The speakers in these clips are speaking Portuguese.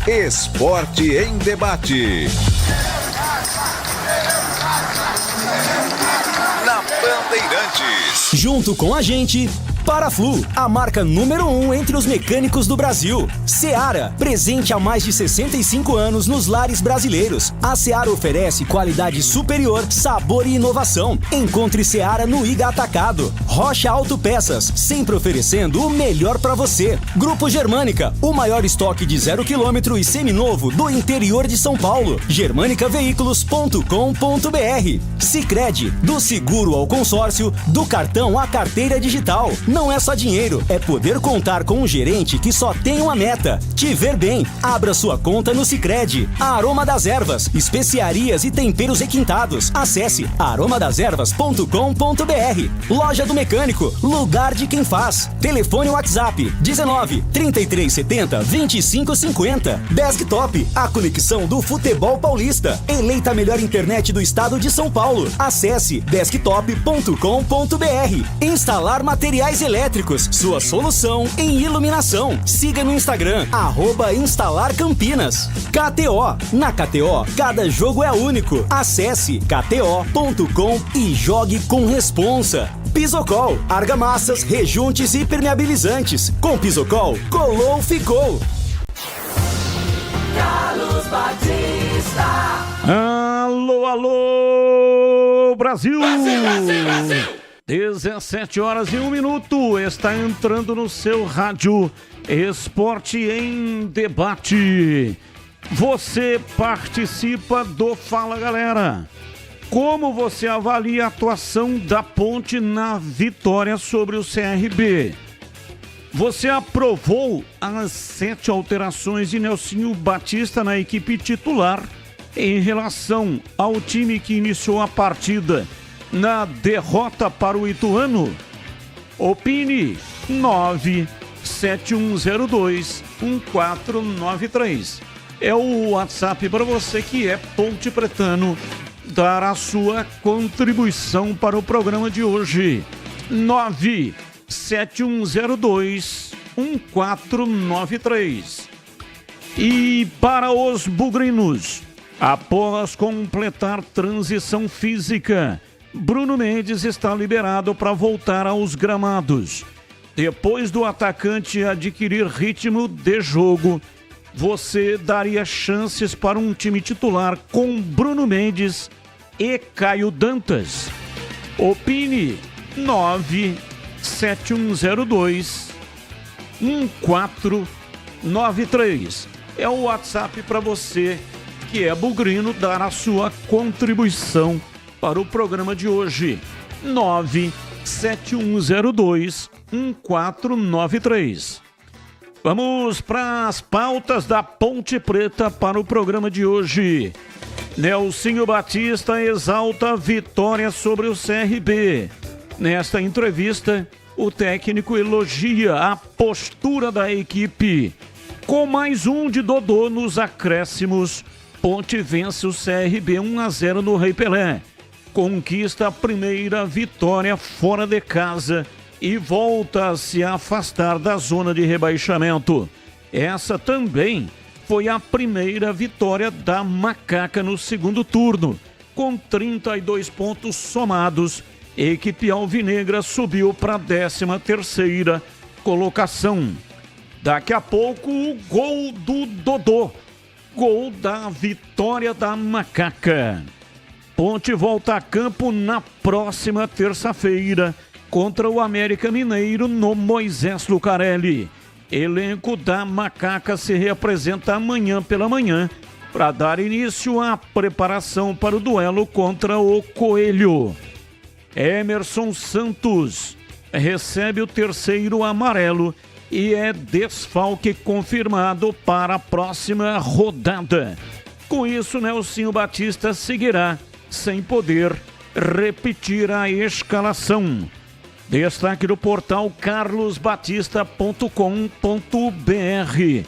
Esporte em Debate. Na Bandeirantes. Junto com a gente, Paraflu, a marca número 1 entre os mecânicos do Brasil. Seara, presente há mais de 65 anos nos lares brasileiros. A Seara oferece qualidade superior, sabor e inovação. Encontre Seara no Iga Atacado. Rocha Autopeças, sempre oferecendo o melhor para você. Grupo Germânica, o maior estoque de 0 km e seminovo do interior de São Paulo. germanicaveículos.com.br. Sicredi, do seguro ao consórcio, do cartão à carteira digital. Não é só dinheiro, é poder contar com um gerente que só tem uma meta: te ver bem. Abra sua conta no Sicredi. Aroma das Ervas, especiarias e temperos requintados. Acesse aromadeservas.com.br. Loja do Mecânico, lugar de quem faz. Telefone WhatsApp 19 3370 2550. Desktop, a conexão do futebol paulista. Eleita a melhor internet do estado de São Paulo. Acesse desktop.com.br. Instalar materiais elétricos, sua solução em iluminação. Siga no Instagram, @instalarcampinas. KTO, na KTO, cada jogo é único. Acesse kto.com e jogue com responsa. Pisocol, argamassas, rejuntes e permeabilizantes. Com Pisocol, colou, ficou. Carlos Batista. Alô, alô, Brasil! Brasil, Brasil, Brasil! 17h01, está entrando no seu rádio Esporte em Debate. Você participa do Fala Galera. Como você avalia a atuação da Ponte na vitória sobre o CRB? Você aprovou as 7 alterações de Nelsinho Batista na equipe titular em relação ao time que iniciou a partida na derrota para o Ituano? Opine 971021493. É o WhatsApp para você que é Ponte Pretano dar a sua contribuição para o programa de hoje. 971021493. E para os bugrinos, após completar transição física, Bruno Mendes está liberado para voltar aos gramados. Depois do atacante adquirir ritmo de jogo, você daria chances para um time titular com Bruno Mendes e Caio Dantas? Opine 971021493. É o WhatsApp para você que é bugrino dar a sua contribuição para o programa de hoje. 971021493. Vamos para as pautas da Ponte Preta para o programa de hoje. Nelsinho Batista exalta a vitória sobre o CRB. Nesta entrevista, o técnico elogia a postura da equipe. Com mais um de Dodô nos acréscimos, Ponte vence o CRB 1-0 no Rei Pelé. Conquista a primeira vitória fora de casa e volta a se afastar da zona de rebaixamento. Essa também foi a primeira vitória da Macaca no segundo turno. Com 32 pontos somados, a equipe alvinegra subiu para a 13ª colocação. Daqui a pouco, o gol do Dodô. Gol da vitória da Macaca. Ponte volta a campo na próxima terça-feira contra o América Mineiro no Moisés Lucarelli. Elenco da Macaca se reapresenta amanhã pela manhã para dar início à preparação para o duelo contra o Coelho. Emerson Santos recebe o 3º amarelo e é desfalque confirmado para a próxima rodada. Com isso, Nelsinho Batista seguirá sem poder repetir a escalação. Destaque do portal carlosbatista.com.br.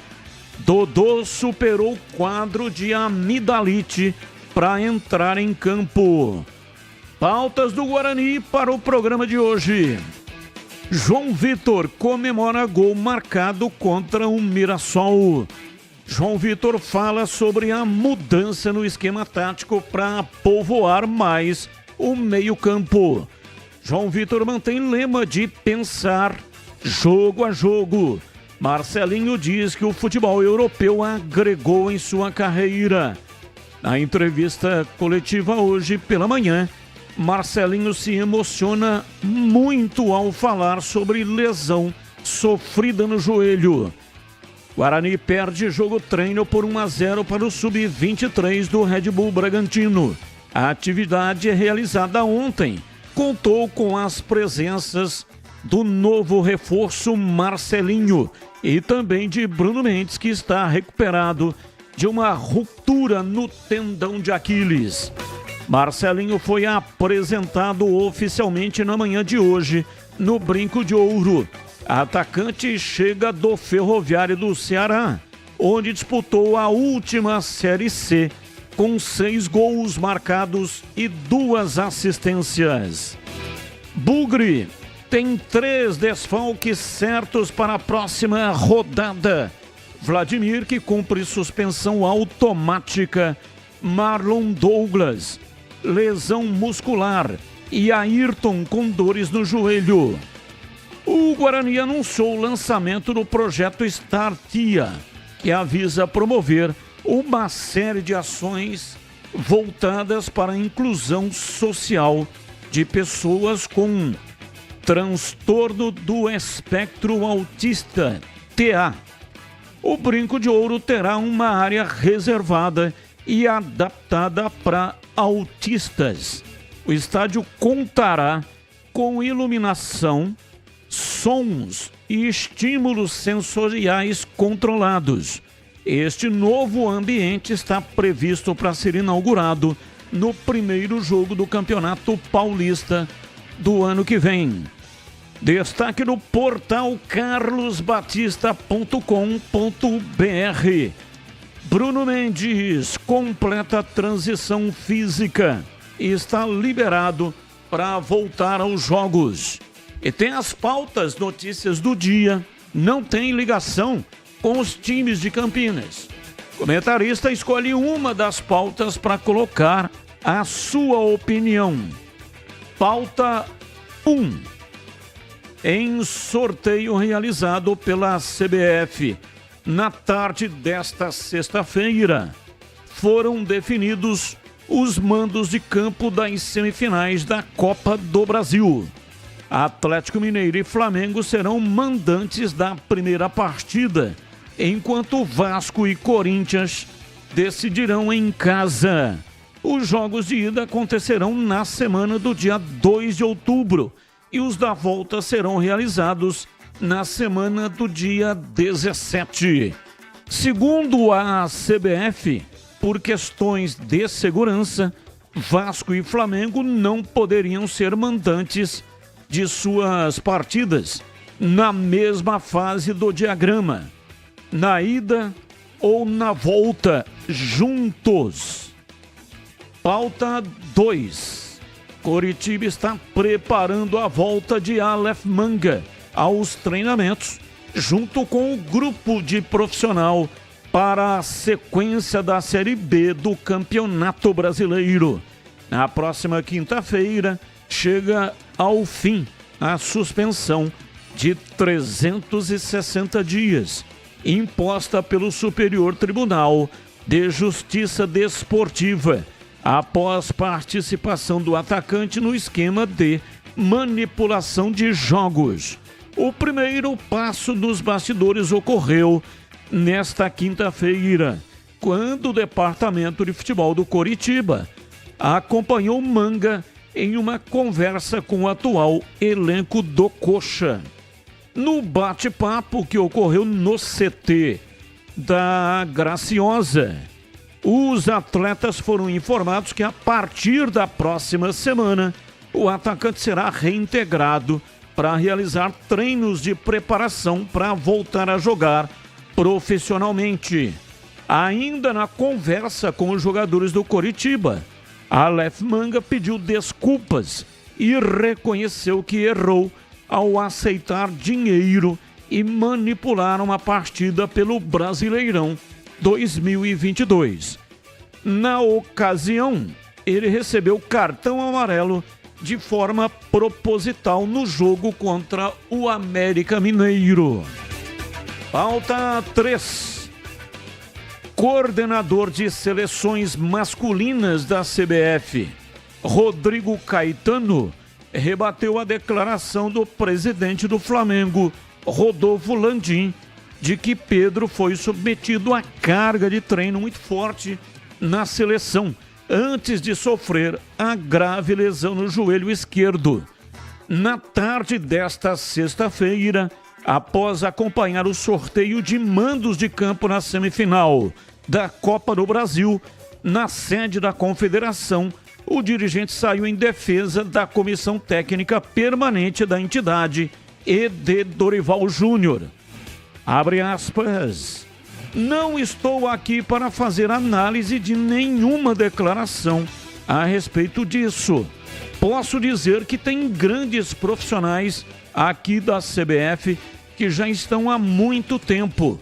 Dodô superou o quadro de amidalite para entrar em campo. Pautas do Guarani para o programa de hoje. João Vitor comemora gol marcado contra o Mirassol. João Vitor fala sobre a mudança no esquema tático para povoar mais o meio-campo. João Vitor mantém lema de pensar jogo a jogo. Marcelinho diz que o futebol europeu agregou em sua carreira. Na entrevista coletiva hoje pela manhã, Marcelinho se emociona muito ao falar sobre lesão sofrida no joelho. Guarani perde jogo-treino por 1-0 para o Sub-23 do Red Bull Bragantino. A atividade realizada ontem contou com as presenças do novo reforço Marcelinho e também de Bruno Mendes, que está recuperado de uma ruptura no tendão de Aquiles. Marcelinho foi apresentado oficialmente na manhã de hoje no Brinco de Ouro. Atacante chega do Ferroviário do Ceará, onde disputou a última Série C com 6 gols marcados e 2 assistências. Bugre tem 3 desfalques certos para a próxima rodada. Vladimir, que cumpre suspensão automática. Marlon Douglas, lesão muscular. E Ayrton com dores no joelho. O Guarani anunciou o lançamento do projeto Startia, que avisa promover uma série de ações voltadas para a inclusão social de pessoas com transtorno do espectro autista, TA. O Brinco de Ouro terá uma área reservada e adaptada para autistas. O estádio contará com iluminação, sons e estímulos sensoriais controlados. Este novo ambiente está previsto para ser inaugurado no primeiro jogo do Campeonato Paulista do ano que vem. Destaque no portal carlosbatista.com.br. Bruno Mendes completa a transição física e está liberado para voltar aos jogos. E tem as pautas, notícias do dia, não tem ligação com os times de Campinas. O comentarista escolhe uma das pautas para colocar a sua opinião. Pauta 1. Em sorteio realizado pela CBF na tarde desta sexta-feira, foram definidos os mandos de campo das semifinais da Copa do Brasil. Atlético Mineiro e Flamengo serão mandantes da primeira partida, enquanto Vasco e Corinthians decidirão em casa. Os jogos de ida acontecerão na semana do dia 2 de outubro e os da volta serão realizados na semana do dia 17. Segundo a CBF, por questões de segurança, Vasco e Flamengo não poderiam ser mandantes de suas partidas na mesma fase do diagrama, na ida ou na volta juntos. Pauta 2. Coritiba está preparando a volta de Aleph Manga aos treinamentos, junto com o grupo de profissional para a sequência da Série B do Campeonato Brasileiro. Na próxima quinta-feira, chega ao fim a suspensão de 360 dias, imposta pelo Superior Tribunal de Justiça Desportiva, após participação do atacante no esquema de manipulação de jogos. O primeiro passo dos bastidores ocorreu nesta quinta-feira, quando o Departamento de Futebol do Coritiba acompanhou Manga em uma conversa com o atual elenco do Coxa. No bate-papo que ocorreu no CT da Graciosa, os atletas foram informados que a partir da próxima semana o atacante será reintegrado para realizar treinos de preparação para voltar a jogar profissionalmente. Ainda na conversa com os jogadores do Coritiba, Aleph Manga pediu desculpas e reconheceu que errou ao aceitar dinheiro e manipular uma partida pelo Brasileirão 2022. Na ocasião, ele recebeu cartão amarelo de forma proposital no jogo contra o América Mineiro. Pauta 3. Coordenador de seleções masculinas da CBF, Rodrigo Caetano, rebateu a declaração do presidente do Flamengo, Rodolfo Landim, de que Pedro foi submetido a carga de treino muito forte na seleção, antes de sofrer a grave lesão no joelho esquerdo. Na tarde desta sexta-feira, após acompanhar o sorteio de mandos de campo na semifinal da Copa do Brasil, na sede da Confederação, o dirigente saiu em defesa da Comissão Técnica Permanente da entidade e de Dorival Júnior. Abre aspas. Não estou aqui para fazer análise de nenhuma declaração a respeito disso. Posso dizer que tem grandes profissionais aqui da CBF que já estão há muito tempo,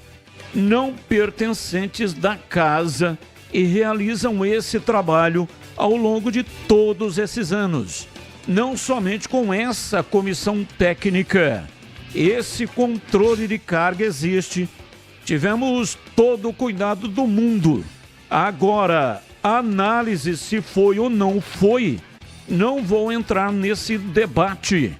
não pertencentes da casa, e realizam esse trabalho ao longo de todos esses anos. Não somente com essa comissão técnica. Esse controle de carga existe. Tivemos todo o cuidado do mundo. Agora, a análise se foi ou não foi, não vou entrar nesse debate.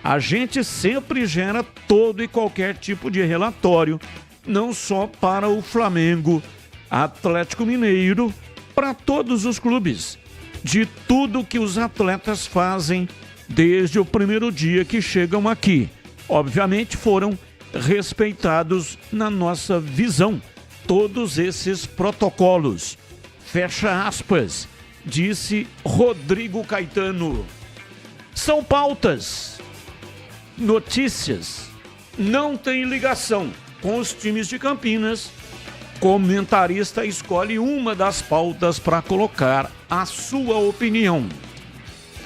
A gente sempre gera todo e qualquer tipo de relatório, não só para o Flamengo, Atlético Mineiro, para todos os clubes, de tudo que os atletas fazem desde o primeiro dia que chegam aqui. Obviamente foram respeitados na nossa visão todos esses protocolos. Fecha aspas, disse Rodrigo Caetano. São pautas, notícias, não tem ligação com os times de Campinas. Comentarista escolhe uma das pautas para colocar a sua opinião.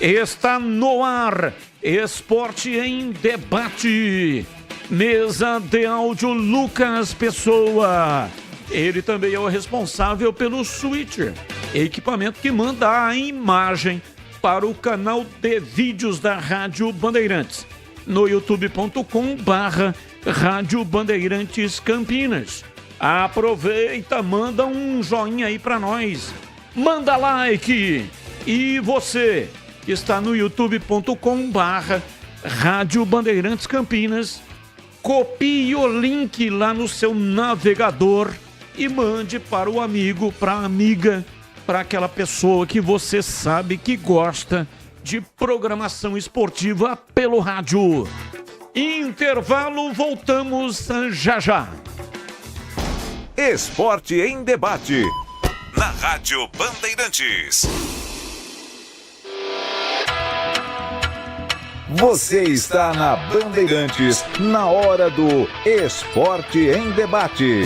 Está no ar, Esporte em Debate. Mesa de áudio Lucas Pessoa. Ele também é o responsável pelo switcher, equipamento que manda a imagem para o canal de vídeos da Rádio Bandeirantes, no youtube.com/Rádio Bandeirantes Campinas. Aproveita, manda um joinha aí para nós, manda like. E você que está no youtube.com/Rádio Bandeirantes Campinas, copie o link lá no seu navegador e mande para o amigo, para a amiga, para aquela pessoa que você sabe que gosta de programação esportiva pelo rádio. Intervalo, voltamos já já. Esporte em Debate, na Rádio Bandeirantes. Você está na Bandeirantes, na hora do Esporte em Debate.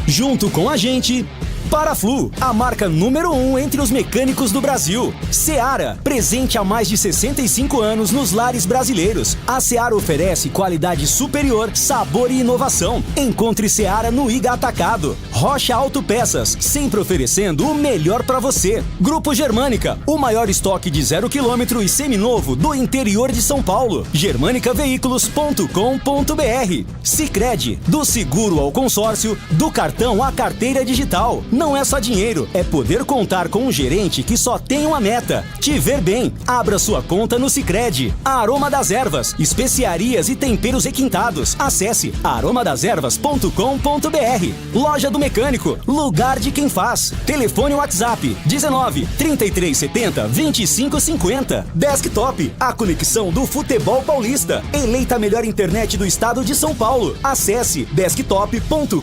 Junto com a gente, Paraflu, a marca número 1 entre os mecânicos do Brasil. Seara, presente há mais de 65 anos nos lares brasileiros. A Seara oferece qualidade superior, sabor e inovação. Encontre Seara no Iga Atacado. Rocha Autopeças, sempre oferecendo o melhor para você. Grupo Germânica, o maior estoque de 0 km e seminovo do interior de São Paulo. germanicaveículos.com.br. Sicredi, do seguro ao consórcio, do cartão à carteira digital. Não é só dinheiro, é poder contar com um gerente que só tem uma meta: te ver bem. Abra sua conta no Sicredi. Aroma das Ervas, especiarias e temperos requintados. Acesse aromadeservas.com.br. Loja do Mecânico, lugar de quem faz. Telefone WhatsApp 19 3370 2550. Desktop, a conexão do futebol paulista. Eleita a melhor internet do estado de São Paulo. Acesse desktop.com.br.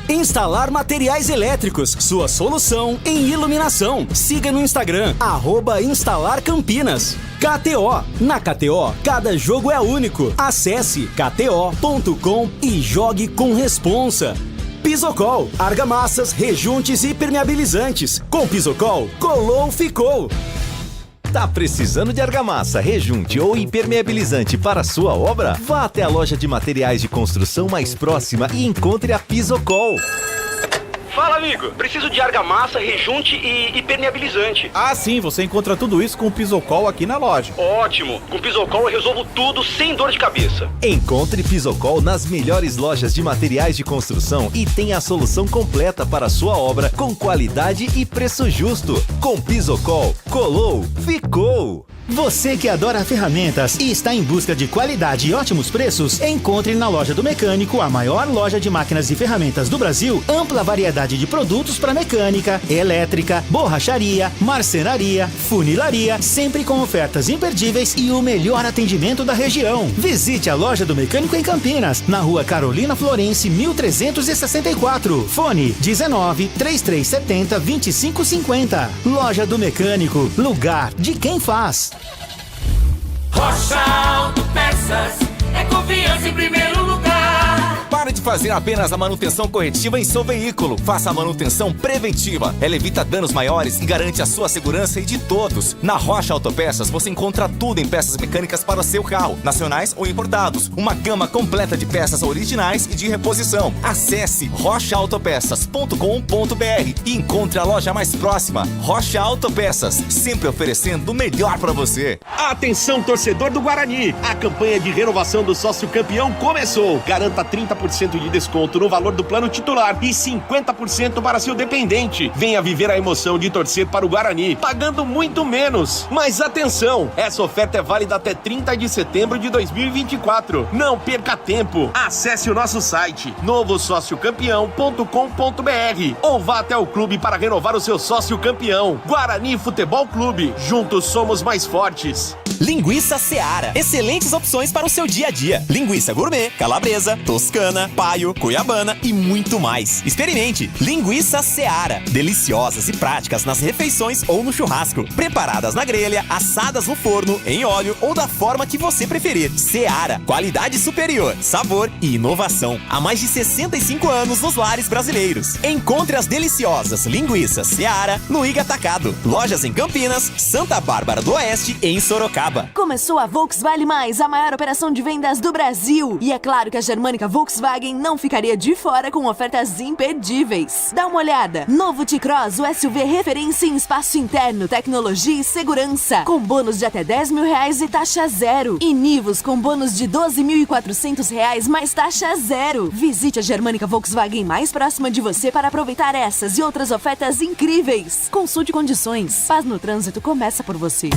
Instalar materiais elétricos, sua solução em iluminação. Siga no Instagram, @instalarcampinas. KTO. Na KTO, cada jogo é único. Acesse kto.com e jogue com responsa. Pisocol, argamassas, rejuntes e permeabilizantes. Com Pisocol, colou, ficou. Tá precisando de argamassa, rejunte ou impermeabilizante para sua obra? Vá até a loja de materiais de construção mais próxima e encontre a Pisocol. Fala, amigo. Preciso de argamassa, rejunte e impermeabilizante. Ah, sim, você encontra tudo isso com o Pisocol aqui na loja. Ótimo. Com Pisocol eu resolvo tudo sem dor de cabeça. Encontre Pisocol nas melhores lojas de materiais de construção e tenha a solução completa para a sua obra com qualidade e preço justo. Com Pisocol, colou, ficou! Você que adora ferramentas e está em busca de qualidade e ótimos preços, encontre na Loja do Mecânico, a maior loja de máquinas e ferramentas do Brasil, ampla variedade de produtos para mecânica, elétrica, borracharia, marcenaria, funilaria, sempre com ofertas imperdíveis e o melhor atendimento da região. Visite a Loja do Mecânico em Campinas, na Rua Carolina Florence, 1364. Fone 19 3370 2550. Loja do Mecânico, lugar de quem faz. Rocha Autopeças é confiança em primeiro lugar. Pare de fazer apenas a manutenção corretiva em seu veículo. Faça a manutenção preventiva. Ela evita danos maiores e garante a sua segurança e de todos. Na Rocha Autopeças você encontra tudo em peças mecânicas para o seu carro, nacionais ou importados. Uma gama completa de peças originais e de reposição. Acesse rochaautopeças.com.br e encontre a loja mais próxima. Rocha Autopeças, sempre oferecendo o melhor para você. Atenção, torcedor do Guarani! A campanha de renovação do sócio campeão começou. Garanta 30% de desconto no valor do plano titular e 50% para seu dependente. Venha viver a emoção de torcer para o Guarani, pagando muito menos. Mas atenção, essa oferta é válida até 30 de setembro de 2024. Não perca tempo. Acesse o nosso site novosociocampeão.com.br ou vá até o clube para renovar o seu sócio campeão. Guarani Futebol Clube. Juntos somos mais fortes. Linguiça Seara. Excelentes opções para o seu dia a dia. Linguiça gourmet, calabresa, toscana, paio, cuiabana e muito mais. Experimente. Linguiça Seara. Deliciosas e práticas nas refeições ou no churrasco. Preparadas na grelha, assadas no forno, em óleo ou da forma que você preferir. Seara. Qualidade superior, sabor e inovação. Há mais de 65 anos nos lares brasileiros. Encontre as deliciosas linguiças Seara no Iga Atacado. Lojas em Campinas, Santa Bárbara do Oeste e em Sorocaba. Começou a Volks Vale Mais, a maior operação de vendas do Brasil. E é claro que a Germânica Volkswagen não ficaria de fora com ofertas imperdíveis. Dá uma olhada. Novo T-Cross, o SUV referência em espaço interno, tecnologia e segurança. Com bônus de até R$10 mil e taxa zero. E Nivus com bônus de R$12.400 mais taxa zero. Visite a Germânica Volkswagen mais próxima de você para aproveitar essas e outras ofertas incríveis. Consulte condições. Paz no trânsito começa por você.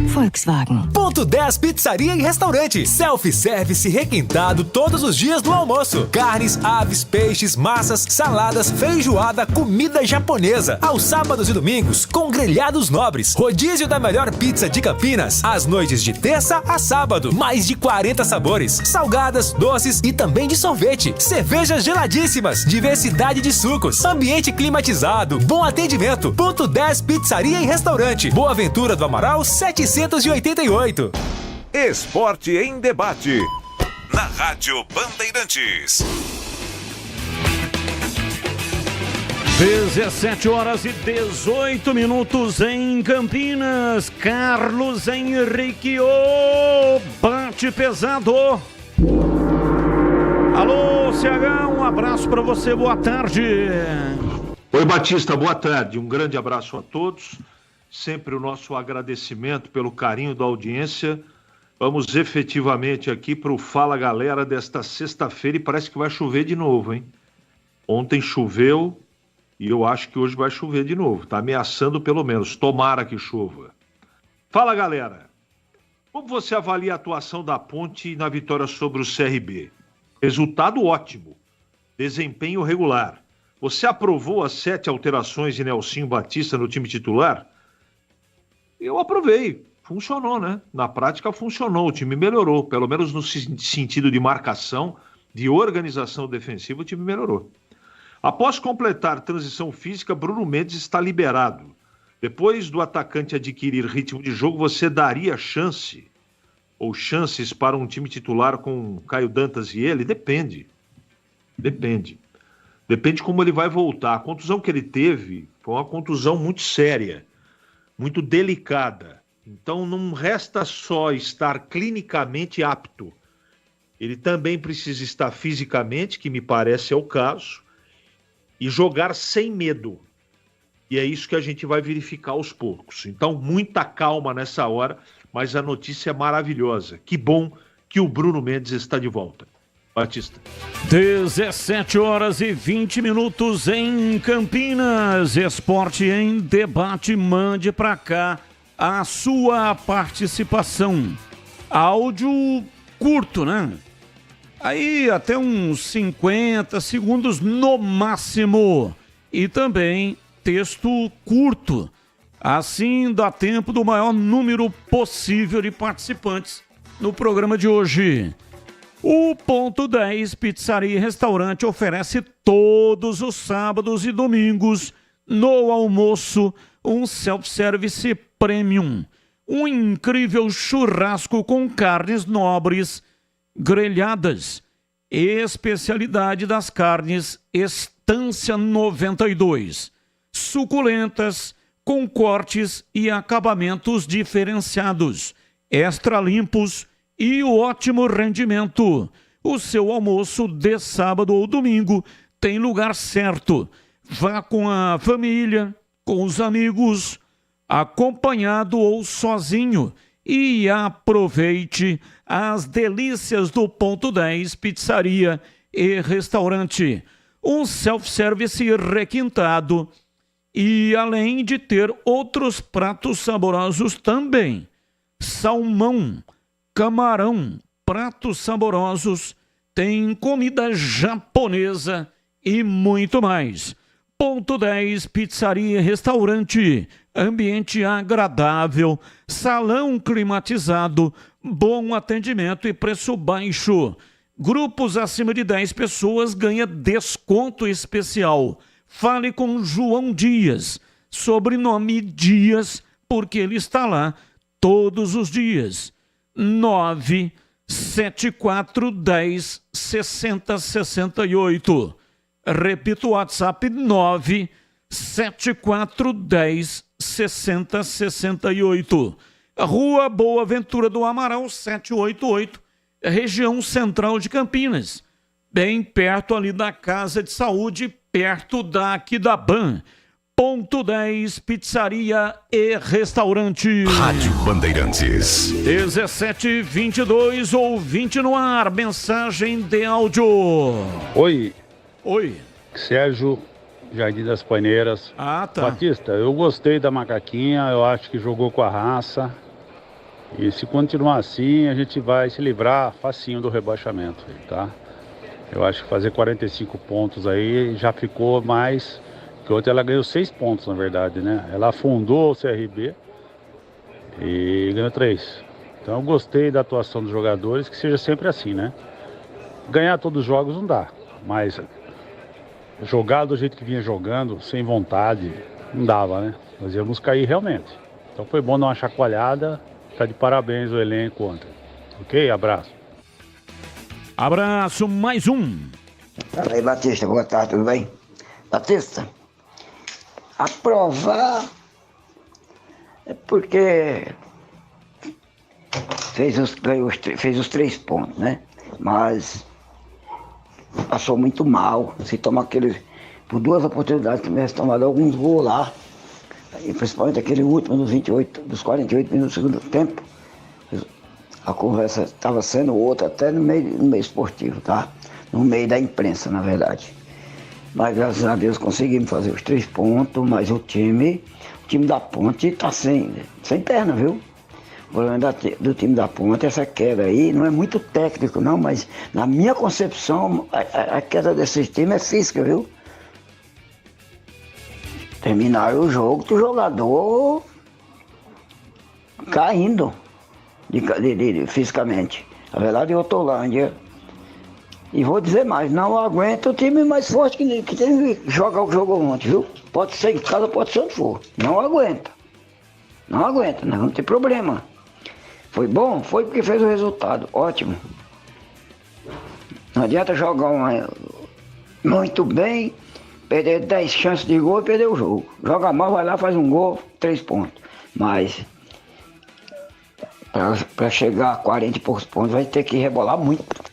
Volkswagen. Ponto 10 Pizzaria e Restaurante. Self-service requintado todos os dias do almoço. Carnes, aves, peixes, massas, saladas, feijoada, comida japonesa. Aos sábados e domingos, com grelhados nobres. Rodízio da melhor pizza de Campinas. Às noites de terça a sábado. Mais de 40 sabores. Salgadas, doces e também de sorvete. Cervejas geladíssimas. Diversidade de sucos. Ambiente climatizado. Bom atendimento. Ponto 10 Pizzaria e Restaurante. Boa Ventura do Amaral, 788. Esporte em debate. Na Rádio Bandeirantes. 17h18 em Campinas. Carlos Henrique, o bate pesado. Alô, CH, um abraço para você, boa tarde. Oi, Batista, boa tarde. Um grande abraço a todos. Sempre o nosso agradecimento pelo carinho da audiência. Vamos efetivamente aqui para o Fala Galera desta sexta-feira e parece que vai chover de novo, hein? Ontem choveu e eu acho que hoje vai chover de novo. Está ameaçando pelo menos, tomara que chova. Fala, galera. Como você avalia a atuação da Ponte na vitória sobre o CRB? Resultado ótimo, desempenho regular. Você aprovou as 7 alterações de Nelsinho Batista no time titular? Eu aprovei, funcionou, né? Na prática funcionou, o time melhorou, pelo menos no sentido de marcação, de organização defensiva, o time melhorou. Após completar transição física, Bruno Mendes está liberado. Depois do atacante adquirir ritmo de jogo, você daria chance ou chances para um time titular com Caio Dantas e ele? Depende. Depende como ele vai voltar. A contusão que ele teve foi uma contusão muito séria, muito delicada. Então não resta só estar clinicamente apto. Ele também precisa estar fisicamente, que me parece é o caso, e jogar sem medo. E é isso que a gente vai verificar aos poucos. Então, muita calma nessa hora, mas a notícia é maravilhosa. Que bom que o Bruno Mendes está de volta. Batista. 17h20 em Campinas. Esporte em debate. Mande para cá a sua participação. Áudio curto, né? Aí até uns 50 segundos no máximo. E também texto curto. Assim dá tempo do maior número possível de participantes no programa de hoje. O Ponto 10 Pizzaria e Restaurante oferece todos os sábados e domingos no almoço um self-service premium. Um incrível churrasco com carnes nobres grelhadas. Especialidade das carnes Estância 92. Suculentas, com cortes e acabamentos diferenciados, extra limpos e ótimo rendimento. O seu almoço de sábado ou domingo tem lugar certo. Vá com a família, com os amigos, acompanhado ou sozinho e aproveite as delícias do Ponto 10 Pizzaria e Restaurante. Um self-service requintado e além de ter outros pratos saborosos também. Salmão, camarão, pratos saborosos, tem comida japonesa e muito mais. Ponto 10 Pizzaria e Restaurante, ambiente agradável, salão climatizado, bom atendimento e preço baixo. Grupos acima de 10 pessoas ganha desconto especial. Fale com João Dias, sobrenome Dias, porque ele está lá todos os dias. 97410 6068. Repito o WhatsApp, 97410 6068. Rua Boa Ventura do Amaral, 788, região central de Campinas. Bem perto ali da Casa de Saúde, perto da Aquidaban. Ponto 10 Pizzaria e Restaurante. Rádio Bandeirantes. 17h22, ouvinte no ar, mensagem de áudio. Oi. Oi. Sérgio, Jardim das Paineiras. Ah, tá. Batista, eu gostei da macaquinha, eu acho que jogou com a raça. E se continuar assim, a gente vai se livrar facinho do rebaixamento, tá? Eu acho que fazer 45 pontos aí já ficou mais... Que ontem ela ganhou 6 pontos, na verdade, né? Ela afundou o CRB e ganhou 3. Então eu gostei da atuação dos jogadores, que seja sempre assim, né? Ganhar todos os jogos não dá, mas jogar do jeito que vinha jogando, sem vontade, não dava, né? Nós íamos cair realmente. Então foi bom dar uma chacoalhada, tá de parabéns o elenco ontem. Ok? Abraço. Abraço, mais um. Fala aí, Batista, boa tarde, tudo bem? Batista, aprovar é porque fez os 3 pontos, né? Mas passou muito mal. Se tomar por 2 oportunidades, tivesse tomado alguns gols lá, e principalmente aquele último dos 48 minutos do segundo tempo, a conversa estava sendo outra, até no meio esportivo, tá? No meio da imprensa, na verdade. Mas graças a Deus conseguimos fazer os 3 pontos, mas o time da Ponte está sem perna, viu? O problema do time da Ponte, essa queda aí, não é muito técnico não, mas na minha concepção, a queda desse time é física, viu? Terminaram o jogo do jogador caindo fisicamente. Na verdade, eu Hortolândia. E vou dizer mais, não aguenta o time mais forte que tem que jogar o jogo ontem, viu? Pode ser em casa, pode ser onde for. Não aguenta. Não aguenta, nós vamos ter problema. Foi bom? Foi porque fez o resultado. Ótimo. Não adianta jogar muito bem, perder 10 chances de gol e perder o jogo. Joga mal, vai lá, faz um gol, 3 pontos. Mas para chegar a 40 e poucos pontos vai ter que rebolar muito.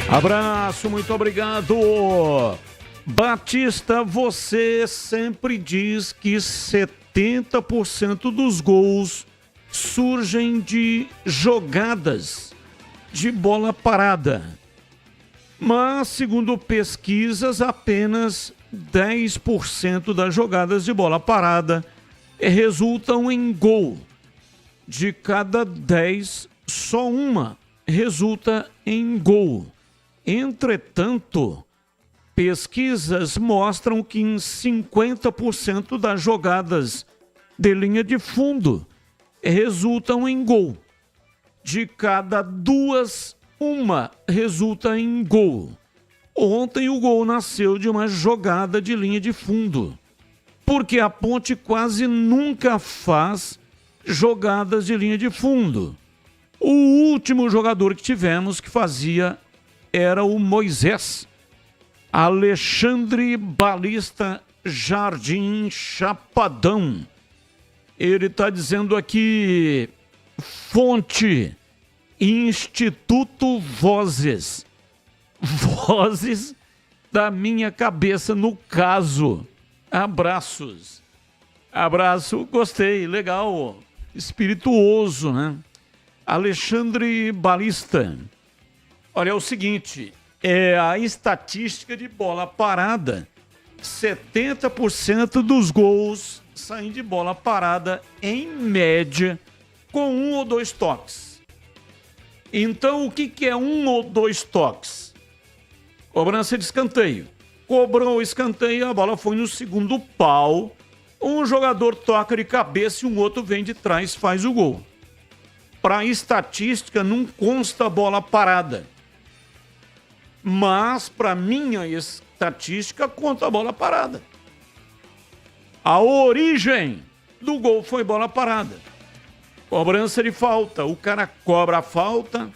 Abraço, muito obrigado. Batista, você sempre diz que 70% dos gols surgem de jogadas de bola parada. Mas, segundo pesquisas, apenas 10% das jogadas de bola parada resultam em gol. De cada 10, só uma resulta em gol. Entretanto, pesquisas mostram que em 50% das jogadas de linha de fundo resultam em gol. De cada 2, uma resulta em gol. Ontem o gol nasceu de uma jogada de linha de fundo, porque a Ponte quase nunca faz jogadas de linha de fundo. O último jogador que tivemos que fazia era o Moisés, Alexandre Balista Jardim Chapadão. Ele está dizendo aqui, fonte, Instituto Vozes. Vozes da minha cabeça no caso. Abraços. Abraço, gostei, legal, espirituoso, né? Alexandre Balista. Olha, é o seguinte, a estatística de bola parada, 70% dos gols saem de bola parada, em média, com 1 ou 2 toques. Então, o que é 1 ou 2 toques? Cobrança de escanteio. Cobrou o escanteio, a bola foi no segundo pau, um jogador toca de cabeça e um outro vem de trás, faz o gol. Para a estatística, não consta bola parada. Mas, para minha estatística, conta a bola parada. A origem do gol foi bola parada. Cobrança de falta. O cara cobra a falta,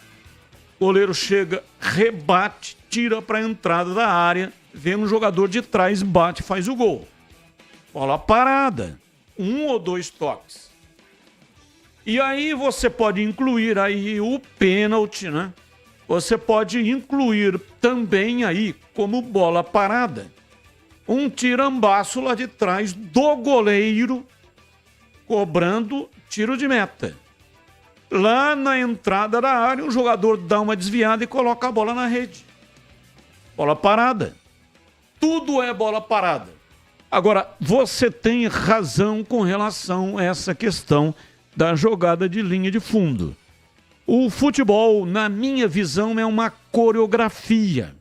o goleiro chega, rebate, tira para a entrada da área, vem um jogador de trás, bate, faz o gol. Bola parada. 1 ou 2 toques. E aí você pode incluir aí o pênalti, né? Você pode incluir também aí, como bola parada, um tirambaço lá de trás do goleiro cobrando tiro de meta. Lá na entrada da área, o jogador dá uma desviada e coloca a bola na rede. Bola parada. Tudo é bola parada. Agora, você tem razão com relação a essa questão da jogada de linha de fundo. O futebol, na minha visão, é uma coreografia.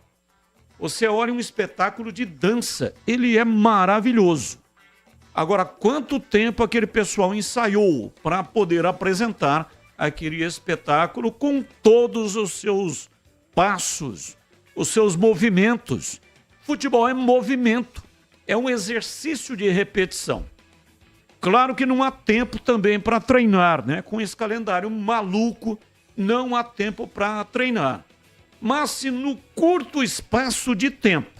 Você olha um espetáculo de dança, ele é maravilhoso. Agora, quanto tempo aquele pessoal ensaiou para poder apresentar aquele espetáculo com todos os seus passos, os seus movimentos? Futebol é movimento, é um exercício de repetição. Claro que não há tempo também para treinar, né? Com esse calendário maluco, não há tempo para treinar. Mas se no curto espaço de tempo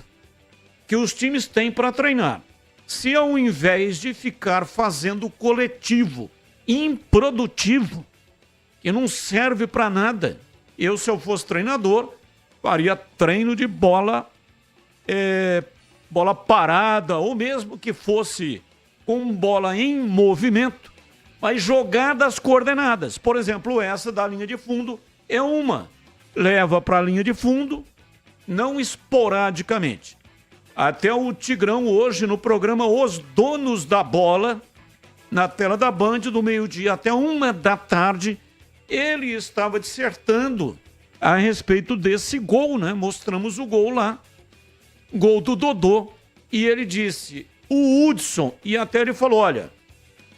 que os times têm para treinar, se ao invés de ficar fazendo coletivo, improdutivo, que não serve para nada, se eu fosse treinador, faria treino de bola parada, ou mesmo que fosse com bola em movimento, mas jogadas coordenadas. Por exemplo, essa da linha de fundo é uma. Leva para a linha de fundo, não esporadicamente. Até o Tigrão hoje no programa Os Donos da Bola, na tela da Band, do meio-dia até 13h, ele estava dissertando a respeito desse gol, né? Mostramos o gol lá, gol do Dodô, e ele disse, o Hudson, e até ele falou, olha,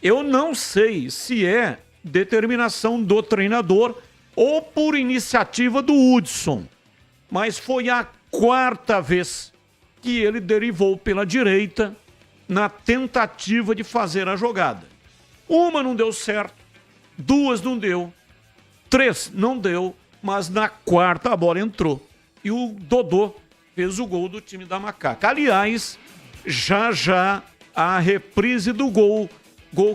eu não sei se é determinação do treinador ou por iniciativa do Hudson, mas foi a 4ª vez que ele derivou pela direita na tentativa de fazer a jogada. 1 não deu certo, 2 não deu, 3 não deu, mas na 4ª a bola entrou. E o Dodô fez o gol do time da Macaca. Aliás, já a reprise do gol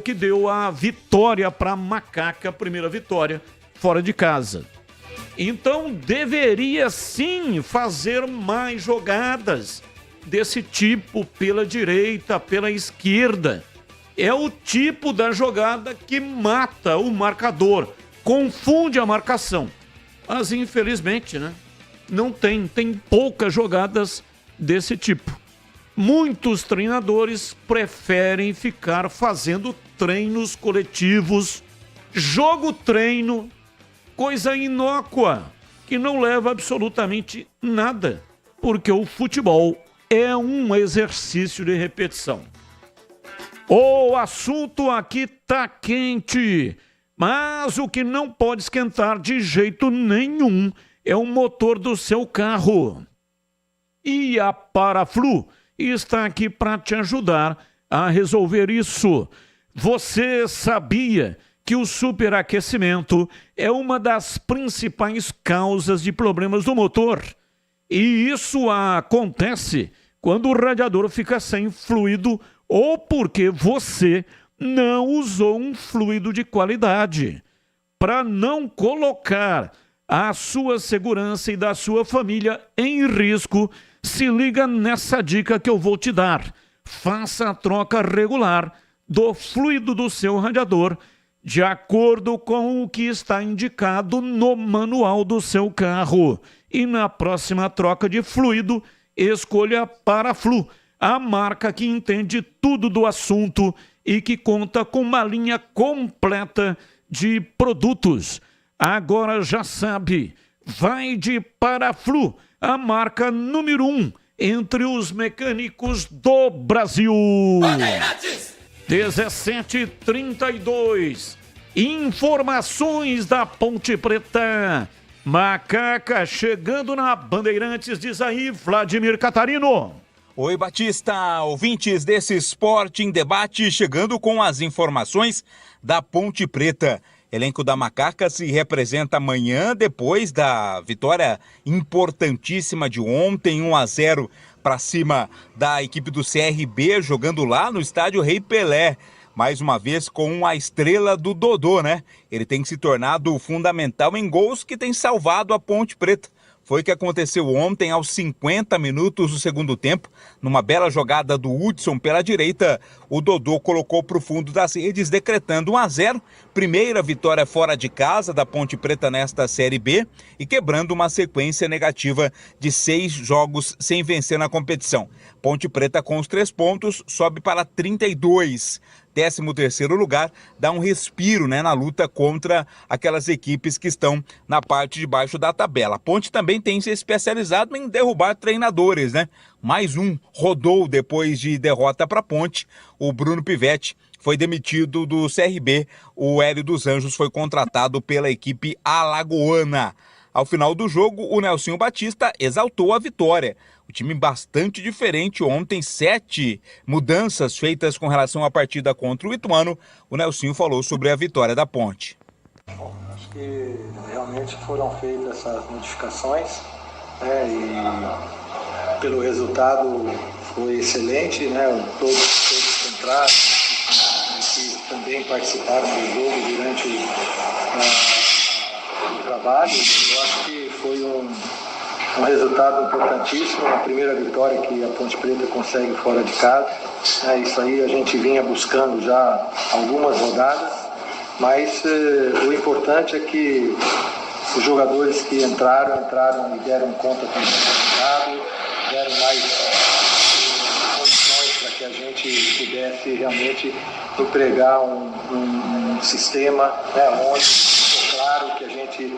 que deu a vitória para a Macaca, a primeira vitória fora de casa. Então deveria sim fazer mais jogadas desse tipo pela direita, pela esquerda. É o tipo da jogada que mata o marcador, confunde a marcação. Mas infelizmente, né, não tem poucas jogadas desse tipo. Muitos treinadores preferem ficar fazendo treinos coletivos, jogo-treino, coisa inócua, que não leva absolutamente nada, porque o futebol é um exercício de repetição. O assunto aqui tá quente, mas o que não pode esquentar de jeito nenhum é o motor do seu carro. E a Paraflu está aqui para te ajudar a resolver isso. Você sabia que o superaquecimento é uma das principais causas de problemas do motor? E isso acontece quando o radiador fica sem fluido ou porque você não usou um fluido de qualidade. Para não colocar a sua segurança e da sua família em risco, se liga nessa dica que eu vou te dar. Faça a troca regular do fluido do seu radiador de acordo com o que está indicado no manual do seu carro. E na próxima troca de fluido, escolha Paraflu, a marca que entende tudo do assunto e que conta com uma linha completa de produtos. Agora já sabe, vai de Paraflu, a marca número 1 entre os mecânicos do Brasil. 17h32. Informações da Ponte Preta. Macaca chegando na Bandeirantes, diz aí Vladimir Catarino. Oi, Batista, ouvintes desse Esporte em Debate, chegando com as informações da Ponte Preta. Elenco da Macaca se representa amanhã depois da vitória importantíssima de ontem, 1-0 para cima da equipe do CRB, jogando lá no estádio Rei Pelé. Mais uma vez com a estrela do Dodô, né? Ele tem se tornado fundamental em gols que tem salvado a Ponte Preta. Foi o que aconteceu ontem aos 50 minutos do segundo tempo. Numa bela jogada do Hudson pela direita, o Dodô colocou para o fundo das redes, decretando 1-0. Primeira vitória fora de casa da Ponte Preta nesta Série B e quebrando uma sequência negativa de 6 jogos sem vencer na competição. Ponte Preta com os 3 pontos sobe para 32. 13º lugar, dá um respiro, né, na luta contra aquelas equipes que estão na parte de baixo da tabela. A Ponte também tem se especializado em derrubar treinadores, né? Mais um rodou depois de derrota para a Ponte. O Bruno Pivetti foi demitido do CRB. O Hélio dos Anjos foi contratado pela equipe alagoana. Ao final do jogo, o Nelsinho Batista exaltou a vitória. O time bastante diferente ontem, 7 mudanças feitas com relação à partida contra o Ituano. O Nelsinho falou sobre a vitória da Ponte. Bom, acho que realmente foram feitas essas modificações, né, e pelo resultado foi excelente, né, todos que entraram, que também participaram do jogo durante o trabalho. Eu acho que foi um resultado importantíssimo, a primeira vitória que a Ponte Preta consegue fora de casa. Isso aí a gente vinha buscando já algumas rodadas, mas o importante é que os jogadores que entraram e deram conta do resultado, deram mais condições para que a gente pudesse realmente empregar um sistema, né, onde ficou claro que a gente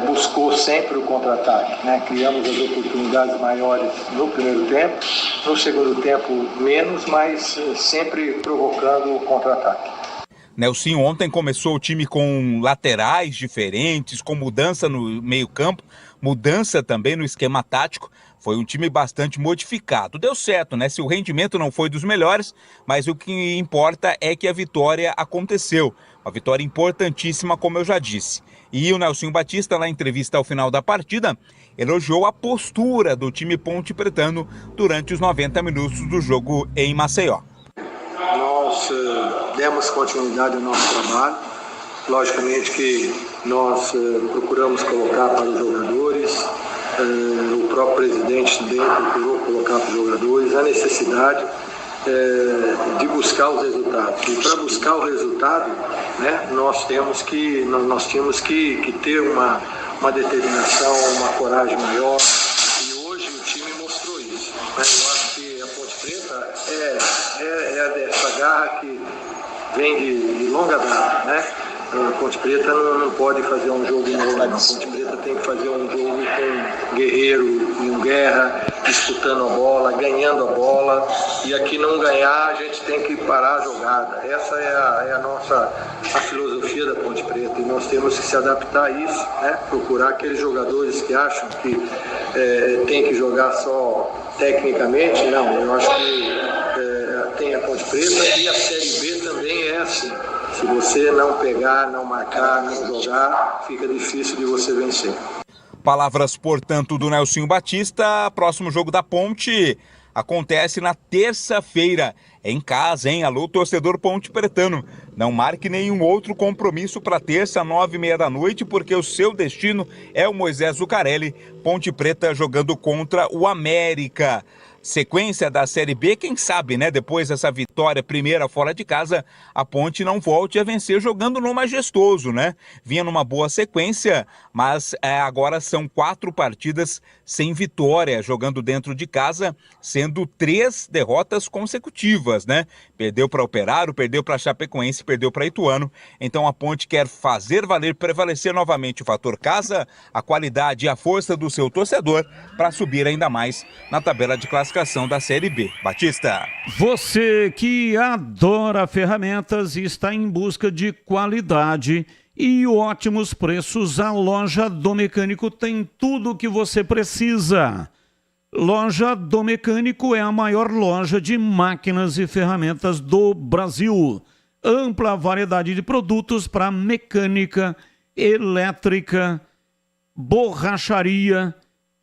buscou sempre o contra-ataque, né? Criamos as oportunidades maiores no primeiro tempo, no segundo tempo menos, mas sempre provocando o contra-ataque. Nelsinho ontem começou o time com laterais diferentes, com mudança no meio-campo, mudança também no esquema tático. Foi um time bastante modificado. Deu certo, né? Se o rendimento não foi dos melhores, mas o que importa é que a vitória aconteceu. Uma vitória importantíssima, como eu já disse. E o Nelsinho Batista, na entrevista ao final da partida, elogiou a postura do time pontepretano durante os 90 minutos do jogo em Maceió. Nós demos continuidade ao nosso trabalho. Logicamente que nós procuramos colocar para os jogadores, o próprio presidente também procurou colocar para os jogadores a necessidade de buscar os resultados. E para buscar o resultado, né, nós tínhamos que ter uma determinação, uma coragem maior, e hoje o time mostrou isso. Mas eu acho que a Ponte Preta é essa garra que vem de longa data, né? A Ponte Preta não pode fazer um jogo novo, a Ponte Preta tem que fazer um jogo com guerreiro, com guerra, disputando a bola, ganhando a bola, e aqui não ganhar, a gente tem que parar a jogada. Essa é a filosofia da Ponte Preta, e nós temos que se adaptar a isso, né? Procurar aqueles jogadores que acham que tem que jogar só tecnicamente. Não, eu acho que tem a Ponte Preta, e a Série B também é assim. Se você não pegar, não marcar, não jogar, fica difícil de você vencer. Palavras, portanto, do Nelsinho Batista. Próximo jogo da Ponte acontece na terça-feira, em casa, hein? Alô, torcedor ponte pretano. Não marque nenhum outro compromisso para terça, 9h30 da noite, porque o seu destino é o Moisés Zucarelli, Ponte Preta jogando contra o América. Sequência da Série B, quem sabe, né? Depois dessa vitória primeira fora de casa, a Ponte não volte a vencer jogando no Majestoso, né? Vinha numa boa sequência, mas agora são 4 partidas sem vitória, jogando dentro de casa, sendo 3 derrotas consecutivas, né? Perdeu para Operário, perdeu para Chapecoense, perdeu para Ituano. Então a Ponte quer fazer valer, prevalecer novamente o fator casa, a qualidade e a força do seu torcedor para subir ainda mais na tabela de classificação da Série B. Batista. Você que adora ferramentas e está em busca de qualidade e ótimos preços, a Loja do Mecânico tem tudo o que você precisa. Loja do Mecânico é a maior loja de máquinas e ferramentas do Brasil. Ampla variedade de produtos para mecânica, elétrica, borracharia,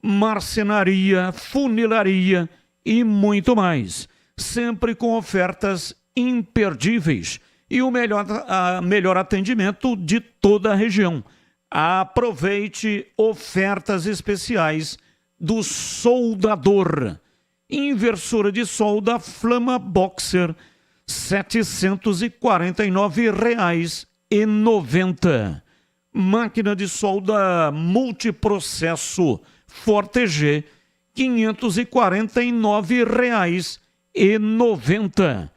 marcenaria, funilaria e muito mais. Sempre com ofertas imperdíveis e o melhor atendimento de toda a região. Aproveite ofertas especiais do Soldador. Inversora de solda Flama Boxer, R$ 749,90. Máquina de solda multiprocesso Forte-G, R$ 549,90.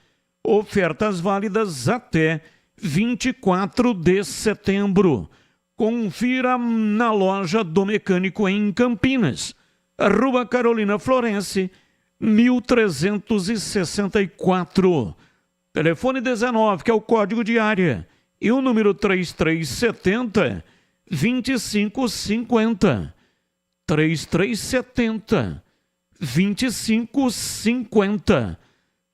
Ofertas válidas até 24 de setembro. Confira na Loja do Mecânico em Campinas, Rua Carolina Florense, 1364. Telefone 19, que é o código de área, e o número 3370-2550. 3370-2550.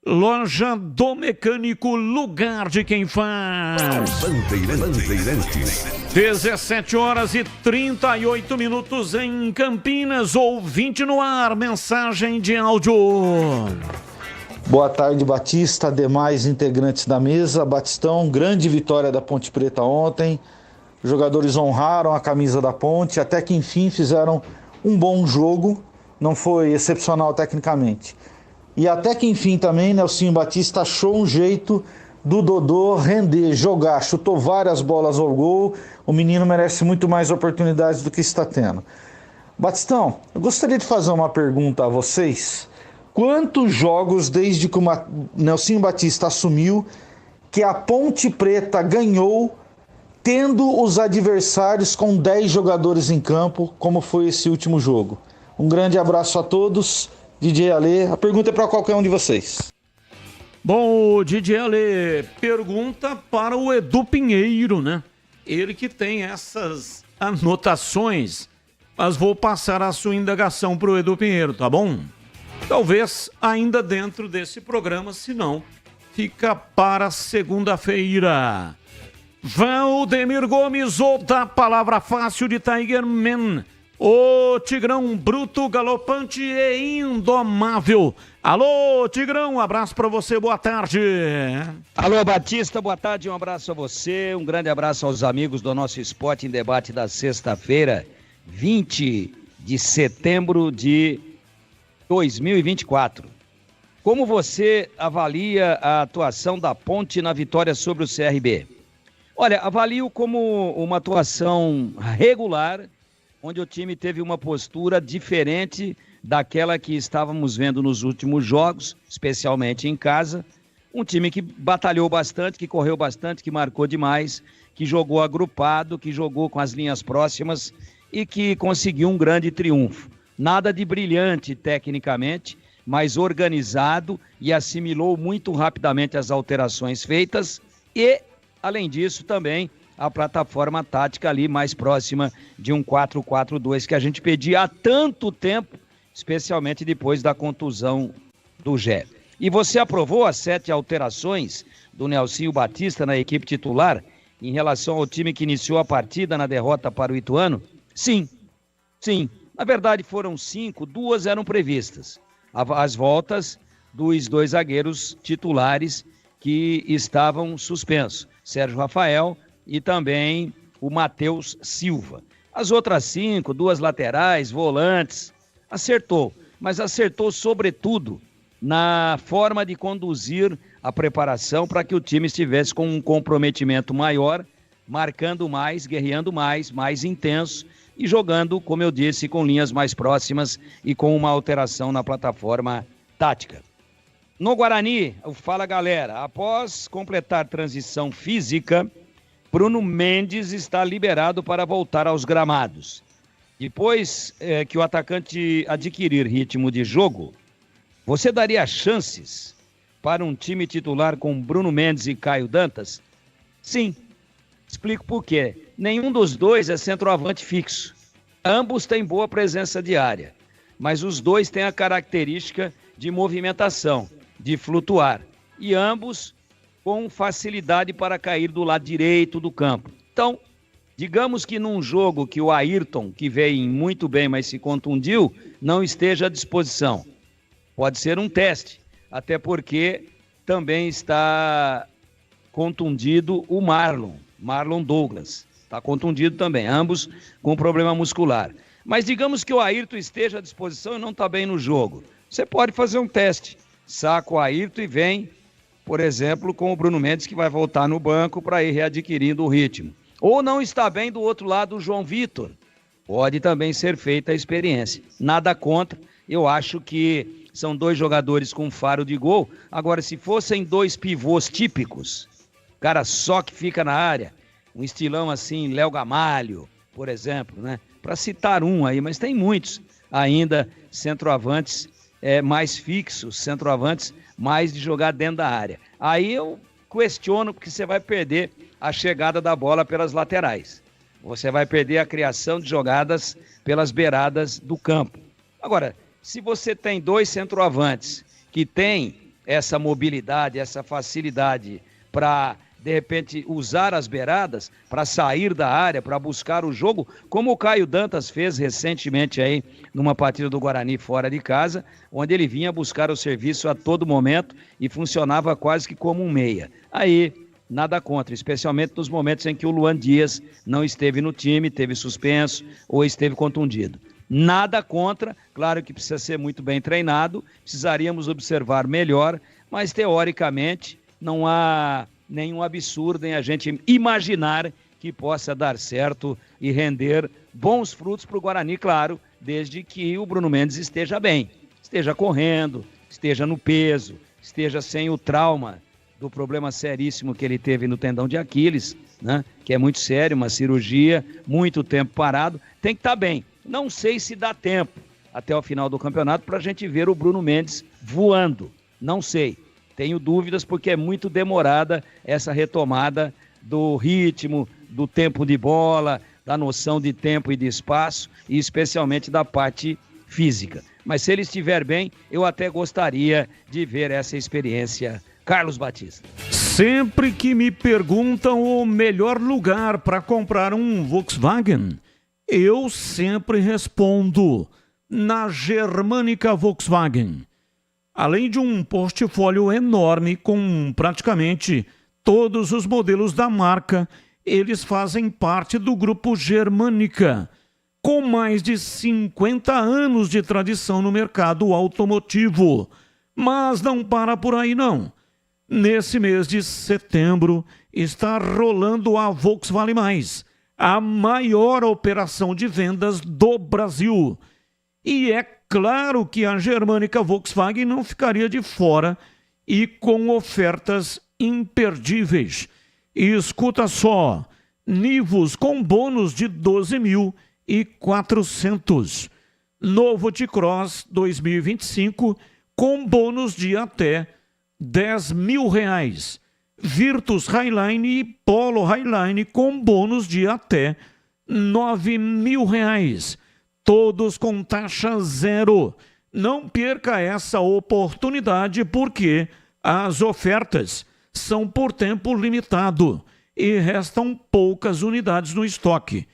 Loja do Mecânico, lugar de quem faz. Bandeirantes. 17h38 em Campinas. Ouvinte no ar, mensagem de áudio. Boa tarde, Batista, demais integrantes da mesa. Batistão, grande vitória da Ponte Preta ontem. Os jogadores honraram a camisa da Ponte, até que enfim fizeram um bom jogo. Não foi excepcional tecnicamente. E até que enfim também, Nelsinho Batista achou um jeito do Dodô render, jogar, chutou várias bolas ao gol. O menino merece muito mais oportunidades do que está tendo. Batistão, eu gostaria de fazer uma pergunta a vocês. Quantos jogos desde que o Nelsinho Batista assumiu que a Ponte Preta ganhou tendo os adversários com 10 jogadores em campo, como foi esse último jogo? Um grande abraço a todos. DJ Ale, a pergunta é para qualquer um de vocês. Bom, DJ Ale, pergunta para o Edu Pinheiro, né? Ele que tem essas anotações, mas vou passar a sua indagação para o Edu Pinheiro, tá bom? Talvez ainda dentro desse programa, se não, fica para segunda-feira. Valdemir Gomes, ou da Palavra Fácil de Tiger Man. O Tigrão bruto, galopante e indomável. Alô, Tigrão, um abraço pra você, boa tarde. Alô, Batista, boa tarde, um abraço a você, um grande abraço aos amigos do nosso Esporte em Debate da sexta-feira, 20 de setembro de 2024. Como você avalia a atuação da Ponte na vitória sobre o CRB? Olha, avalio como uma atuação regular, onde o time teve uma postura diferente daquela que estávamos vendo nos últimos jogos, especialmente em casa. Um time que batalhou bastante, que correu bastante, que marcou demais, que jogou agrupado, que jogou com as linhas próximas e que conseguiu um grande triunfo. Nada de brilhante tecnicamente, mas organizado e assimilou muito rapidamente as alterações feitas e, além disso, também a plataforma tática ali mais próxima de um 4-4-2 que a gente pedia há tanto tempo, especialmente depois da contusão do Gé. E você aprovou as 7 alterações do Nelsinho Batista na equipe titular em relação ao time que iniciou a partida na derrota para o Ituano? Sim. Na verdade foram 5, 2 eram previstas. As voltas dos 2 zagueiros titulares que estavam suspensos, Sérgio Rafael e também o Matheus Silva. As outras 5, 2 laterais, volantes, acertou, mas acertou sobretudo na forma de conduzir a preparação para que o time estivesse com um comprometimento maior, marcando mais, guerreando mais intenso e jogando, como eu disse, com linhas mais próximas e com uma alteração na plataforma tática. No Guarani, o Fala Galera, após completar transição física, Bruno Mendes está liberado para voltar aos gramados. Depois que o atacante adquirir ritmo de jogo, você daria chances para um time titular com Bruno Mendes e Caio Dantas? Sim. Explico por quê. Nenhum dos dois é centroavante fixo. Ambos têm boa presença de área, mas os dois têm a característica de movimentação, de flutuar. E ambos com facilidade para cair do lado direito do campo. Então, digamos que num jogo que o Ayrton, que veio muito bem, mas se contundiu, não esteja à disposição. Pode ser um teste, até porque também está contundido o Marlon Douglas. Está contundido também, ambos com problema muscular. Mas digamos que o Ayrton esteja à disposição e não está bem no jogo. Você pode fazer um teste. Saca o Ayrton e vem, por exemplo, com o Bruno Mendes, que vai voltar no banco para ir readquirindo o ritmo. Ou não está bem do outro lado o João Vitor. Pode também ser feita a experiência. Nada contra. Eu acho que são 2 jogadores com faro de gol. Agora, se fossem 2 pivôs típicos, cara só que fica na área, um estilão assim, Léo Gamalho, por exemplo, né? Para citar um aí, mas tem muitos ainda centroavantes mais fixos, centroavantes mais de jogar dentro da área. Aí eu questiono porque você vai perder a chegada da bola pelas laterais. Você vai perder a criação de jogadas pelas beiradas do campo. Agora, se você tem 2 centroavantes que têm essa mobilidade, essa facilidade para, de repente, usar as beiradas, para sair da área, para buscar o jogo, como o Caio Dantas fez recentemente aí numa partida do Guarani fora de casa, onde ele vinha buscar o serviço a todo momento e funcionava quase que como um meia. Aí, nada contra, especialmente nos momentos em que o Luan Dias não esteve no time, teve suspenso ou esteve contundido. Nada contra, claro que precisa ser muito bem treinado, precisaríamos observar melhor, mas teoricamente não há nenhum absurdo em a gente imaginar que possa dar certo e render bons frutos para o Guarani, claro, desde que o Bruno Mendes esteja bem, esteja correndo, esteja no peso, esteja sem o trauma do problema seríssimo que ele teve no tendão de Aquiles, né? Que é muito sério, uma cirurgia, muito tempo parado, tem que estar bem. Não sei se dá tempo até o final do campeonato para a gente ver o Bruno Mendes voando, não sei. Tenho dúvidas porque é muito demorada essa retomada do ritmo, do tempo de bola, da noção de tempo e de espaço e especialmente da parte física. Mas se ele estiver bem, eu até gostaria de ver essa experiência. Carlos Batista. Sempre que me perguntam o melhor lugar para comprar um Volkswagen, Eu sempre respondo: na Germânica Volkswagen. Além de um portfólio enorme com praticamente todos os modelos da marca, eles fazem parte do grupo Germânica, com mais de 50 anos de tradição no mercado automotivo. Mas não para por aí não. Nesse mês de setembro está rolando a Volkswagen Mais, a maior operação de vendas do Brasil. E é claro que a Germânica Volkswagen não ficaria de fora e com ofertas imperdíveis. E escuta só, Nivus com bônus de 12.400. Novo T-Cross 2025 com bônus de até R$10.000. Virtus Highline e Polo Highline com bônus de até R$9.000. Todos com taxa zero. Não perca essa oportunidade porque as ofertas são por tempo limitado e restam poucas unidades no estoque.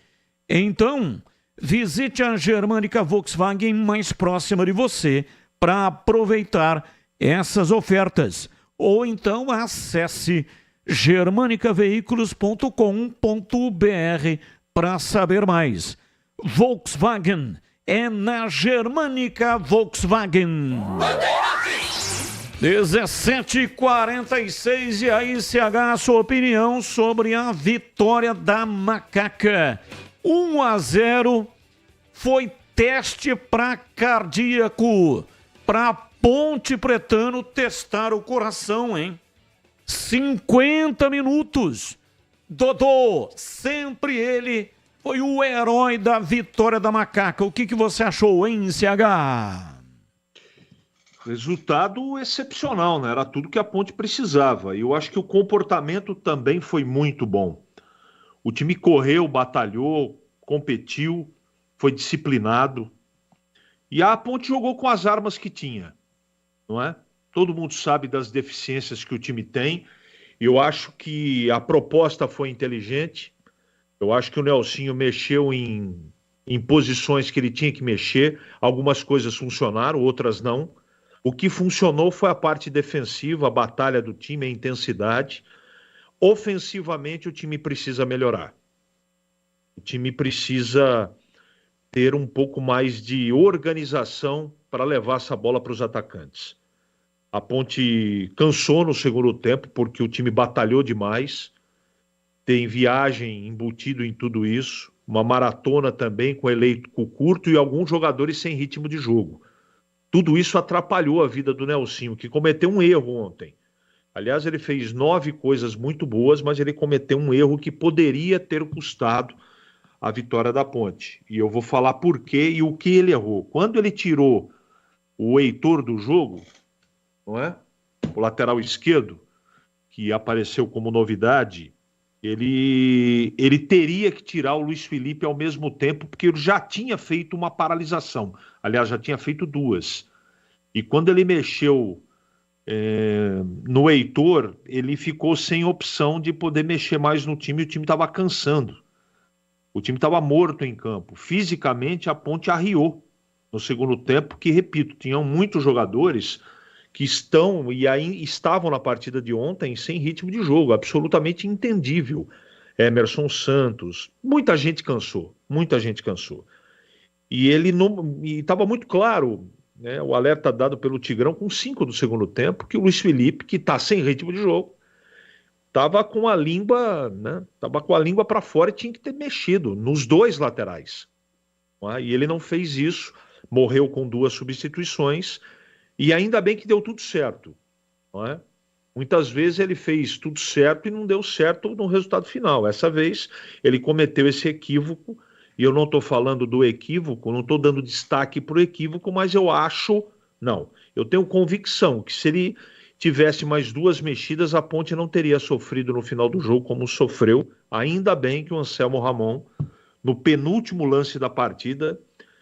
Então, visite a Germânica Volkswagen mais próxima de você para aproveitar essas ofertas. Ou então acesse germanicaveículos.com.br para saber mais. Volkswagen é na Germânica Volkswagen. 17h46 e aí, CH, a sua opinião sobre a vitória da Macaca. 1-0 foi teste para cardíaco, para Ponte Pretano testar o coração, hein? 50 minutos. Dodô, sempre ele foi o herói da vitória da Macaca. O que você achou, hein, CH? Resultado excepcional, né? Era tudo que a Ponte precisava. E eu acho que o comportamento também foi muito bom. O time correu, batalhou, competiu, foi disciplinado. E a Ponte jogou com as armas que tinha, não é? Todo mundo sabe das deficiências que o time tem. Eu acho que a proposta foi inteligente. Eu acho que o Nelsinho mexeu em posições que ele tinha que mexer. Algumas coisas funcionaram, outras não. O que funcionou foi a parte defensiva, a batalha do time, a intensidade. Ofensivamente, o time precisa melhorar. O time precisa ter um pouco mais de organização para levar essa bola para os atacantes. A Ponte cansou no segundo tempo, porque o time batalhou demais. Tem viagem embutido em tudo isso. Uma maratona também com elenco curto e alguns jogadores sem ritmo de jogo. Tudo isso atrapalhou a vida do Nelsinho, que cometeu um erro ontem. Aliás, ele fez 9 coisas muito boas, mas ele cometeu um erro que poderia ter custado a vitória da Ponte. E eu vou falar por quê e o que ele errou. Quando ele tirou o Heitor do jogo, não é? O lateral esquerdo, que apareceu como novidade, ele teria que tirar o Luiz Felipe ao mesmo tempo, porque ele já tinha feito uma paralisação. Aliás, já tinha feito 2. E quando ele mexeu no Heitor, ele ficou sem opção de poder mexer mais no time, e o time estava cansando. O time estava morto em campo. Fisicamente, a Ponte arriou no segundo tempo, que, repito, tinham muitos jogadores que estão e aí estavam na partida de ontem sem ritmo de jogo, absolutamente entendível. Emerson Santos, muita gente cansou. E ele não, e estava muito claro, né, o alerta dado pelo Tigrão com 5 do segundo tempo, que o Luiz Felipe, que está sem ritmo de jogo, estava com a língua, né, para fora e tinha que ter mexido nos 2 laterais. E ele não fez isso, morreu com 2 substituições. E ainda bem que deu tudo certo, não é? Muitas vezes ele fez tudo certo e não deu certo no resultado final. Essa vez ele cometeu esse equívoco, e eu não estou falando do equívoco, não estou dando destaque para o equívoco, mas eu tenho convicção que se ele tivesse mais 2 mexidas, a Ponte não teria sofrido no final do jogo como sofreu. Ainda bem que o Anselmo Ramon, no penúltimo lance da partida,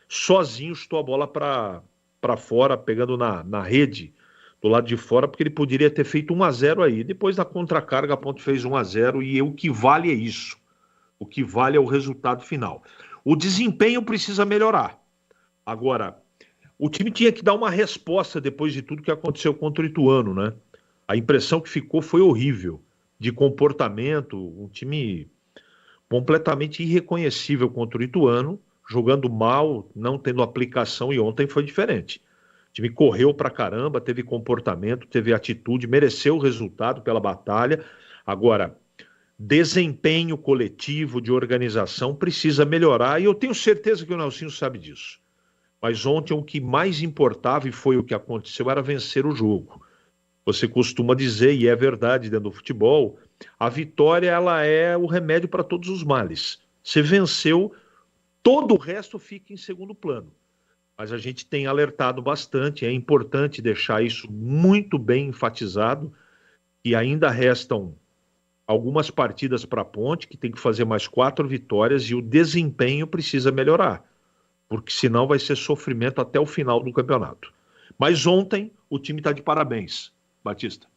sozinho chutou a bola para fora, pegando na rede do lado de fora, porque ele poderia ter feito 1-0 aí. Depois da contracarga, a Ponte fez 1-0 e o que vale é isso. O que vale é o resultado final. O desempenho precisa melhorar. Agora, o time tinha que dar uma resposta depois de tudo que aconteceu contra o Ituano, né? A impressão que ficou foi horrível, de comportamento, um time completamente irreconhecível contra o Ituano, jogando mal, não tendo aplicação, e ontem foi diferente. O time correu pra caramba, teve comportamento, teve atitude, mereceu o resultado pela batalha. Agora, desempenho coletivo de organização precisa melhorar, e eu tenho certeza que o Nelsinho sabe disso. Mas ontem o que mais importava, e foi o que aconteceu, era vencer o jogo. Você costuma dizer, e é verdade dentro do futebol, a vitória ela é o remédio para todos os males. Você venceu, todo o resto fica em segundo plano. Mas a gente tem alertado bastante, é importante deixar isso muito bem enfatizado, e ainda restam algumas partidas para a Ponte, que tem que fazer mais 4 vitórias, e o desempenho precisa melhorar, porque senão vai ser sofrimento até o final do campeonato. Mas ontem o time está de parabéns, Batista.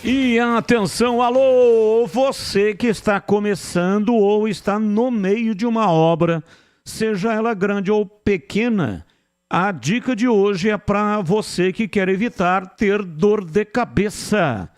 E atenção, alô, você que está começando ou está no meio de uma obra, seja ela grande ou pequena, a dica de hoje é para você que quer evitar ter dor de cabeça.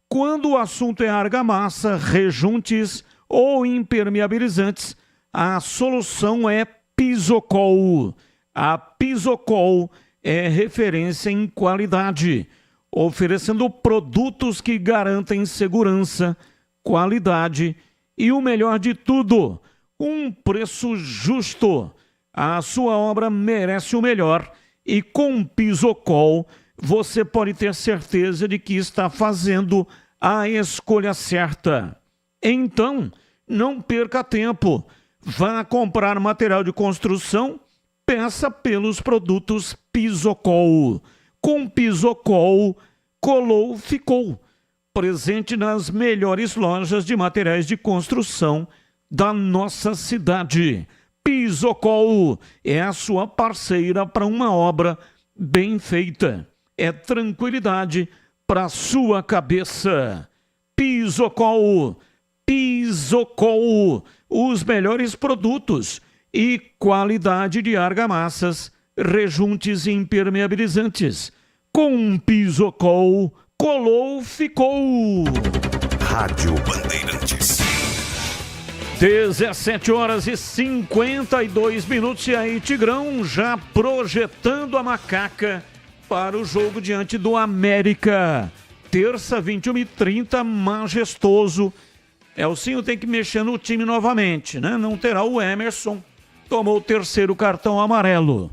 Quando o assunto é argamassa, rejuntes ou impermeabilizantes, a solução é Pisocol. A Pisocol é referência em qualidade, oferecendo produtos que garantem segurança, qualidade e o melhor de tudo, um preço justo. A sua obra merece o melhor e com Pisocol você pode ter certeza de que está fazendo a escolha certa. Então, não perca tempo. Vá comprar material de construção, peça pelos produtos Pisocol. Com Pisocol, colou, ficou. Presente nas melhores lojas de materiais de construção da nossa cidade. Pisocol é a sua parceira para uma obra bem feita. É tranquilidade para sua cabeça. Pisocol. Pisocol. Os melhores produtos e qualidade de argamassas, rejuntes e impermeabilizantes. Com Pisocol, colou, ficou. Rádio Bandeirantes. 17h52. E aí, Tigrão, já projetando a macaca para o jogo diante do América. Terça, 21h30, majestoso. Elcinho tem que mexer no time novamente, né? Não terá o Emerson, tomou o 3º cartão amarelo.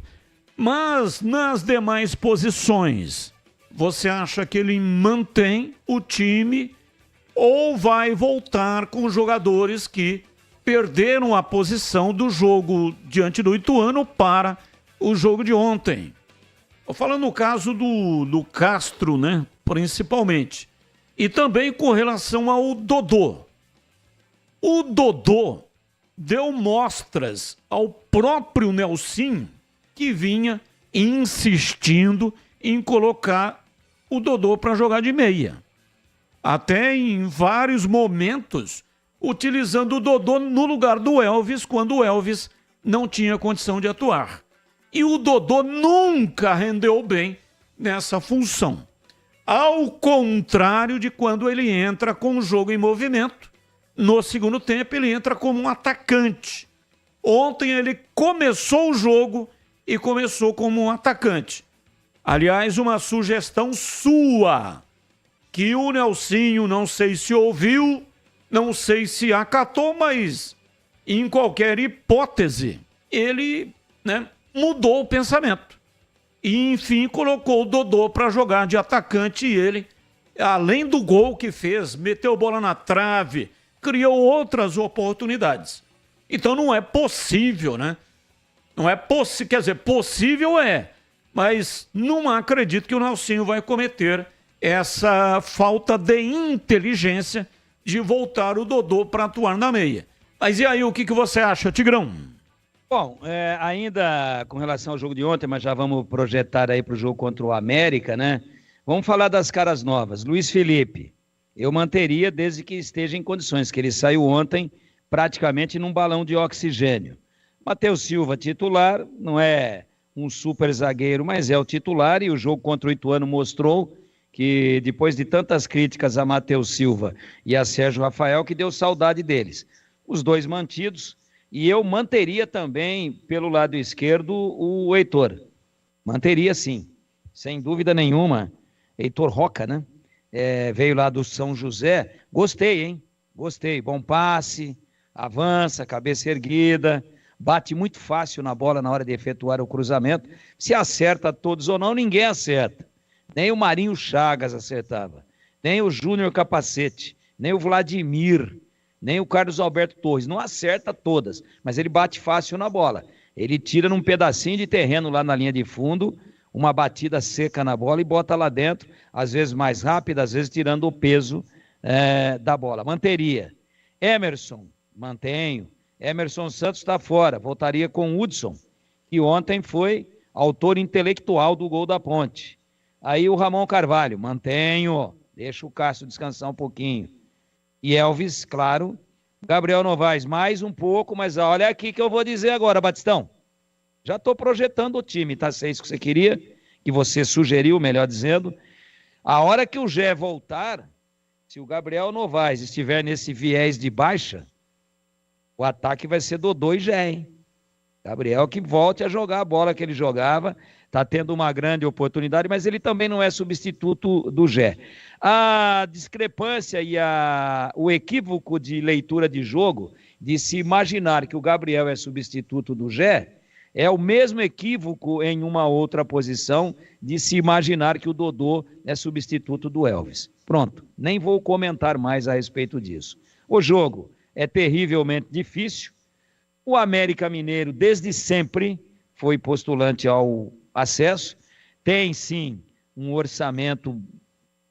Mas nas demais posições, você acha que ele mantém o time ou vai voltar com jogadores que perderam a posição do jogo diante do Ituano para o jogo de ontem? Estou falando no caso do Castro, né? Principalmente. E também com relação ao Dodô. O Dodô deu mostras ao próprio Nelsinho que vinha insistindo em colocar o Dodô para jogar de meia. Até em vários momentos, utilizando o Dodô no lugar do Elvis, quando o Elvis não tinha condição de atuar. E o Dodô nunca rendeu bem nessa função. Ao contrário de quando ele entra com o jogo em movimento, no segundo tempo ele entra como um atacante. Ontem ele começou o jogo e começou como um atacante. Aliás, uma sugestão sua, que o Nelsinho não sei se ouviu, não sei se acatou, mas em qualquer hipótese, ele, mudou o pensamento. E, enfim, colocou o Dodô para jogar de atacante e ele, além do gol que fez, meteu bola na trave, criou outras oportunidades. Então não é possível, né? Não é possível, quer dizer, possível é, mas não acredito que o Nelsinho vai cometer essa falta de inteligência de voltar o Dodô para atuar na meia. Mas e aí, o que você acha, Tigrão? Bom, ainda com relação ao jogo de ontem, mas já vamos projetar aí para o jogo contra o América, né? Vamos falar das caras novas. Luiz Felipe, eu manteria desde que esteja em condições, que ele saiu ontem praticamente num balão de oxigênio. Matheus Silva, titular, não é um super zagueiro, mas é o titular, e o jogo contra o Ituano mostrou que depois de tantas críticas a Matheus Silva e a Sérgio Rafael, que deu saudade deles. Os dois mantidos, e eu manteria também, pelo lado esquerdo, o Heitor. Manteria sim, sem dúvida nenhuma. Heitor Roca, né? Veio lá do São José. Gostei, hein? Gostei. Bom passe, avança, cabeça erguida, bate muito fácil na bola na hora de efetuar o cruzamento. Se acerta todos ou não, ninguém acerta. Nem o Marinho Chagas acertava, nem o Júnior Capacete, nem o Vladimir, nem o Carlos Alberto Torres. Não acerta todas, mas ele bate fácil na bola. Ele tira num pedacinho de terreno lá na linha de fundo, uma batida seca na bola e bota lá dentro, às vezes mais rápida, às vezes tirando o peso da bola. Manteria. Emerson, mantenho. Emerson Santos está fora, voltaria com o Hudson, que ontem foi autor intelectual do gol da Ponte. Aí o Ramon Carvalho, mantenho, deixa o Cássio descansar um pouquinho. E Elvis, claro. Gabriel Novaes, mais um pouco, mas olha aqui que eu vou dizer agora, Batistão. Já estou projetando o time, tá? Se é isso que você queria, que você sugeriu, melhor dizendo. A hora que o Gé voltar, se o Gabriel Novaes estiver nesse viés de baixa, o ataque vai ser Dodô e Gé, hein? Gabriel que volte a jogar a bola que ele jogava, está tendo uma grande oportunidade, mas ele também não é substituto do Gé. A discrepância e o equívoco de leitura de jogo, de se imaginar que o Gabriel é substituto do Gé, é o mesmo equívoco em uma outra posição de se imaginar que o Dodô é substituto do Elvis. Pronto, nem vou comentar mais a respeito disso. O jogo é terrivelmente difícil. O América Mineiro, desde sempre, foi postulante ao acesso. Tem, sim, um orçamento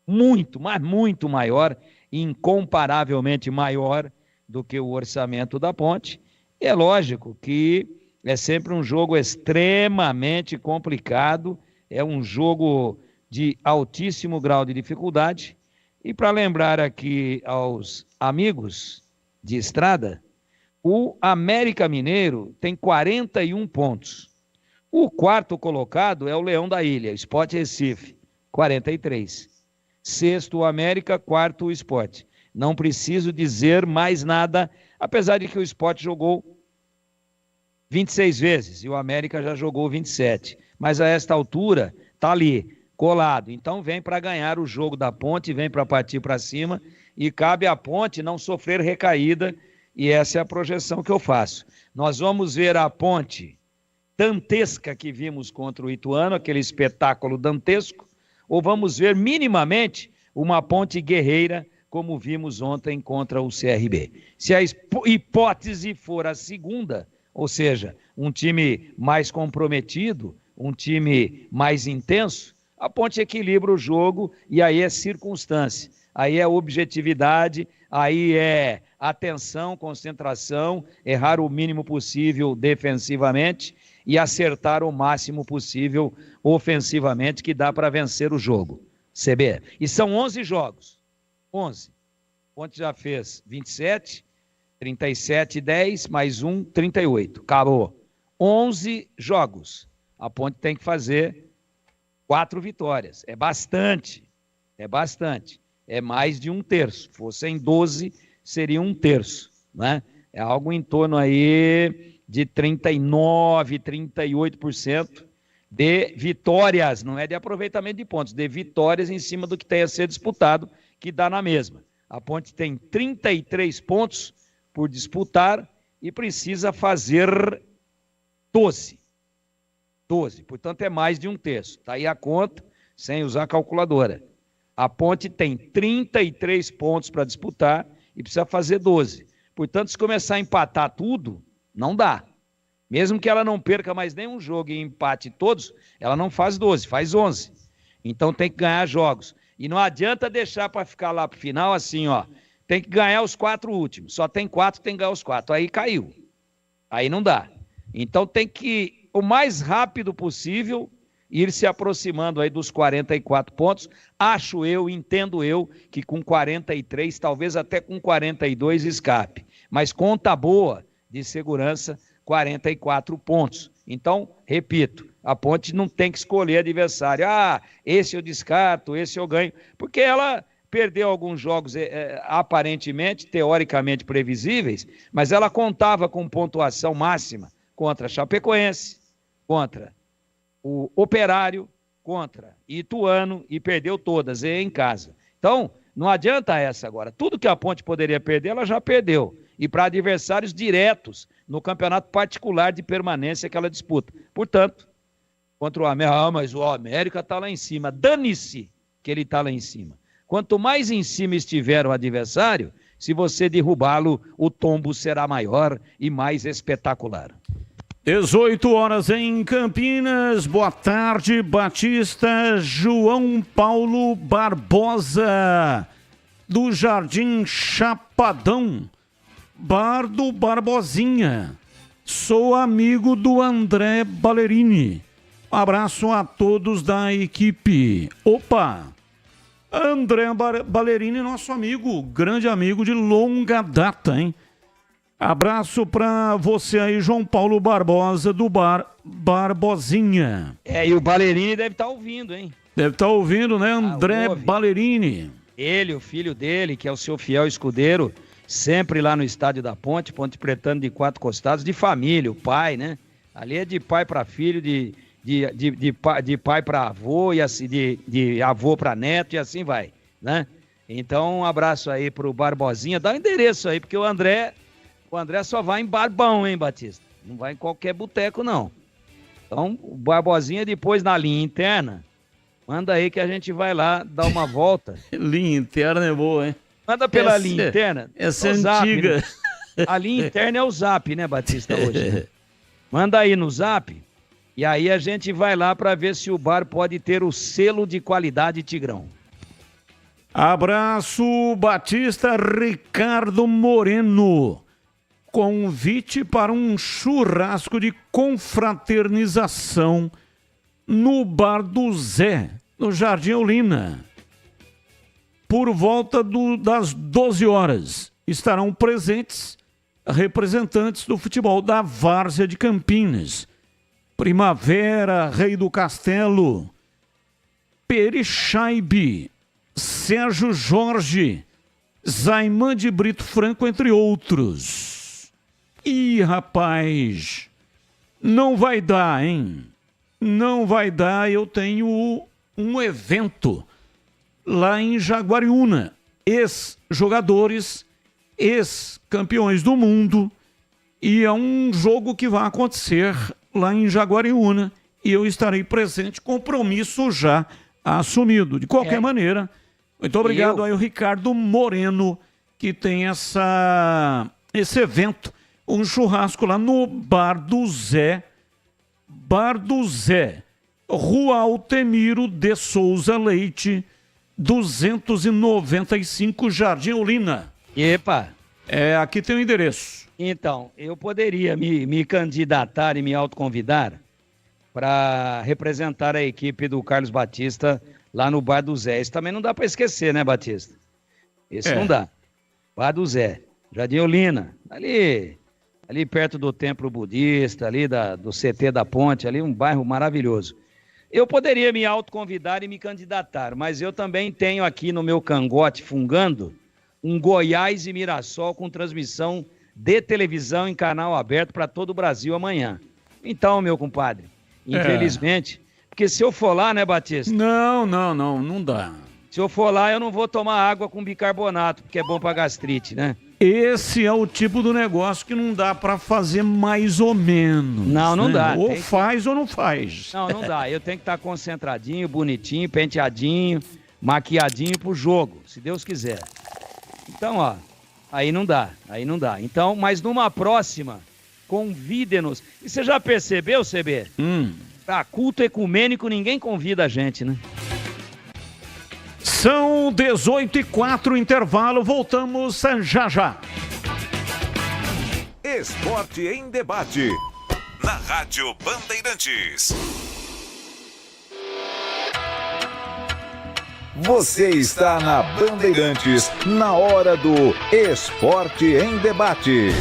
muito, mas muito maior, incomparavelmente maior do que o orçamento da Ponte. E é lógico que é sempre um jogo extremamente complicado, é um jogo de altíssimo grau de dificuldade. E para lembrar aqui aos amigos de estrada, o América Mineiro tem 41 pontos. O quarto colocado é o Leão da Ilha, Sport Recife, 43. Sexto o América, quarto o Sport. Não preciso dizer mais nada, apesar de que o Sport jogou 26 vezes e o América já jogou 27. Mas a esta altura está ali, colado. Então vem para ganhar o jogo da Ponte, vem para partir para cima e cabe à Ponte não sofrer recaída. E essa é a projeção que eu faço. Nós vamos ver a Ponte dantesca que vimos contra o Ituano, aquele espetáculo dantesco, ou vamos ver minimamente uma Ponte guerreira, como vimos ontem contra o CRB. Se a hipótese for a segunda, ou seja, um time mais comprometido, um time mais intenso, a Ponte equilibra o jogo e aí é circunstância, aí é objetividade, aí é atenção, concentração, errar o mínimo possível defensivamente e acertar o máximo possível ofensivamente, que dá para vencer o jogo. CB. E são 11 jogos. 11. Ponte já fez 27, 37, 10, mais um, 38. Acabou. 11 jogos. A Ponte tem que fazer 4 vitórias. É bastante. É bastante. É mais de um terço. Fossem 12, seria um terço, né? É algo em torno aí de 39%, 38% de vitórias, não é de aproveitamento de pontos, de vitórias em cima do que tem a ser disputado, que dá na mesma. A Ponte tem 33 pontos por disputar e precisa fazer 12. 12, portanto é mais de um terço. Está aí a conta, sem usar a calculadora. A Ponte tem 33 pontos para disputar e precisa fazer 12. Portanto, se começar a empatar tudo, não dá. Mesmo que ela não perca mais nenhum jogo e empate todos, ela não faz 12, faz 11. Então tem que ganhar jogos. E não adianta deixar para ficar lá para o final assim, ó. Tem que ganhar os 4 últimos. Só tem 4, tem que ganhar os 4. Aí caiu. Aí não dá. Então tem que, o mais rápido possível, ir se aproximando aí dos 44 pontos. Acho eu, entendo eu, que com 43, talvez até com 42 escape. Mas conta boa de segurança, 44 pontos. Então, repito, a Ponte não tem que escolher adversário. Esse eu descarto, esse eu ganho. Porque ela perdeu alguns jogos aparentemente, teoricamente previsíveis, mas ela contava com pontuação máxima contra a Chapecoense, contra o Operário, contra Ituano e perdeu todas em casa. Então, não adianta essa agora. Tudo que a Ponte poderia perder, ela já perdeu. E para adversários diretos no campeonato particular de permanência que ela disputa. Portanto, contra o América, mas o América está lá em cima. Dane-se que ele está lá em cima. Quanto mais em cima estiver o adversário, se você derrubá-lo, o tombo será maior e mais espetacular. 18 horas em Campinas. Boa tarde, Batista. João Paulo Barbosa, do Jardim Chapadão, Bar do Barbosinha. Sou amigo do André Ballerini. Abraço a todos da equipe. Opa! André Ballerini, nosso amigo, grande amigo de longa data, hein? Abraço pra você aí, João Paulo Barbosa, do Bar Barbosinha. E o Ballerini deve estar ouvindo, hein? Deve estar ouvindo, né, André Ballerini? Ele, o filho dele, que é o seu fiel escudeiro, sempre lá no estádio da Ponte Pretano de Quatro Costados, de família, o pai, né? Ali é de pai para filho, de pai para avô, e assim, de avô para neto, e assim vai, né? Então, um abraço aí pro Barbosinha. Dá o endereço aí, porque o André só vai em barbão, hein, Batista? Não vai em qualquer boteco, não. Então, o Barbosinha depois na linha interna, manda aí que a gente vai lá dar uma volta. Linha interna é boa, hein? Manda pela linha interna. Essa é antiga. Zap, né? A linha interna é o Zap, né, Batista, hoje? Né? Manda aí no Zap, e aí a gente vai lá para ver se o bar pode ter o selo de qualidade Tigrão. Abraço, Batista. Ricardo Moreno. Convite para um churrasco de confraternização no Bar do Zé, no Jardim Olinda. Por volta das 12 horas, estarão presentes representantes do futebol da Várzea de Campinas. Primavera, Rei do Castelo, Perixaibe, Sérgio Jorge, Zaiman de Brito Franco, entre outros. Ih, rapaz, não vai dar, hein? Não vai dar. Eu tenho um evento lá em Jaguariúna. Ex-jogadores, ex-campeões do mundo. E é um jogo que vai acontecer lá em Jaguariúna. E eu estarei presente, compromisso já assumido. De qualquer maneira, muito obrigado aí ao Ricardo Moreno, que tem esse evento. Um churrasco lá no Bar do Zé, Rua Altemiro de Souza Leite, 295, Jardim Olinda. Epa! Aqui tem o endereço. Então, eu poderia me candidatar e me autoconvidar para representar a equipe do Carlos Batista lá no Bar do Zé. Isso também não dá para esquecer, né, Batista? Isso não dá. Bar do Zé, Jardim Olinda, ali perto do Templo Budista, ali do CT da Ponte, ali um bairro maravilhoso. Eu poderia me autoconvidar e me candidatar, mas eu também tenho aqui no meu cangote fungando um Goiás e Mirassol com transmissão de televisão em canal aberto para todo o Brasil amanhã. Então, meu compadre, infelizmente, porque se eu for lá, né, Batista? Não dá. Se eu for lá, eu não vou tomar água com bicarbonato, porque é bom para gastrite, né? Esse é o tipo do negócio que não dá para fazer mais ou menos. Não dá. Ou faz ou não faz. Não dá. Eu tenho que estar concentradinho, bonitinho, penteadinho, maquiadinho pro jogo, se Deus quiser. Então, aí não dá. Então, mas numa próxima, convide-nos. E você já percebeu, CB? Pra culto ecumênico, ninguém convida a gente, né? São 18h04, intervalo, voltamos já. Esporte em debate, na Rádio Bandeirantes. Você está na Bandeirantes, na hora do Esporte em Debate.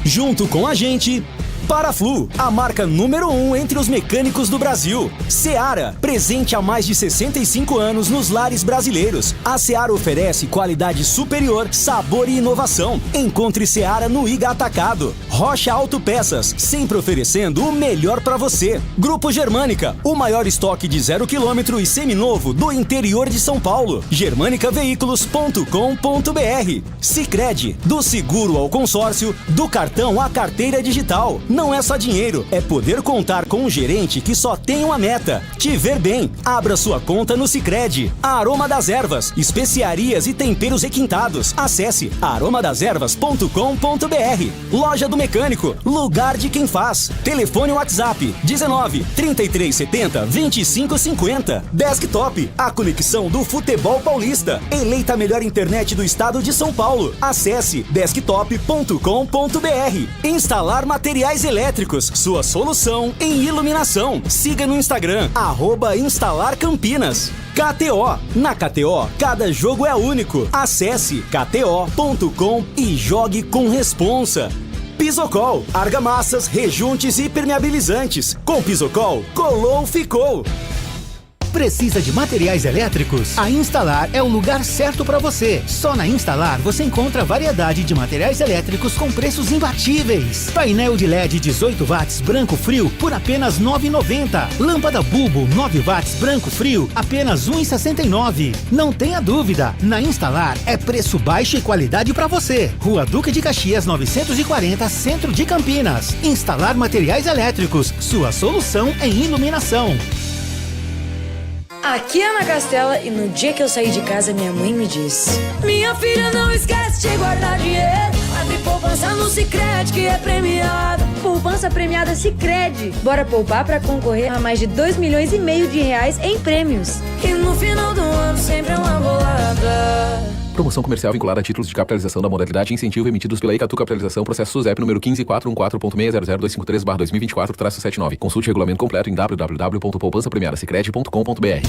Junto com a gente, Paraflu, a marca número 1 entre os mecânicos do Brasil. Seara, presente há mais de 65 anos nos lares brasileiros. A Seara oferece qualidade superior, sabor e inovação. Encontre Seara no Iga Atacado. Rocha Autopeças, sempre oferecendo o melhor para você. Grupo Germânica, o maior estoque de 0 km e seminovo do interior de São Paulo. germanicaveículos.com.br. Sicredi, do seguro ao consórcio, do cartão à carteira digital. Não é só dinheiro, é poder contar com um gerente que só tem uma meta: te ver bem. Abra sua conta no Sicredi. Aroma das Ervas, especiarias e temperos requintados. Acesse aromadeservas.com.br. Loja do Mecânico, lugar de quem faz. Telefone WhatsApp 19 3370 2550. Desktop, a conexão do futebol paulista. Eleita a melhor internet do estado de São Paulo. Acesse desktop.com.br. Instalar materiais elétricos, sua solução em iluminação. Siga no Instagram, @instalarcampinas. KTO. Na KTO, cada jogo é único. Acesse kto.com e jogue com responsa. Pisocol, argamassas, rejuntes e impermeabilizantes. Com Pisocol, colou, ficou. Precisa de materiais elétricos? A Instalar é o lugar certo para você. Só na Instalar você encontra variedade de materiais elétricos com preços imbatíveis. Painel de LED 18 watts branco frio por apenas R$ 9,90. Lâmpada bulbo 9 watts branco frio apenas R$ 1,69. Não tenha dúvida, na Instalar é preço baixo e qualidade para você. Rua Duque de Caxias 940, Centro de Campinas. Instalar materiais elétricos, sua solução em iluminação. Aqui é Ana Castela e no dia que eu saí de casa minha mãe me disse: minha filha, não esquece de guardar dinheiro. Abre poupança no Sicredi que é premiado. Poupança premiada Sicredi. Bora poupar pra concorrer a mais de 2,5 milhões de reais em prêmios. E no final do ano sempre é uma bolada. Promoção comercial vinculada a títulos de capitalização da modalidade incentivo emitidos pela Icatu Capitalização, processo SUSEP número 15414.600.253/2024-79. Consulte o regulamento completo em www.poupançapremiadasicredi.com.br.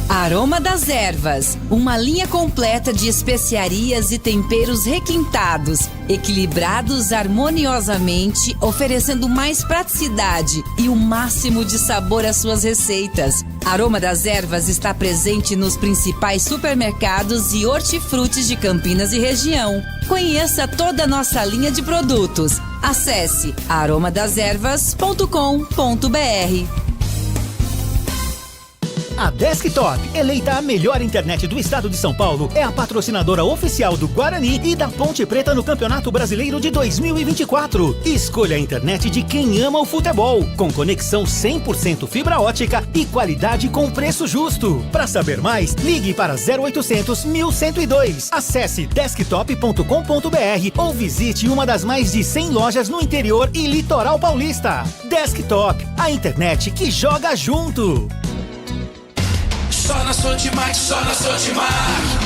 Aroma das Ervas, uma linha completa de especiarias e temperos requintados, equilibrados harmoniosamente, oferecendo mais praticidade e o máximo de sabor às suas receitas. Aroma das Ervas está presente nos principais supermercados e hortifrutis de Campinas e região. Conheça toda a nossa linha de produtos. Acesse aromadeservas.com.br. A Desktop, eleita a melhor internet do estado de São Paulo, é a patrocinadora oficial do Guarani e da Ponte Preta no Campeonato Brasileiro de 2024. Escolha a internet de quem ama o futebol, com conexão 100% fibra ótica e qualidade com preço justo. Para saber mais, ligue para 0800 1102. Acesse desktop.com.br ou visite uma das mais de 100 lojas no interior e litoral paulista. Desktop, a internet que joga junto. Só na Sodimac, só na Sodimac.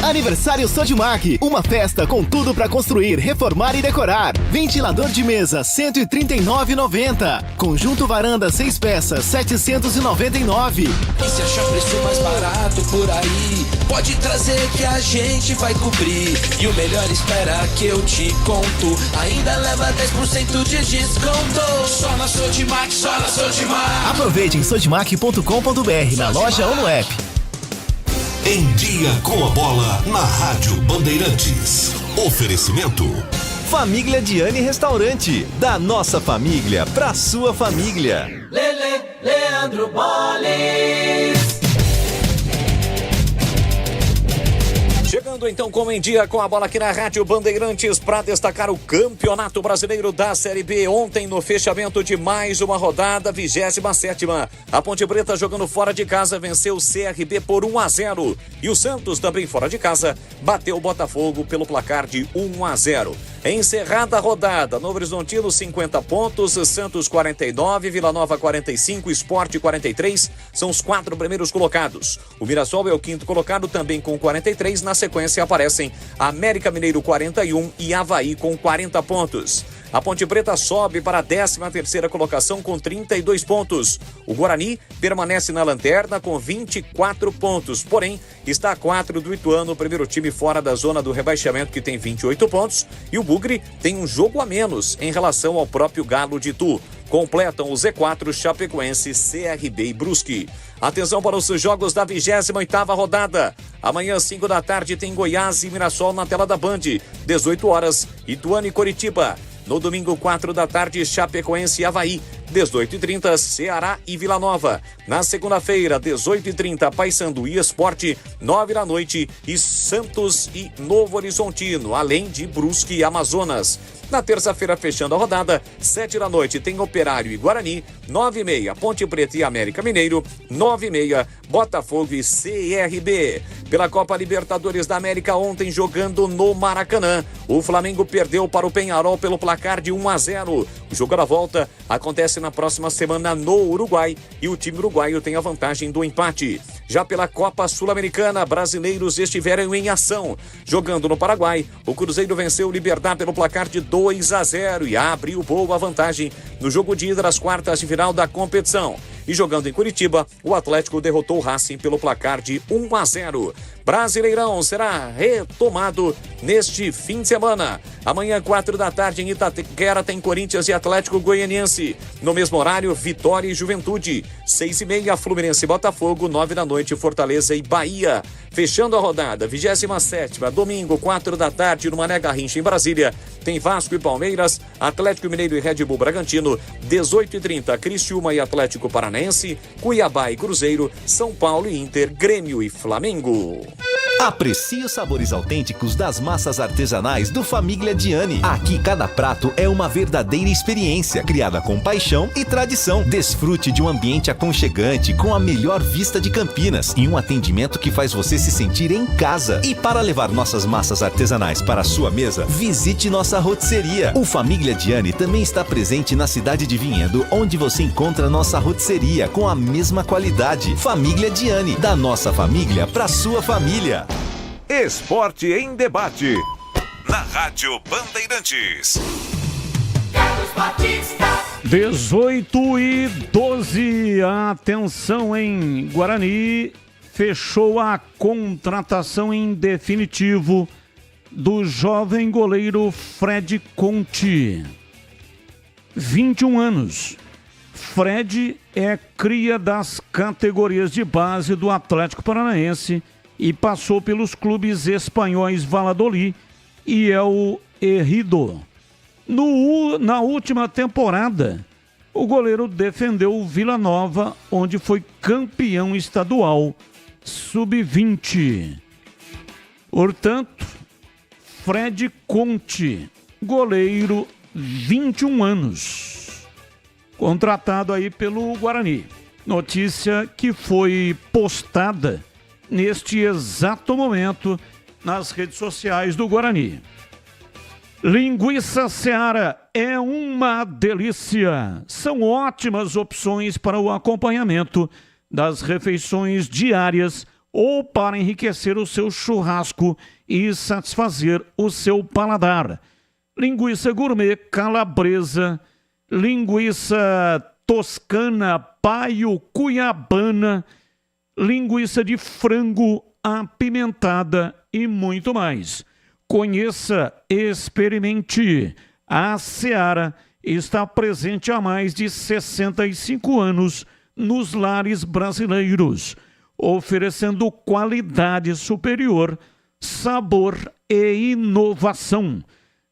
Aniversário Sodimac, uma festa com tudo pra construir, reformar e decorar. Ventilador de mesa, R$ 139,90. Conjunto varanda 6 peças, R$ 799. E se achar preço mais barato por aí, pode trazer que a gente vai cobrir. E o melhor, espera que eu te conto, ainda leva 10% de desconto. Só na Sodimac, só na Sodimac. Aproveite em sodimac.com.br, na loja ou no app. Em Dia com a Bola, na Rádio Bandeirantes. Oferecimento: Família Diane Restaurante. Da nossa família pra sua família. Leandro Bolis. Chegando então com Em Dia com a Bola aqui na Rádio Bandeirantes para destacar o Campeonato Brasileiro da Série B. Ontem no fechamento de mais uma rodada, 27ª. A Ponte Preta jogando fora de casa venceu o CRB por 1-0. E o Santos também fora de casa bateu o Botafogo pelo placar de 1-0. Encerrada a rodada, Novo Horizontino 50 pontos, Santos 49, Vila Nova 45, Sport 43, são os 4 primeiros colocados. O Mirassol é o 5º colocado também com 43, na sequência aparecem América Mineiro 41 e Avaí com 40 pontos. A Ponte Preta sobe para a 13ª colocação com 32 pontos. O Guarani permanece na lanterna com 24 pontos, porém está a 4 do Ituano, o primeiro time fora da zona do rebaixamento, que tem 28 pontos, e o Bugre tem um jogo a menos em relação ao próprio Galo de Itu. Completam o Z4 Chapecoense, CRB e Brusque. Atenção para os jogos da 28ª rodada. Amanhã, 5 da tarde, tem Goiás e Mirassol na tela da Band. 18 horas, Ituano e Coritiba. No domingo, 4 da tarde, Chapecoense e Avaí. 18h30, Ceará e Vila Nova. Na segunda-feira, 18h30, Paysandu e Sport. 9 da noite, e Santos e Novo Horizontino, além de Brusque e Amazonas. Na terça-feira, fechando a rodada, 7 da noite, tem Operário e Guarani. 9h30, Ponte Preta e América Mineiro. 9h30, Botafogo e CRB. Pela Copa Libertadores da América, ontem jogando no Maracanã, o Flamengo perdeu para o Peñarol pelo placar de 1-0. O jogo da volta acontece na próxima semana no Uruguai e o time uruguaio tem a vantagem do empate. Já pela Copa Sul-Americana, brasileiros estiveram em ação. Jogando no Paraguai, o Cruzeiro venceu o Libertad pelo placar de 2-0 e abriu boa vantagem no jogo de ida das quartas de final da competição. E jogando em Curitiba, o Atlético derrotou o Racing pelo placar de 1-0. Brasileirão será retomado neste fim de semana. Amanhã, 4 da tarde, em Itaquera, tem Corinthians e Atlético Goianiense. No mesmo horário, Vitória e Juventude. 6h30, Fluminense e Botafogo. 9 da noite, Fortaleza e Bahia. Fechando a rodada, 27ª, domingo, 4 da tarde, no Mané Garrincha, em Brasília, tem Vasco e Palmeiras, Atlético Mineiro e Red Bull Bragantino. 18h30, Criciúma e Atlético Paranaense, Cuiabá e Cruzeiro, São Paulo e Inter, Grêmio e Flamengo. Aprecie os sabores autênticos das massas artesanais do Família Diani. Aqui cada prato é uma verdadeira experiência, criada com paixão e tradição. Desfrute de um ambiente aconchegante com a melhor vista de Campinas e um atendimento que faz você se sentir em casa. E para levar nossas massas artesanais para a sua mesa, visite nossa rotisseria. O Família Diani também está presente na cidade de Vinhedo, onde você encontra nossa rotisseria com a mesma qualidade. Família Diani, da nossa família para sua família. Esporte em debate. Na Rádio Bandeirantes. 18h12. Atenção, em Guarani. Fechou a contratação em definitivo do jovem goleiro Fred Conte. 21 anos. Fred é cria das categorias de base do Atlético Paranaense e passou pelos clubes espanhóis Valladolid e El Ejido. Na última temporada, o goleiro defendeu o Vila Nova, onde foi campeão estadual sub-20. Portanto, Fred Conte, goleiro, 21 anos, contratado aí pelo Guarani. Notícia que foi postada neste exato momento nas redes sociais do Guarani. Linguiça Seara é uma delícia. São ótimas opções para o acompanhamento das refeições diárias ou para enriquecer o seu churrasco e satisfazer o seu paladar. Linguiça gourmet calabresa, linguiça toscana, paio, cuiabana, linguiça de frango apimentada e muito mais. Conheça, experimente. A Seara está presente há mais de 65 anos nos lares brasileiros, oferecendo qualidade superior, sabor e inovação.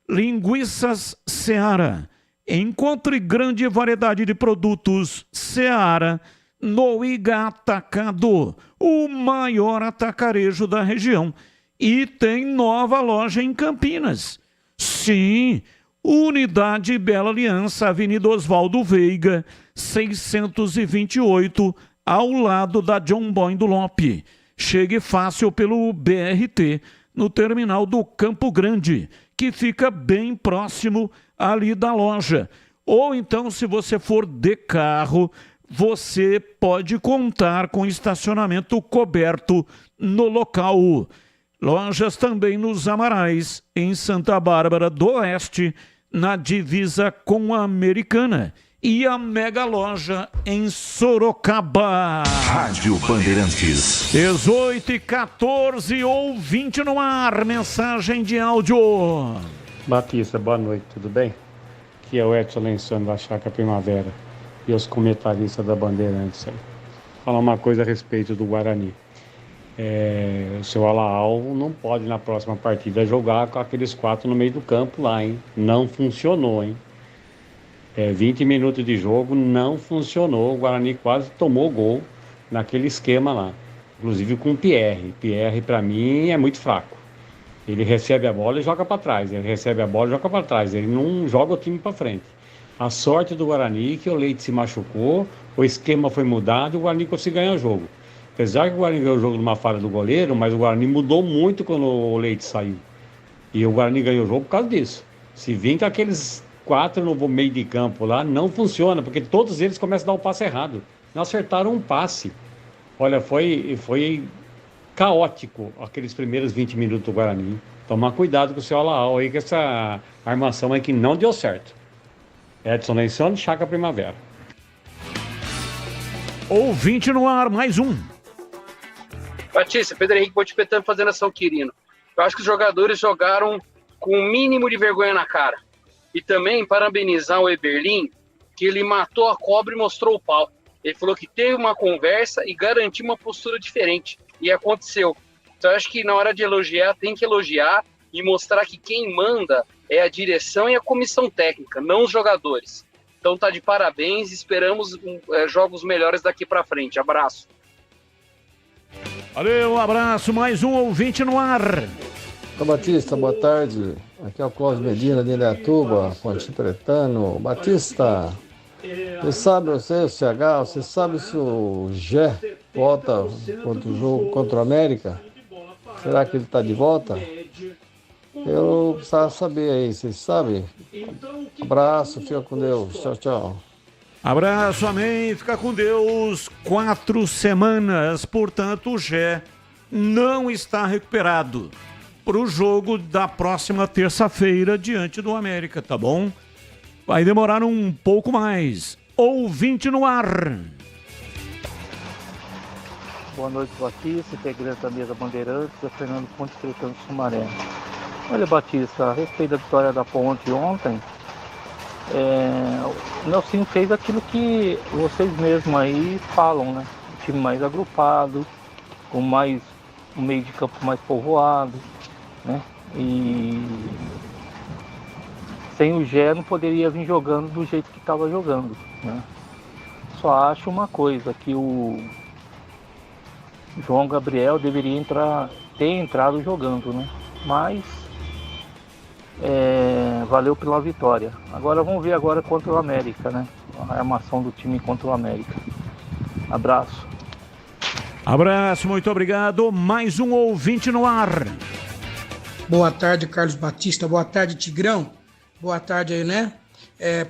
Linguiças Seara. Encontre grande variedade de produtos Seara no Iga Atacado, o maior atacarejo da região. E tem nova loja em Campinas. Sim, Unidade Bela Aliança, Avenida Oswaldo Veiga, 628, ao lado da John Boy Lope. Chegue fácil pelo BRT, no terminal do Campo Grande, que fica bem próximo ali da loja. Ou então, se você for de carro, você pode contar com estacionamento coberto no local. Lojas também nos Amarais, em Santa Bárbara do Oeste, na divisa com a Americana. E a Mega Loja em Sorocaba. Rádio Bandeirantes. 18h14, ouvinte no ar, mensagem de áudio. Batista, boa noite, tudo bem? Aqui é o Edson Lensano da Chácara Primavera e os comentaristas da Bandeirantes. Falar uma coisa a respeito do Guarani. O seu Alaal não pode na próxima partida jogar com aqueles 4 no meio do campo lá, hein? Não funcionou, hein? 20 minutos de jogo, não funcionou. O Guarani quase tomou gol naquele esquema lá. Inclusive com o Pierre. Pierre, para mim, é muito fraco. Ele recebe a bola e joga para trás. Ele recebe a bola e joga para trás. Ele não joga o time para frente. A sorte do Guarani é que o Leite se machucou, o esquema foi mudado e o Guarani conseguiu ganhar o jogo. Apesar que o Guarani ganhou o jogo numa falha do goleiro, mas o Guarani mudou muito quando o Leite saiu. E o Guarani ganhou o jogo por causa disso. Se vir com aqueles 4 no meio de campo lá, não funciona, porque todos eles começam a dar o passe errado. Não acertaram um passe. Olha, foi caótico aqueles primeiros 20 minutos do Guarani. Tomar cuidado com o seu Alaal aí, que essa armação aí que não deu certo. Edson Lensano, Chácara Primavera. Ouvinte no ar, mais um. Batista, Pedro Henrique Potipetano fazendo a São Quirino. Eu acho que os jogadores jogaram com o mínimo de vergonha na cara. E também parabenizar o Eberlin, que ele matou a cobra e mostrou o pau. Ele falou que teve uma conversa e garantiu uma postura diferente. E aconteceu. Então eu acho que na hora de elogiar, tem que elogiar e mostrar que quem manda é a direção e a comissão técnica, não os jogadores. Então tá de parabéns, esperamos jogos melhores daqui pra frente. Abraço. Valeu, um abraço, mais um ouvinte no ar. Batista, boa tarde. Aqui é o Cláudio Medina de Indaiatuba, Ponte Pretano. Batista, você sabe, o CH, você sabe se o Gé volta contra o jogo contra o América? Será que ele está de volta? Eu precisava saber aí, vocês sabem? Abraço, fica com Deus. Tchau, tchau. Abraço, amém. Fica com Deus. 4 semanas, portanto, o Gé não está recuperado para o jogo da próxima terça-feira diante do América, tá bom? Vai demorar um pouco mais. Ouvinte no ar. Boa noite, Batista, integrante da mesa Bandeirantes, é Fernando Ponte Pretano Sumaré. Olha, Batista, a respeito da vitória da Ponte ontem, o Nelsinho fez aquilo que vocês mesmos aí falam, né? Um time mais agrupado, com mais um meio de campo mais povoado, né? E sem o Gé não poderia vir jogando do jeito que estava jogando, né? Só acho uma coisa, que o João Gabriel deveria ter entrado jogando, né? Mas valeu pela vitória. Agora vamos ver agora contra o América, né? A armação do time contra o América. Abraço. Abraço, muito obrigado. Mais um ouvinte no ar. Boa tarde, Carlos Batista. Boa tarde, Tigrão. Boa tarde aí, né?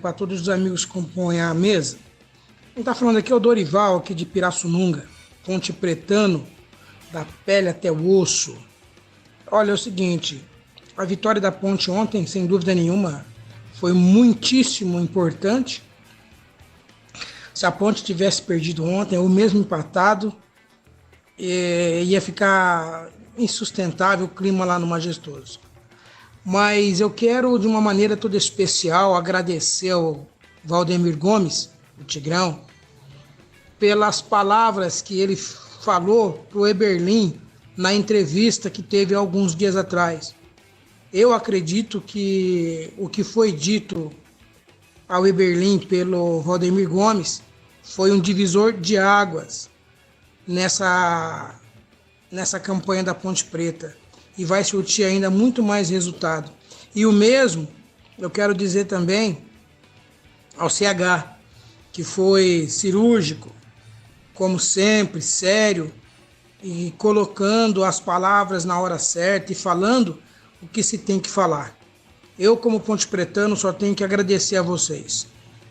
Para todos os amigos que compõem a mesa. Quem tá falando aqui é o Dorival, aqui de Pirassununga. Ponte Pretano, da pele até o osso. Olha, é o seguinte, a vitória da Ponte ontem, sem dúvida nenhuma, foi muitíssimo importante. Se a Ponte tivesse perdido ontem, ou mesmo empatado, ia ficar insustentável o clima lá no Majestoso. Mas eu quero, de uma maneira toda especial, agradecer ao Valdemir Gomes, o Tigrão, pelas palavras que ele falou para o Eberlin na entrevista que teve alguns dias atrás. Eu acredito que o que foi dito ao Eberlin pelo Valdemir Gomes foi um divisor de águas nessa campanha da Ponte Preta e vai surtir ainda muito mais resultado. E o mesmo eu quero dizer também ao CH, que foi cirúrgico, como sempre, sério, e colocando as palavras na hora certa e falando o que se tem que falar. Eu, como Ponte Pretano, só tenho que agradecer a vocês.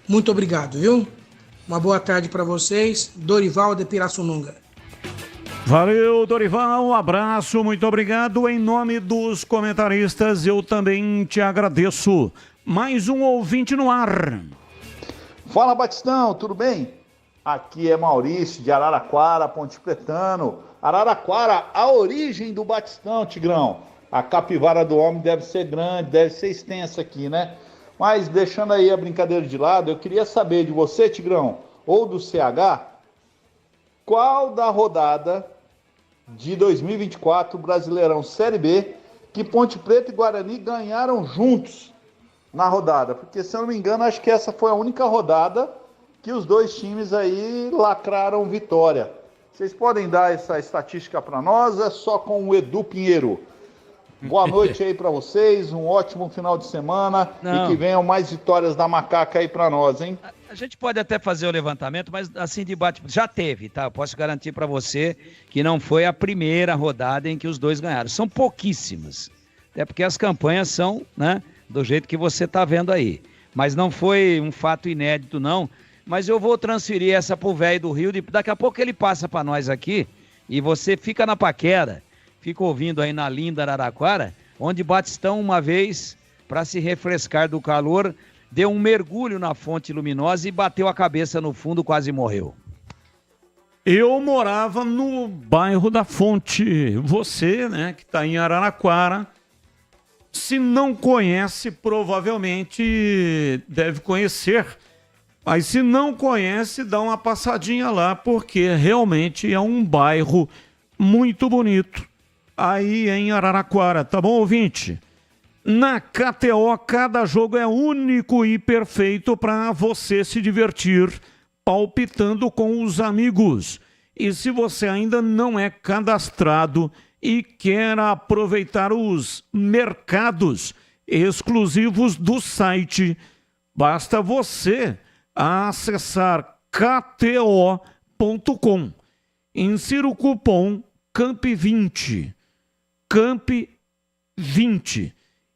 Muito obrigado, viu? Uma boa tarde para vocês. Dorival de Pirassununga. Valeu, Dorival, um abraço, muito obrigado. Em nome dos comentaristas, eu também te agradeço. Mais um ouvinte no ar. Fala, Batistão, tudo bem? Aqui é Maurício de Araraquara, Ponte Pretano. Araraquara, a origem do Batistão, Tigrão. A capivara do homem deve ser grande, deve ser extensa aqui, né? Mas deixando aí a brincadeira de lado, eu queria saber de você, Tigrão, ou do CH, qual da rodada de 2024 Brasileirão Série B que Ponte Preta e Guarani ganharam juntos na rodada? Porque, se eu não me engano, acho que essa foi a única rodada que os dois times aí lacraram vitória. Vocês podem dar essa estatística para nós? É só com o Edu Pinheiro. Boa noite aí para vocês, um ótimo final de semana e que venham mais vitórias da Macaca aí para nós, hein? A gente pode até fazer o levantamento, mas assim, debate já teve, tá? Eu posso garantir para você que não foi a primeira rodada em que os dois ganharam. São pouquíssimas, até porque as campanhas são, né, do jeito que você tá vendo aí. Mas não foi um fato inédito, não. Mas eu vou transferir essa pro velho do Rio, daqui a pouco ele passa para nós aqui e você fica na paquera. Fica ouvindo aí na linda Araraquara, onde Batistão uma vez, para se refrescar do calor, deu um mergulho na fonte luminosa e bateu a cabeça no fundo, quase morreu. Eu morava no bairro da Fonte. Você, né, que está em Araraquara, se não conhece, provavelmente deve conhecer. Mas se não conhece, dá uma passadinha lá, porque realmente é um bairro muito bonito. Aí em Araraquara, tá bom, ouvinte? Na KTO, cada jogo é único e perfeito para você se divertir palpitando com os amigos. E se você ainda não é cadastrado e quer aproveitar os mercados exclusivos do site, basta você acessar kto.com. Insira o cupom CAMP20. CAMP20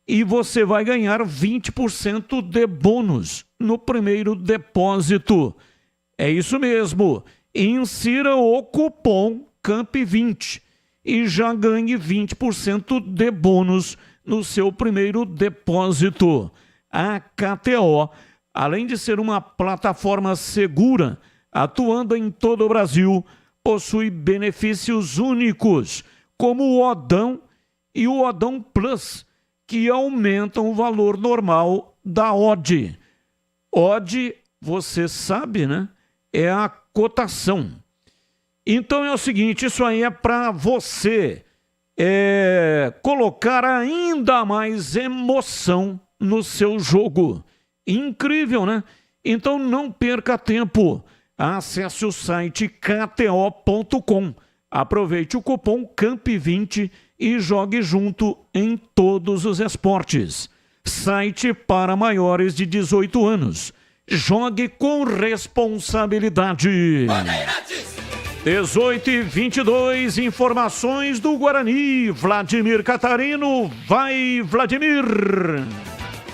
e você vai ganhar 20% de bônus no primeiro depósito. É isso mesmo. Insira o cupom CAMP20 e já ganhe 20% de bônus no seu primeiro depósito. A KTO, além de ser uma plataforma segura, atuando em todo o Brasil, possui benefícios únicos, como o Odão e o Odão Plus, que aumentam o valor normal da odd. Odd, você sabe, né? É a cotação. Então é o seguinte, isso aí é para você colocar ainda mais emoção no seu jogo. Incrível, né? Então não perca tempo. Acesse o site kto.com. Aproveite o cupom CAMP20 e jogue junto em todos os esportes. Site para maiores de 18 anos. Jogue com responsabilidade. 18h22, informações do Guarani. Vladimir Catarino, vai Vladimir.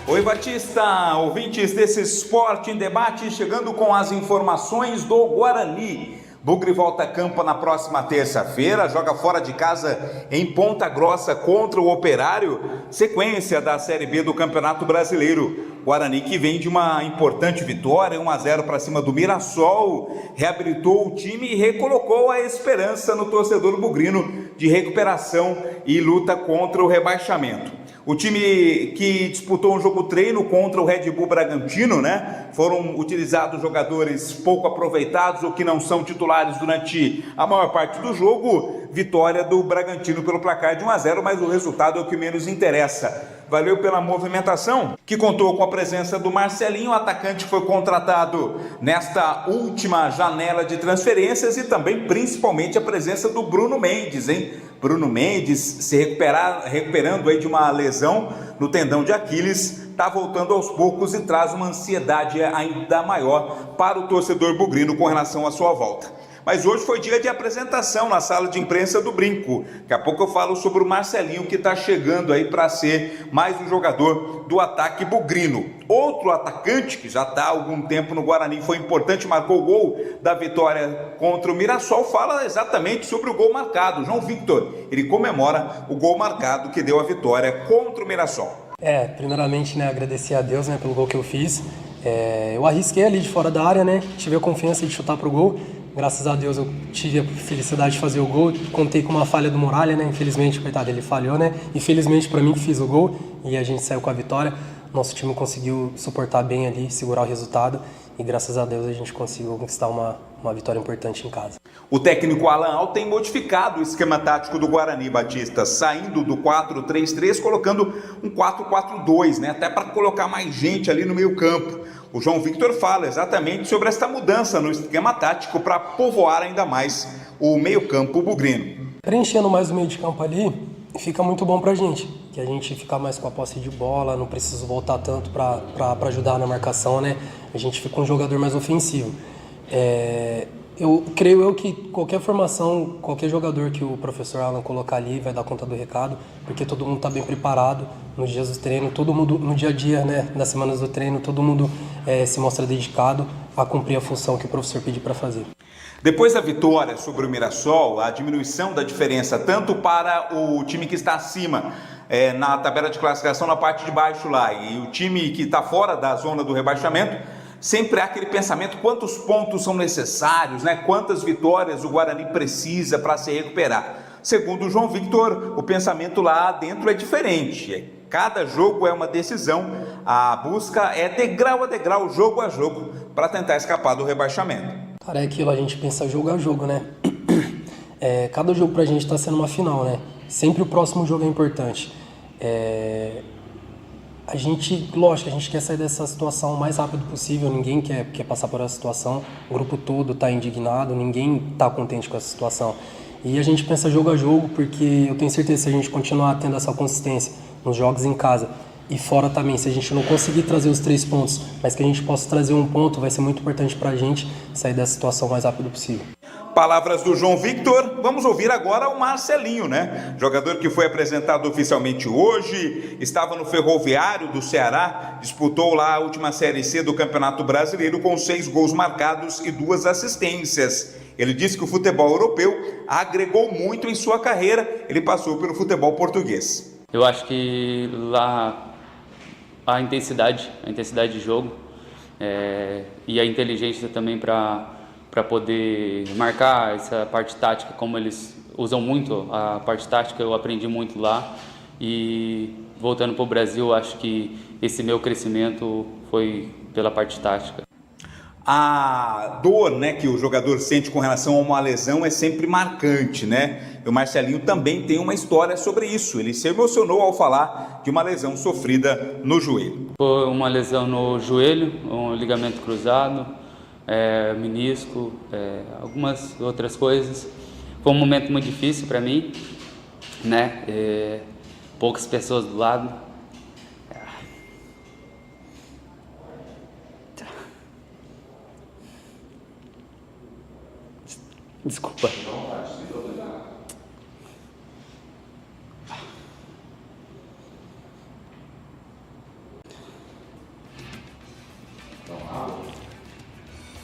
Oi Batista, ouvintes desse Esporte em Debate, chegando com as informações do Guarani. Bugre volta a campo na próxima terça-feira, joga fora de casa em Ponta Grossa contra o Operário, sequência da Série B do Campeonato Brasileiro. Guarani, que vem de uma importante vitória, 1-0 para cima do Mirassol, reabilitou o time e recolocou a esperança no torcedor bugrino de recuperação e luta contra o rebaixamento. O time que disputou um jogo treino contra o Red Bull Bragantino, né? Foram utilizados jogadores pouco aproveitados ou que não são titulares durante a maior parte do jogo. Vitória do Bragantino pelo placar de 1-0, mas o resultado é o que menos interessa. Valeu pela movimentação, que contou com a presença do Marcelinho, o atacante foi contratado nesta última janela de transferências, e também principalmente a presença do Bruno Mendes, hein? Bruno Mendes se recuperando aí de uma lesão no tendão de Aquiles, está voltando aos poucos e traz uma ansiedade ainda maior para o torcedor bugrino com relação à sua volta. Mas hoje foi dia de apresentação na sala de imprensa do Brinco. Daqui a pouco eu falo sobre o Marcelinho, que está chegando aí para ser mais um jogador do ataque bugrino. Outro atacante que já está há algum tempo no Guarani, foi importante, marcou o gol da vitória contra o Mirassol, fala exatamente sobre o gol marcado. João Victor, ele comemora o gol marcado que deu a vitória contra o Mirassol. Primeiramente, né, agradecer a Deus, né, pelo gol que eu fiz. Eu arrisquei ali de fora da área, né, tive a confiança de chutar pro gol. Graças a Deus eu tive a felicidade de fazer o gol. Contei com uma falha do Muralha, né, infelizmente, coitado, ele falhou, né. Infelizmente para mim que fiz o gol e a gente saiu com a vitória. Nosso time conseguiu suportar bem ali, segurar o resultado e graças a Deus a gente conseguiu conquistar uma vitória importante em casa. O técnico Alan Al tem modificado o esquema tático do Guarani, Batista, saindo do 4-3-3, colocando um 4-4-2, né? Até para colocar mais gente ali no meio campo. O João Victor fala exatamente sobre esta mudança no esquema tático para povoar ainda mais o meio campo bugrino. Preenchendo mais o meio de campo ali, fica muito bom pra gente, que a gente fica mais com a posse de bola, não precisa voltar tanto para ajudar na marcação, né? A gente fica um jogador mais ofensivo. Eu creio que qualquer formação, qualquer jogador que o professor Alan colocar ali vai dar conta do recado, porque todo mundo está bem preparado nos dias do treino, todo mundo no dia a dia, né, nas semanas do treino, todo mundo se mostra dedicado a cumprir a função que o professor pediu para fazer. Depois da vitória sobre o Mirassol, a diminuição da diferença tanto para o time que está acima na tabela de classificação na parte de baixo lá e o time que está fora da zona do rebaixamento, sempre há aquele pensamento, quantos pontos são necessários, né? Quantas vitórias o Guarani precisa para se recuperar. Segundo o João Victor, o pensamento lá dentro é diferente. Cada jogo é uma decisão, a busca é degrau a degrau, jogo a jogo, para tentar escapar do rebaixamento. Cara, é aquilo, a gente pensa jogo a jogo, né? Cada jogo pra gente tá sendo uma final, né? Sempre o próximo jogo é importante. Lógico, a gente quer sair dessa situação o mais rápido possível, ninguém quer passar por essa situação, o grupo todo está indignado, ninguém está contente com essa situação. E a gente pensa jogo a jogo, porque eu tenho certeza que se a gente continuar tendo essa consistência nos jogos em casa e fora também, se a gente não conseguir trazer os 3 pontos, mas que a gente possa trazer 1 ponto, vai ser muito importante para a gente sair dessa situação o mais rápido possível. Palavras do João Victor, vamos ouvir agora o Marcelinho, né? Jogador que foi apresentado oficialmente hoje, estava no Ferroviário do Ceará, disputou lá a última Série C do Campeonato Brasileiro com 6 gols marcados e 2 assistências. Ele disse que o futebol europeu agregou muito em sua carreira, ele passou pelo futebol português. Eu acho que lá a intensidade de jogo e a inteligência também para poder marcar essa parte tática, como eles usam muito a parte tática, eu aprendi muito lá. E voltando para o Brasil, acho que esse meu crescimento foi pela parte tática. A dor, né, que o jogador sente com relação a uma lesão é sempre marcante, né? E o Marcelinho também tem uma história sobre isso. Ele se emocionou ao falar de uma lesão sofrida no joelho. Foi uma lesão no joelho, um ligamento cruzado, menisco, algumas outras coisas. Foi um momento muito difícil para mim, né? Poucas pessoas do lado. Desculpa.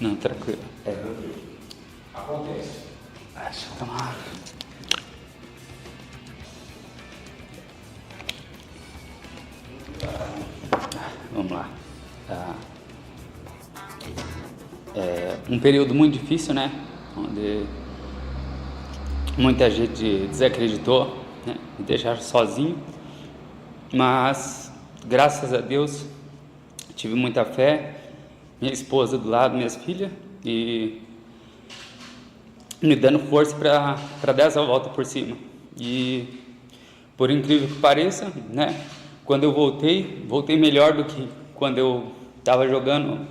Não, tranquilo. Acontece. Deixa eu tomar. Vamos lá. Um período muito difícil, né? Onde muita gente desacreditou, né? Me deixaram sozinho, mas graças a Deus tive muita fé, minha esposa do lado, minhas filhas, e me dando força para dar essa volta por cima. E por incrível que pareça, né? Quando eu voltei melhor do que quando eu estava jogando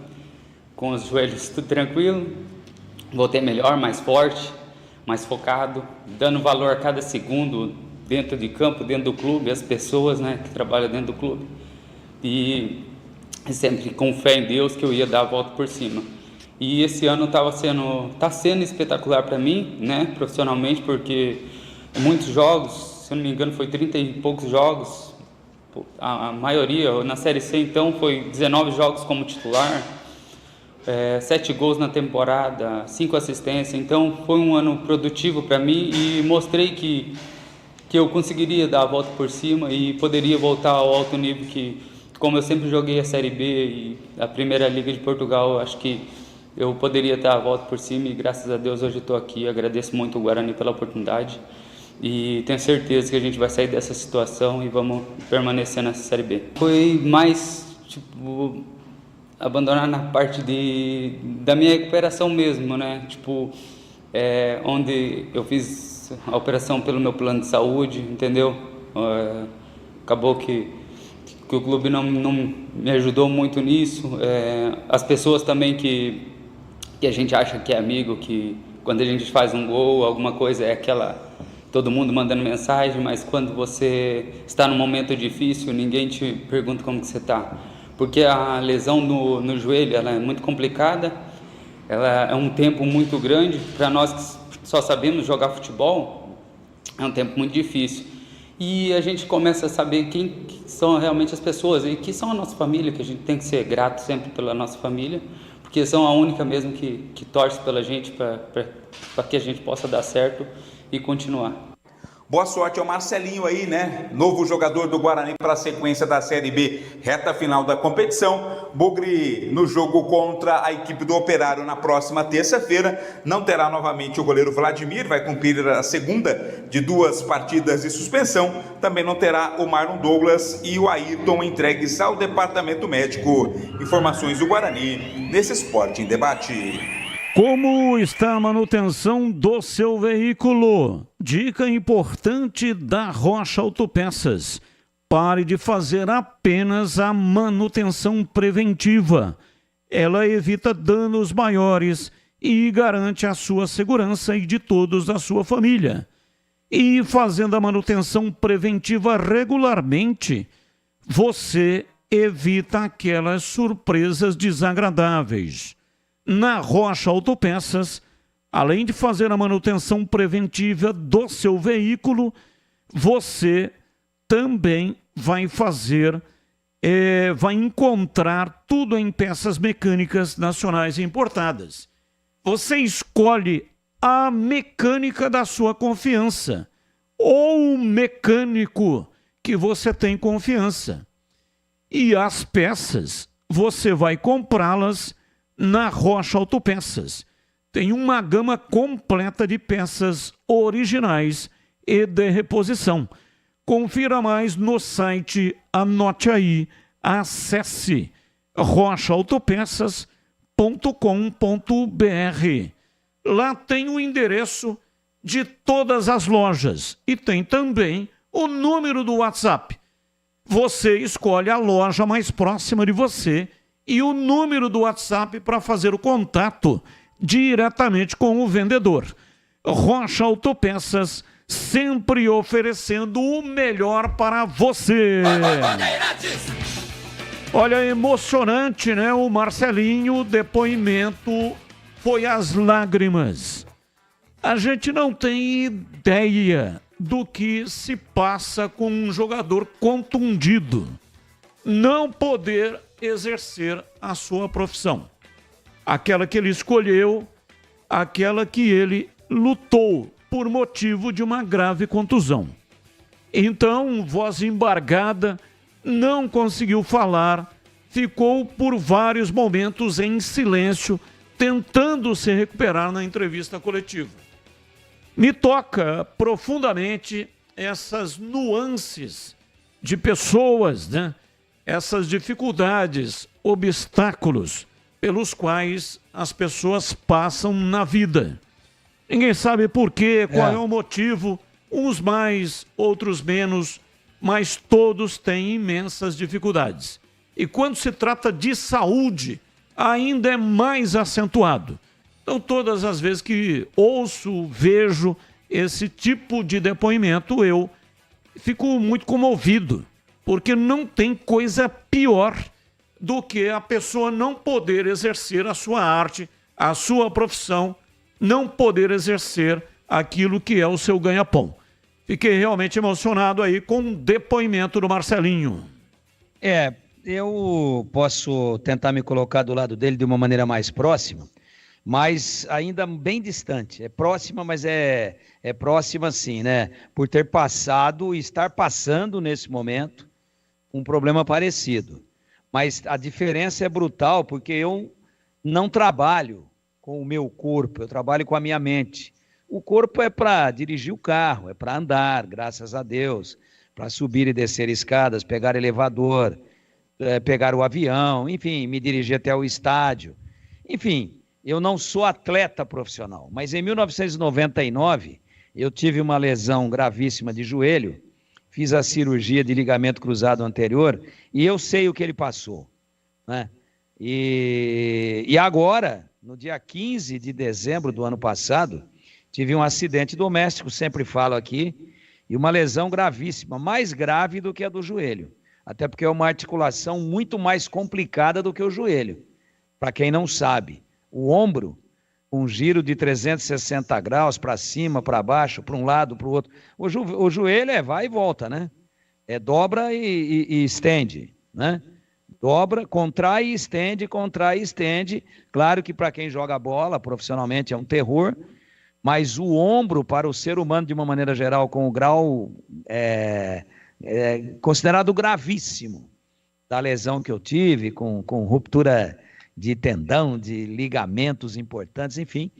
com os joelhos tudo tranquilo. Voltei melhor, mais forte, mais focado, dando valor a cada segundo dentro de campo, dentro do clube, as pessoas, né, que trabalham dentro do clube. E sempre com fé em Deus que eu ia dar a volta por cima. E esse ano tá sendo espetacular para mim, né, profissionalmente, porque muitos jogos, se eu não me engano, foi 30 e poucos jogos, a maioria, na Série C então, foi 19 jogos como titular, 7 gols na temporada, 5 assistências, então foi um ano produtivo para mim e mostrei que que eu conseguiria dar a volta por cima e poderia voltar ao alto nível que, como eu sempre joguei a Série B e a Primeira Liga de Portugal, acho que eu poderia dar a volta por cima e graças a Deus hoje eu estou aqui. Agradeço muito o Guarani pela oportunidade e tenho certeza que a gente vai sair dessa situação e vamos permanecer nessa Série B. Foi mais, abandonar na parte da minha recuperação mesmo, né? Onde eu fiz a operação pelo meu plano de saúde, entendeu? Acabou que o clube não me ajudou muito nisso. As pessoas também que a gente acha que é amigo, que quando a gente faz um gol, alguma coisa, todo mundo mandando mensagem, mas quando você está num momento difícil, ninguém te pergunta como que você está. Porque a lesão no joelho, ela é muito complicada, ela é um tempo muito grande. Para nós que só sabemos jogar futebol, é um tempo muito difícil. E a gente começa a saber quem são realmente as pessoas e que são a nossa família, que a gente tem que ser grato sempre pela nossa família, porque são a única mesmo que torce pela gente para que a gente possa dar certo e continuar. Boa sorte ao Marcelinho aí, né? Novo jogador do Guarani para a sequência da Série B, reta final da competição. Bugre no jogo contra a equipe do Operário na próxima terça-feira. Não terá novamente o goleiro Vladimir, vai cumprir a segunda de 2 partidas de suspensão. Também não terá o Marlon Douglas e o Ayrton entregues ao departamento médico. Informações do Guarani nesse Esporte em Debate. Como está a manutenção do seu veículo? Dica importante da Rocha Autopeças. Pare de fazer apenas a manutenção preventiva. Ela evita danos maiores e garante a sua segurança e de todos da sua família. E fazendo a manutenção preventiva regularmente, você evita aquelas surpresas desagradáveis. Na Rocha Autopeças, além de fazer a manutenção preventiva do seu veículo, você também vai encontrar tudo em peças mecânicas nacionais importadas. Você escolhe a mecânica da sua confiança ou o mecânico que você tem confiança. E as peças, você vai comprá-las na Rocha Autopeças. Tem uma gama completa de peças originais e de reposição. Confira mais no site, anote aí, acesse rochaautopeças.com.br. Lá tem o endereço de todas as lojas e tem também o número do WhatsApp. Você escolhe a loja mais próxima de você e o número do WhatsApp para fazer o contato diretamente com o vendedor. Rocha Autopeças, sempre oferecendo o melhor para você. Olha, emocionante, né? O Marcelinho, o depoimento foi às lágrimas. A gente não tem ideia do que se passa com um jogador contundido. Não poder exercer a sua profissão. Aquela que ele escolheu, aquela que ele lutou por motivo de uma grave contusão. Então, voz embargada, não conseguiu falar, ficou por vários momentos em silêncio, tentando se recuperar na entrevista coletiva. Me toca profundamente essas nuances de pessoas, né? Essas dificuldades, obstáculos pelos quais as pessoas passam na vida. Ninguém sabe por quê, qual é o motivo, uns mais, outros menos, mas todos têm imensas dificuldades. E quando se trata de saúde, ainda é mais acentuado. Então, todas as vezes que ouço, vejo esse tipo de depoimento, eu fico muito comovido. Porque não tem coisa pior do que a pessoa não poder exercer a sua arte, a sua profissão, não poder exercer aquilo que é o seu ganha-pão. Fiquei realmente emocionado aí com o depoimento do Marcelinho. Eu posso tentar me colocar do lado dele de uma maneira mais próxima, mas ainda bem distante. É próxima, mas é próxima sim, né? Por ter passado e estar passando nesse momento um problema parecido. Mas a diferença é brutal, porque eu não trabalho com o meu corpo, eu trabalho com a minha mente. O corpo é para dirigir o carro, é para andar, graças a Deus, para subir e descer escadas, pegar elevador, pegar o avião, enfim, me dirigir até o estádio. Enfim, eu não sou atleta profissional, mas em 1999 eu tive uma lesão gravíssima de joelho, fiz a cirurgia de ligamento cruzado anterior e eu sei o que ele passou, né? E agora, no dia 15 de dezembro do ano passado, tive um acidente doméstico, sempre falo aqui, e uma lesão gravíssima, mais grave do que a do joelho, até porque é uma articulação muito mais complicada do que o joelho. Para quem não sabe, o ombro, um giro de 360 graus para cima, para baixo, para um lado, para o outro. O joelho vai e volta, né? Dobra e estende, né? Dobra, contrai e estende, contrai e estende. Claro que para quem joga bola profissionalmente é um terror, mas o ombro para o ser humano, de uma maneira geral, com o grau considerado gravíssimo da lesão que eu tive, com ruptura de tendão, de ligamentos importantes, enfim,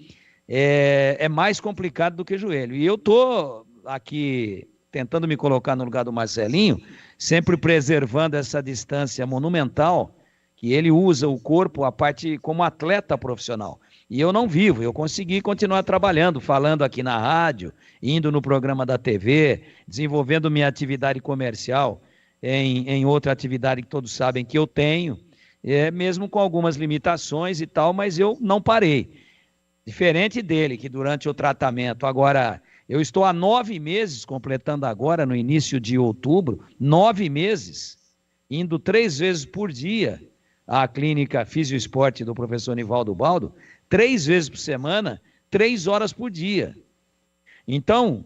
é mais complicado do que joelho. E eu estou aqui tentando me colocar no lugar do Marcelinho, sempre preservando essa distância monumental, que ele usa o corpo, a parte como atleta profissional. E eu não vivo, eu consegui continuar trabalhando, falando aqui na rádio, indo no programa da TV, desenvolvendo minha atividade comercial em outra atividade que todos sabem que eu tenho, mesmo com algumas limitações e tal, mas eu não parei. Diferente dele, que durante o tratamento, agora, eu estou há 9 meses, completando agora, no início de outubro, 9 meses, indo 3 vezes por dia à clínica Fisioesporte do professor Nivaldo Baldo, 3 vezes por semana, 3 horas por dia. Então,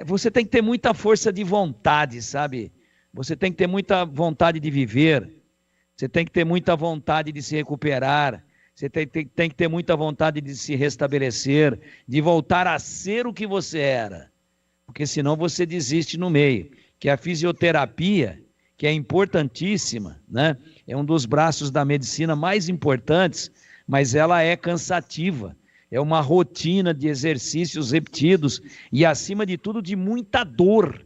você tem que ter muita força de vontade, sabe? Você tem que ter muita vontade de viver, você tem que ter muita vontade de se recuperar, você tem que ter muita vontade de se restabelecer, de voltar a ser o que você era, porque senão você desiste no meio. Que a fisioterapia, que é importantíssima, né? É um dos braços da medicina mais importantes, mas ela é cansativa, é uma rotina de exercícios repetidos e, acima de tudo, de muita dor.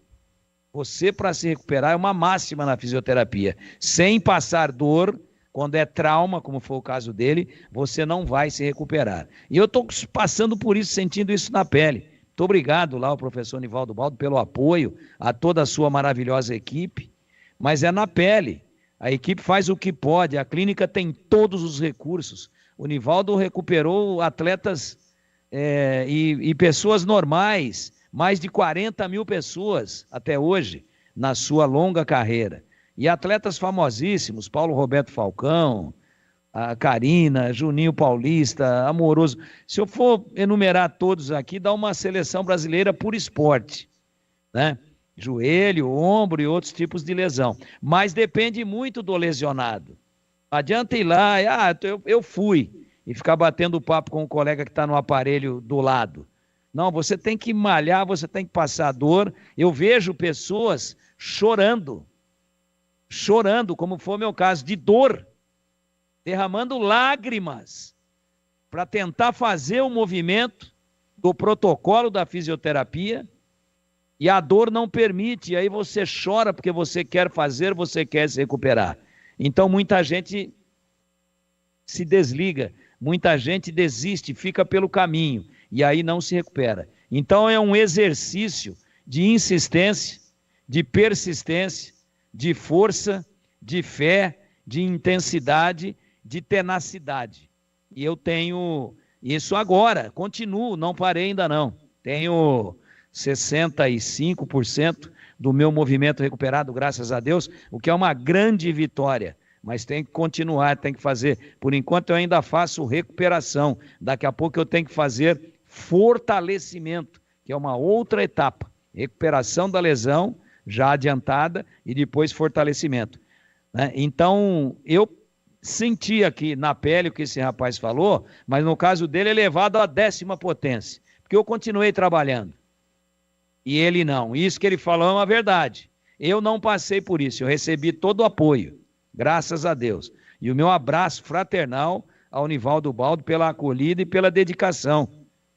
Você, para se recuperar, é uma máxima na fisioterapia. Sem passar dor, quando é trauma, como foi o caso dele, você não vai se recuperar. E eu estou passando por isso, sentindo isso na pele. Muito obrigado lá ao professor Nivaldo Baldo pelo apoio, a toda a sua maravilhosa equipe, mas é na pele. A equipe faz o que pode, a clínica tem todos os recursos. O Nivaldo recuperou atletas e pessoas normais, mais de 40 mil pessoas até hoje, na sua longa carreira. E atletas famosíssimos, Paulo Roberto Falcão, a Karina, Juninho Paulista, Amoroso. Se eu for enumerar todos aqui, dá uma seleção brasileira por esporte, né? Joelho, ombro e outros tipos de lesão. Mas depende muito do lesionado. Não adianta ir lá, eu fui, e ficar batendo papo com o colega que está no aparelho do lado. Não, você tem que malhar, você tem que passar dor. Eu vejo pessoas chorando, como foi o meu caso, de dor, derramando lágrimas para tentar fazer o movimento do protocolo da fisioterapia, e a dor não permite, e aí você chora porque você quer fazer, você quer se recuperar. Então muita gente se desliga, muita gente desiste, fica pelo caminho, e aí não se recupera. Então é um exercício de insistência, de persistência, de força, de fé, de intensidade, de tenacidade. E eu tenho isso agora, continuo, não parei ainda não. Tenho 65% do meu movimento recuperado, graças a Deus, o que é uma grande vitória. Mas tem que continuar, tem que fazer. Por enquanto eu ainda faço recuperação. Daqui a pouco eu tenho que fazer fortalecimento, que é uma outra etapa. Recuperação da lesão, já adiantada, e depois fortalecimento, né? Então, eu senti aqui na pele o que esse rapaz falou, mas no caso dele é elevado à 10ª potência, porque eu continuei trabalhando. E ele não. Isso que ele falou é uma verdade. Eu não passei por isso, eu recebi todo o apoio, graças a Deus. E o meu abraço fraternal ao Nivaldo Baldo pela acolhida e pela dedicação,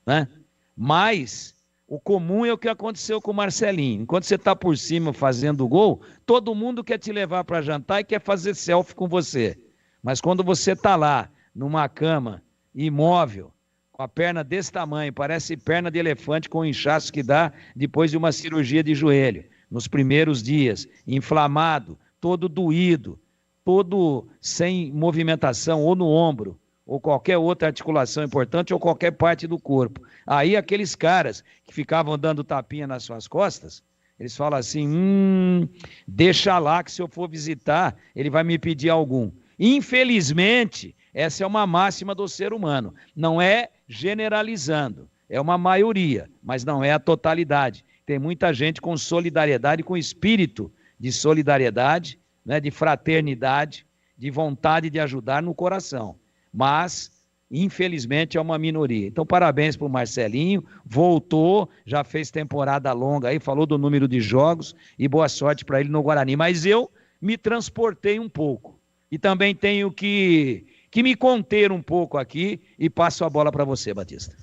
né? Mas o comum é o que aconteceu com o Marcelinho. Enquanto você está por cima fazendo o gol, todo mundo quer te levar para jantar e quer fazer selfie com você. Mas quando você está lá, numa cama, imóvel, com a perna desse tamanho, parece perna de elefante com o inchaço que dá depois de uma cirurgia de joelho, nos primeiros dias, inflamado, todo doído, todo sem movimentação, ou no ombro, ou qualquer outra articulação importante, ou qualquer parte do corpo. Aí aqueles caras que ficavam dando tapinha nas suas costas, eles falam assim, deixa lá que se eu for visitar, ele vai me pedir algum. Infelizmente, essa é uma máxima do ser humano. Não é generalizando, é uma maioria, mas não é a totalidade. Tem muita gente com solidariedade, com espírito de solidariedade, né, de fraternidade, de vontade de ajudar no coração. Mas, infelizmente, é uma minoria. Então, parabéns para o Marcelinho, voltou, já fez temporada longa aí, falou do número de jogos e boa sorte para ele no Guarani. Mas eu me transportei um pouco e também tenho que me conter um pouco aqui e passo a bola para você, Batista.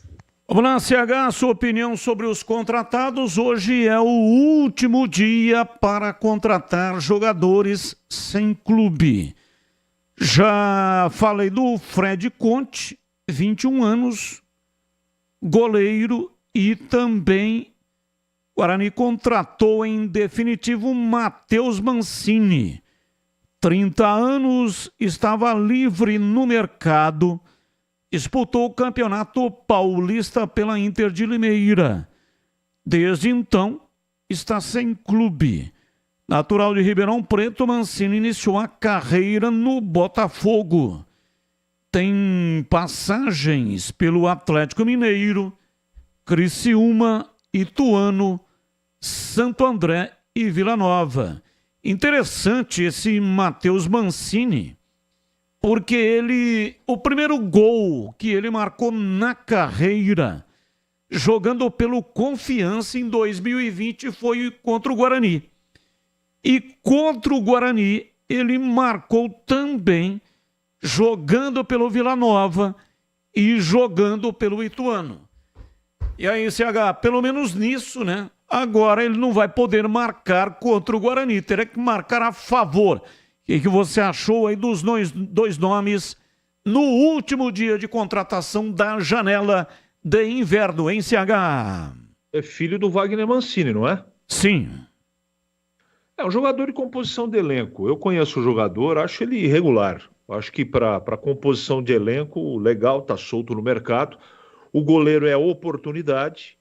Vamos lá, CH, sua opinião sobre os contratados. Hoje é o último dia para contratar jogadores sem clube. Já falei do Fred Conte, 21 anos, goleiro, e também o Guarani contratou em definitivo Matheus Mancini. 30 anos, estava livre no mercado, disputou o Campeonato Paulista pela Inter de Limeira. Desde então, está sem clube. Natural de Ribeirão Preto, Mancini iniciou a carreira no Botafogo. Tem passagens pelo Atlético Mineiro, Criciúma, Ituano, Santo André e Vila Nova. Interessante esse Matheus Mancini, porque o primeiro gol que ele marcou na carreira, jogando pelo Confiança em 2020, foi contra o Guarani. E contra o Guarani, ele marcou também jogando pelo Vila Nova e jogando pelo Ituano. E aí, CH, pelo menos nisso, né? Agora ele não vai poder marcar contra o Guarani, terá que marcar a favor. O que você achou aí dos dois nomes no último dia de contratação da janela de inverno, hein, CH? É filho do Wagner Mancini, não é? Sim. É um jogador de composição de elenco. Eu conheço o jogador, acho ele irregular. Acho que para composição de elenco, legal, tá solto no mercado. O goleiro é oportunidade,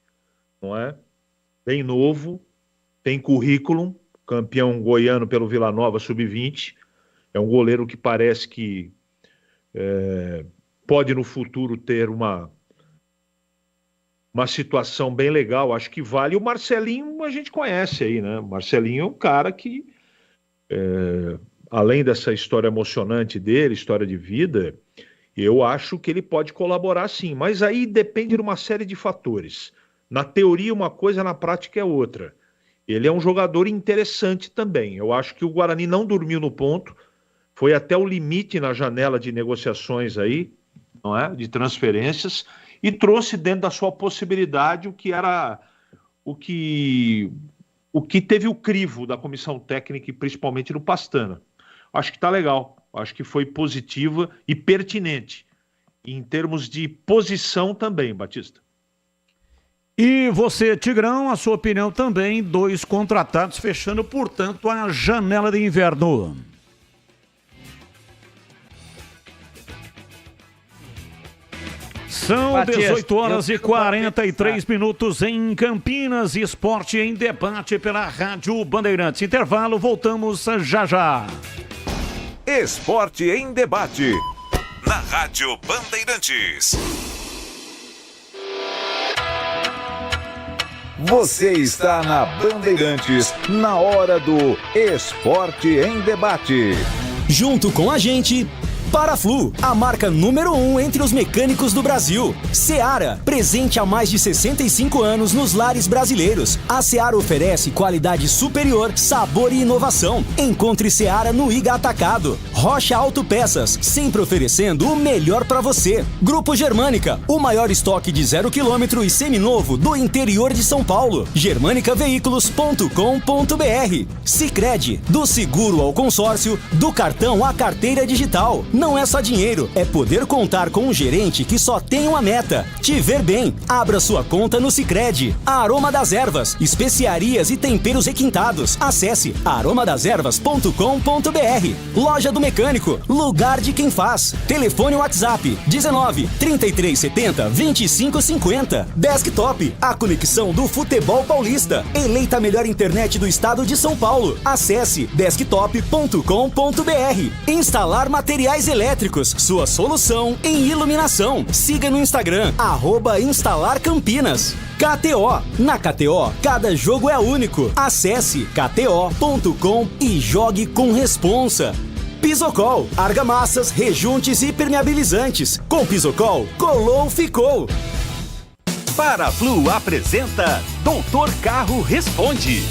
não é? Bem novo, tem currículo, campeão goiano pelo Vila Nova Sub-20. É um goleiro que parece que pode no futuro ter uma situação bem legal, acho que vale. O Marcelinho a gente conhece aí, né? O Marcelinho é um cara que, além dessa história emocionante dele, história de vida, eu acho que ele pode colaborar sim, mas aí depende de uma série de fatores. Na teoria uma coisa, na prática é outra. Ele é um jogador interessante também. Eu acho que o Guarani não dormiu no ponto, foi até o limite na janela de negociações aí, não é? De transferências, e trouxe dentro da sua possibilidade o que era o que teve o crivo da comissão técnica e principalmente no Pastana. Acho que está legal, acho que foi positiva e pertinente em termos de posição também, Batista. E você, Tigrão, a sua opinião também, 2 contratados fechando, portanto, a janela de inverno. São 18 horas e 43 minutos em Campinas, Esporte em Debate pela Rádio Bandeirantes. Intervalo, voltamos já já. Esporte em Debate, na Rádio Bandeirantes. Você está na Bandeirantes, na hora do Esporte em Debate. Junto com a gente, Paraflu, a marca número 1 entre os mecânicos do Brasil. Seara, presente há mais de 65 anos nos lares brasileiros. A Seara oferece qualidade superior, sabor e inovação. Encontre Seara no Iga Atacado. Rocha Autopeças, sempre oferecendo o melhor para você. Grupo Germânica, o maior estoque de 0 km e seminovo do interior de São Paulo. germanicaveículos.com.br. Sicredi, do seguro ao consórcio, do cartão à carteira digital. Não é só dinheiro, é poder contar com um gerente que só tem uma meta: te ver bem. Abra sua conta no Sicredi. Aroma das Ervas, especiarias e temperos requintados. Acesse aromadeservas.com.br. Loja do Mecânico, lugar de quem faz. Telefone WhatsApp 19 3370 2550. Desktop, a conexão do futebol paulista. Eleita a melhor internet do estado de São Paulo. Acesse desktop.com.br. Instalar materiais elétricos, sua solução em iluminação. Siga no Instagram, @instalarcampinas. KTO. Na KTO, cada jogo é único. Acesse kto.com e jogue com responsa. Pisocol, argamassas, rejuntes e impermeabilizantes. Com Pisocol, colou, ficou. Paraflu apresenta Doutor Carro Responde.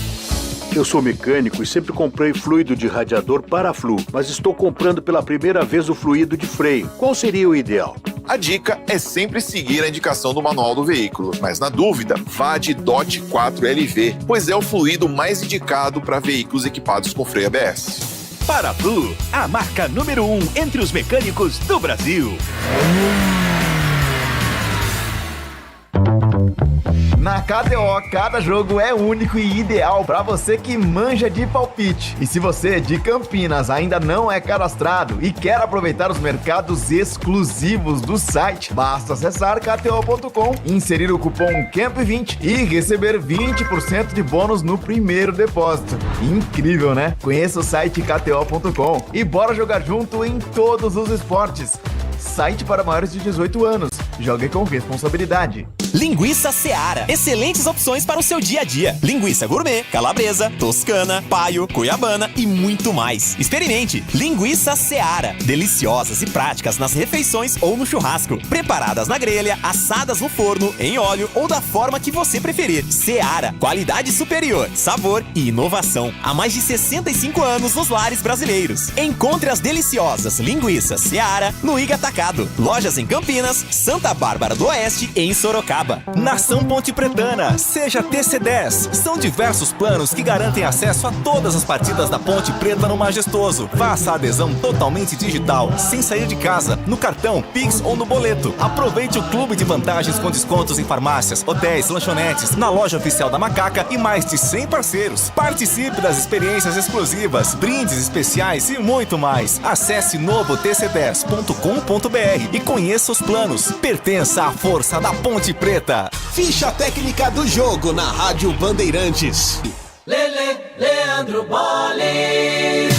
Eu sou mecânico e sempre comprei fluido de radiador Paraflu, mas estou comprando pela primeira vez o fluido de freio. Qual seria o ideal? A dica é sempre seguir a indicação do manual do veículo, mas na dúvida, vá de DOT 4LV, pois é o fluido mais indicado para veículos equipados com freio ABS. Paraflu, a marca número 1 entre os mecânicos do Brasil. Na KTO, cada jogo é único e ideal para você que manja de palpite. E se você de Campinas ainda não é cadastrado e quer aproveitar os mercados exclusivos do site, basta acessar kto.com, inserir o cupom CAMP20 e receber 20% de bônus no primeiro depósito. Incrível, né? Conheça o site kto.com e bora jogar junto em todos os esportes. Site para maiores de 18 anos. Jogue com responsabilidade. Linguiça Seara. Excelentes opções para o seu dia a dia. Linguiça gourmet, calabresa, toscana, paio, cuiabana e muito mais. Experimente. Linguiça Seara. Deliciosas e práticas nas refeições ou no churrasco. Preparadas na grelha, assadas no forno, em óleo ou da forma que você preferir. Seara. Qualidade superior, sabor e inovação. Há mais de 65 anos nos lares brasileiros. Encontre as deliciosas linguiças Seara no Iga Atacado. Lojas em Campinas, Santa Bárbara do Oeste e em Sorocaba. Nação Ponte Pretana, seja TC10. São diversos planos que garantem acesso a todas as partidas da Ponte Preta no Majestoso. Faça a adesão totalmente digital, sem sair de casa, no cartão, Pix ou no boleto. Aproveite o clube de vantagens com descontos em farmácias, hotéis, lanchonetes, na loja oficial da Macaca e mais de 100 parceiros. Participe das experiências exclusivas, brindes especiais e muito mais. Acesse novotc10.com.br e conheça os planos. Pertença à força da Ponte Preta. Ficha técnica do jogo na Rádio Bandeirantes. Leandro Boles.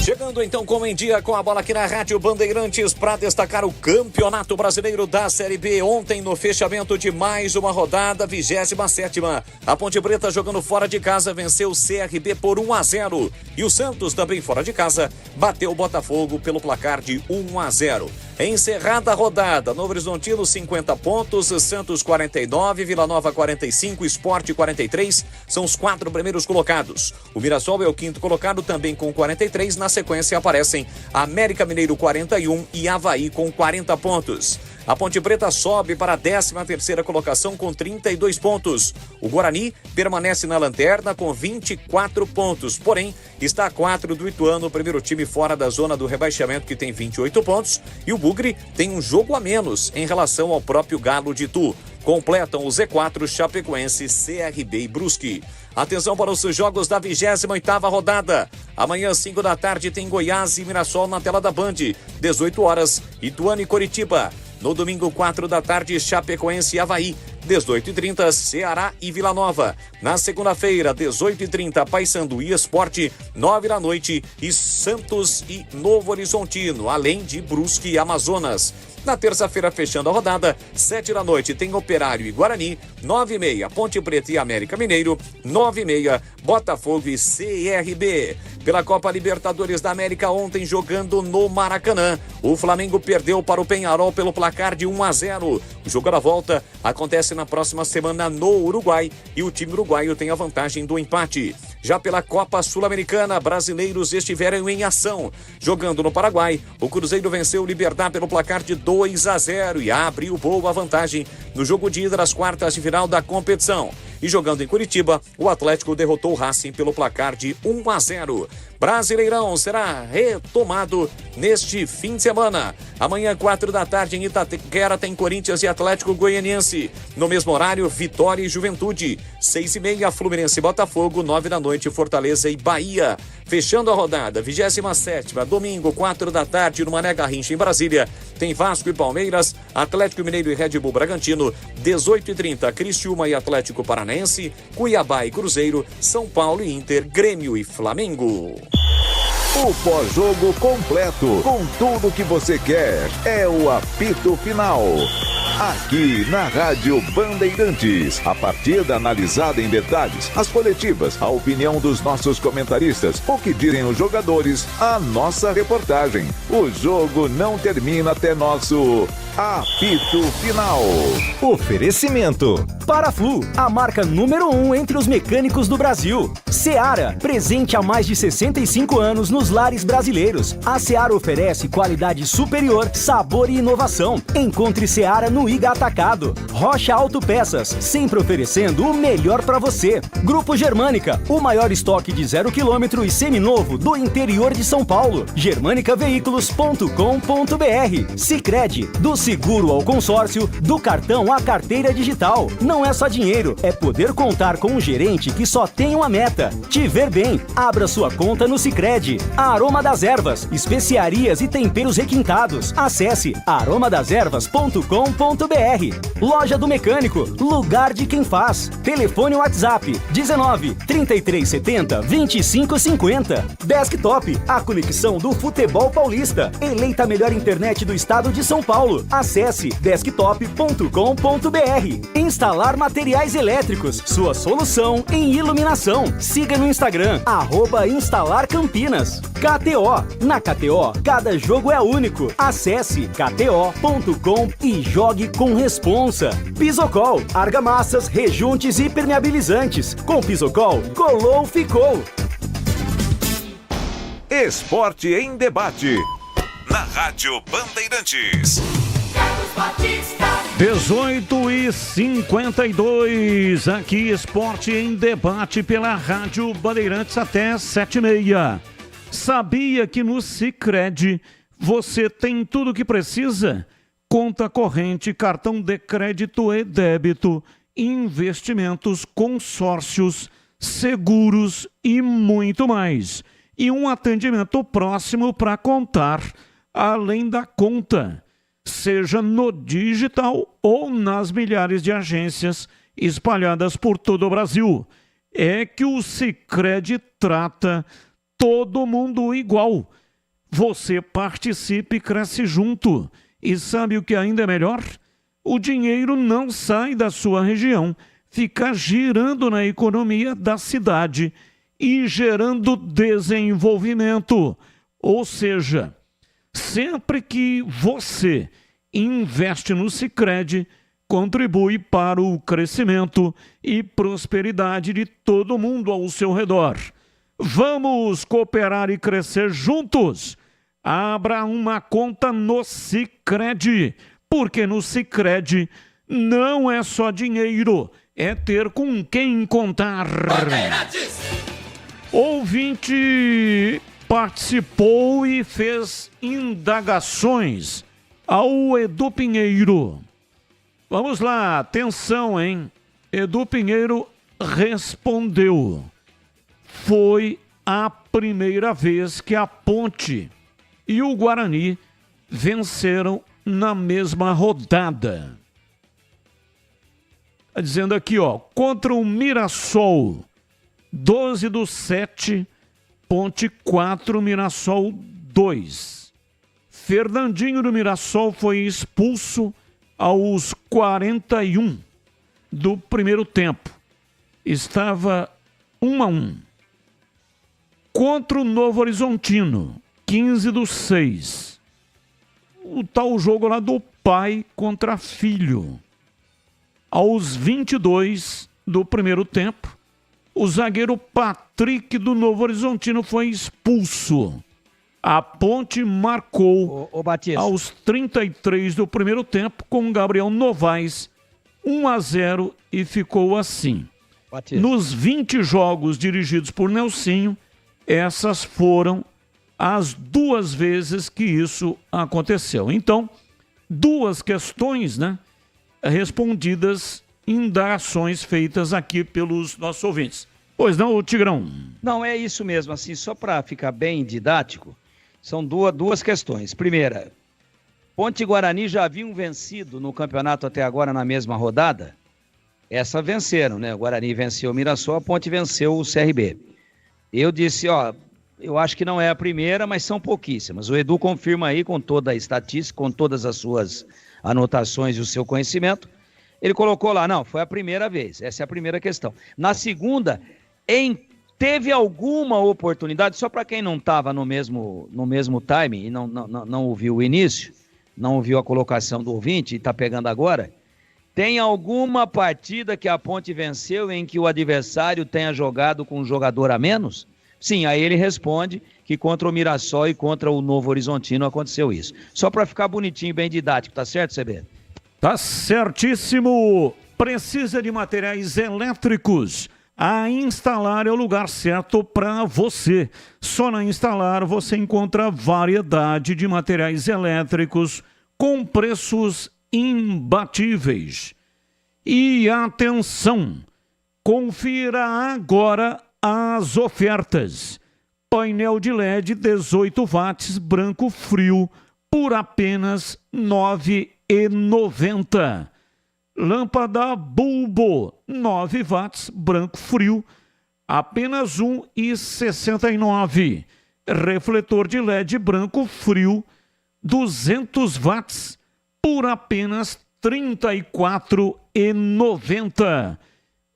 Chegando então como em dia com a bola aqui na Rádio Bandeirantes para destacar o Campeonato Brasileiro da Série B. Ontem no fechamento de mais uma rodada, 27ª. A Ponte Preta jogando fora de casa venceu o CRB por 1-0. E o Santos também fora de casa bateu o Botafogo pelo placar de 1-0. Encerrada a rodada, Novo Horizontino 50 pontos, Santos 49, Vila Nova 45, Sport 43, são os 4 primeiros colocados. O Mirassol é o 5º colocado também com 43, na sequência aparecem América Mineiro 41 e Avaí com 40 pontos. A Ponte Preta sobe para a 13ª colocação com 32 pontos. O Guarani permanece na lanterna com 24 pontos, porém está a 4 do Ituano, o primeiro time fora da zona do rebaixamento, que tem 28 pontos, e o Bugre tem um jogo a menos em relação ao próprio Galo de Itu. Completam o Z4 Chapecoense, CRB e Brusque. Atenção para os jogos da 28ª rodada. Amanhã, 5 da tarde, tem Goiás e Mirassol na tela da Band. 18 horas, Ituano e Coritiba. No domingo, 4 da tarde, Chapecoense e Avaí. 18h30, Ceará e Vila Nova. Na segunda-feira, 18h30, Paysandu e Sport. 9 da noite, e Santos e Novo Horizontino, além de Brusque e Amazonas. Na terça-feira, fechando a rodada, 7 da noite, tem Operário e Guarani, 9h30, Ponte Preta e América Mineiro, 9h30, Botafogo e CRB. Pela Copa Libertadores da América, ontem jogando no Maracanã, o Flamengo perdeu para o Peñarol pelo placar de 1-0. O jogo da volta acontece na próxima semana no Uruguai e o time uruguaio tem a vantagem do empate. Já pela Copa Sul-Americana, brasileiros estiveram em ação. Jogando no Paraguai, o Cruzeiro venceu o Libertad pelo placar de 2-0 e abriu boa vantagem no jogo de ida das quartas de final da competição. E jogando em Curitiba, o Atlético derrotou o Racing pelo placar de 1-0. Brasileirão será retomado neste fim de semana. Amanhã, 4 da tarde, em Itaquera, tem Corinthians e Atlético Goianiense. No mesmo horário, Vitória e Juventude. 6h30, Fluminense e Botafogo. 9 da noite, Fortaleza e Bahia. Fechando a rodada, 27ª, domingo, 4 da tarde, no Mané Garrincha, em Brasília, tem Vasco e Palmeiras, Atlético Mineiro e Red Bull Bragantino. 18h30, Criciúma e Atlético Paranaense, Cuiabá e Cruzeiro, São Paulo e Inter, Grêmio e Flamengo. O pós-jogo completo, com tudo que você quer, é o apito final. Aqui na Rádio Bandeirantes, a partida analisada em detalhes, as coletivas, a opinião dos nossos comentaristas, o que dizem os jogadores, a nossa reportagem. O jogo não termina até nosso apito final. Oferecimento Paraflu, a marca número 1 entre os mecânicos do Brasil. Seara, presente há mais de 65 anos nos lares brasileiros. A Seara oferece qualidade superior, sabor e inovação. Encontre Seara no Iga Atacado. Rocha Autopeças, sempre oferecendo o melhor para você. Grupo Germânica, o maior estoque de 0 km e seminovo do interior de São Paulo. germanicaveículos.com.br. Sicredi, do seguro ao consórcio, do cartão à carteira digital. Não é só dinheiro, é poder contar com um gerente que só tem uma meta: te ver bem. Abra sua conta no Sicredi. Aroma das Ervas, especiarias e temperos requintados. Acesse aromadeservas.com.br. Loja do Mecânico, lugar de quem faz. Telefone WhatsApp 19 3370 2550. Desktop, a conexão do futebol paulista. Eleita a melhor internet do estado de São Paulo. Acesse desktop.com.br. Instalar materiais elétricos, sua solução em iluminação. Siga no Instagram, @instalarcampinas. KTO, na KTO, cada jogo é único. Acesse kto.com e jogue com responsa. Pisocol, argamassas, rejuntes e impermeabilizantes. Com Pisocol, colou, ficou. Esporte em debate. Na Rádio Bandeirantes. 18h52, aqui Esporte em Debate pela Rádio Bandeirantes até 7h30. Sabia que no Sicredi você tem tudo o que precisa? Conta corrente, cartão de crédito e débito, investimentos, consórcios, seguros e muito mais. E um atendimento próximo para contar além da conta, seja no digital ou nas milhares de agências espalhadas por todo o Brasil. É que o Sicredi trata todo mundo igual. Você participe e cresce junto. E sabe o que ainda é melhor? O dinheiro não sai da sua região, fica girando na economia da cidade e gerando desenvolvimento. Ou seja, sempre que você investe no Sicredi, contribui para o crescimento e prosperidade de todo mundo ao seu redor. Vamos cooperar e crescer juntos. Abra uma conta no Sicredi, porque no Sicredi não é só dinheiro, é ter com quem contar. Ouvinte participou e fez indagações ao Edu Pinheiro. Vamos lá, atenção, hein? Edu Pinheiro respondeu. Foi a primeira vez que a Ponte e o Guarani venceram na mesma rodada. Está dizendo aqui, ó, contra o Mirassol, 12/7, Ponte 4, Mirassol 2. Fernandinho do Mirassol foi expulso aos 41 do primeiro tempo. Estava 1-1. Contra o Novo Horizontino, 15/6. O tal jogo lá do pai contra filho. Aos 22 do primeiro tempo, o zagueiro Patrick do Novo Horizontino foi expulso. A Ponte marcou aos 33 do primeiro tempo com Gabriel Novaes, 1-0 e ficou assim. Batista. Nos 20 jogos dirigidos por Nelsinho, essas foram as 2 vezes que isso aconteceu. Então, 2 questões, né, respondidas em indagações feitas aqui pelos nossos ouvintes. Pois não, Tigrão? Não, é isso mesmo, assim, só para ficar bem didático, são duas questões. Primeira, Ponte e Guarani já haviam vencido no campeonato até agora na mesma rodada. Essa venceram, né? O Guarani venceu o Mirassol, a Ponte venceu o CRB. Eu disse, eu acho que não é a primeira, mas são pouquíssimas. O Edu confirma aí com toda a estatística, com todas as suas anotações e o seu conhecimento. Ele colocou lá, não, foi a primeira vez. Essa é a primeira questão. Na segunda, teve alguma oportunidade, só para quem não estava no mesmo time e não ouviu o início, não ouviu a colocação do ouvinte e está pegando agora, tem alguma partida que a Ponte venceu em que o adversário tenha jogado com um jogador a menos? Sim, aí ele responde que contra o Mirassol e contra o Novo Horizontino aconteceu isso. Só para ficar bonitinho, bem didático, tá certo, CB? Tá certíssimo. Precisa de materiais elétricos? A Instalar é o lugar certo para você. Só na Instalar você encontra variedade de materiais elétricos com preços imbatíveis. E atenção, confira agora as ofertas. Painel de LED 18 watts branco frio por apenas R$ 9,90. Lâmpada Bulbo 9 watts branco frio apenas R$ 1,69. Refletor de LED branco frio 200 watts por apenas R$ 34,90.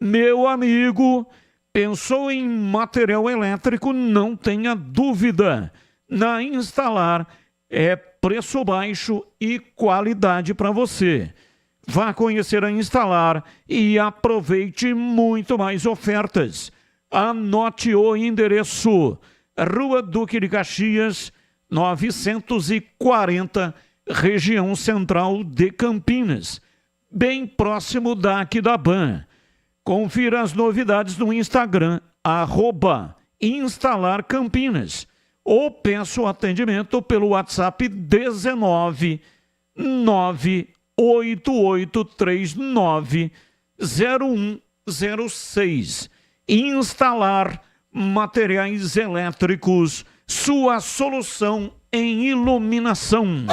Meu amigo, pensou em material elétrico? Não tenha dúvida. Na Instalar é preço baixo e qualidade para você. Vá conhecer a Instalar e aproveite muito mais ofertas. Anote o endereço: Rua Duque de Caxias, 940, região central de Campinas, bem próximo da Aquidaban. Confira as novidades no Instagram, @InstalarCampinas, ou peça o atendimento pelo WhatsApp 19 98839 0106. Instalar materiais elétricos, sua solução em iluminação.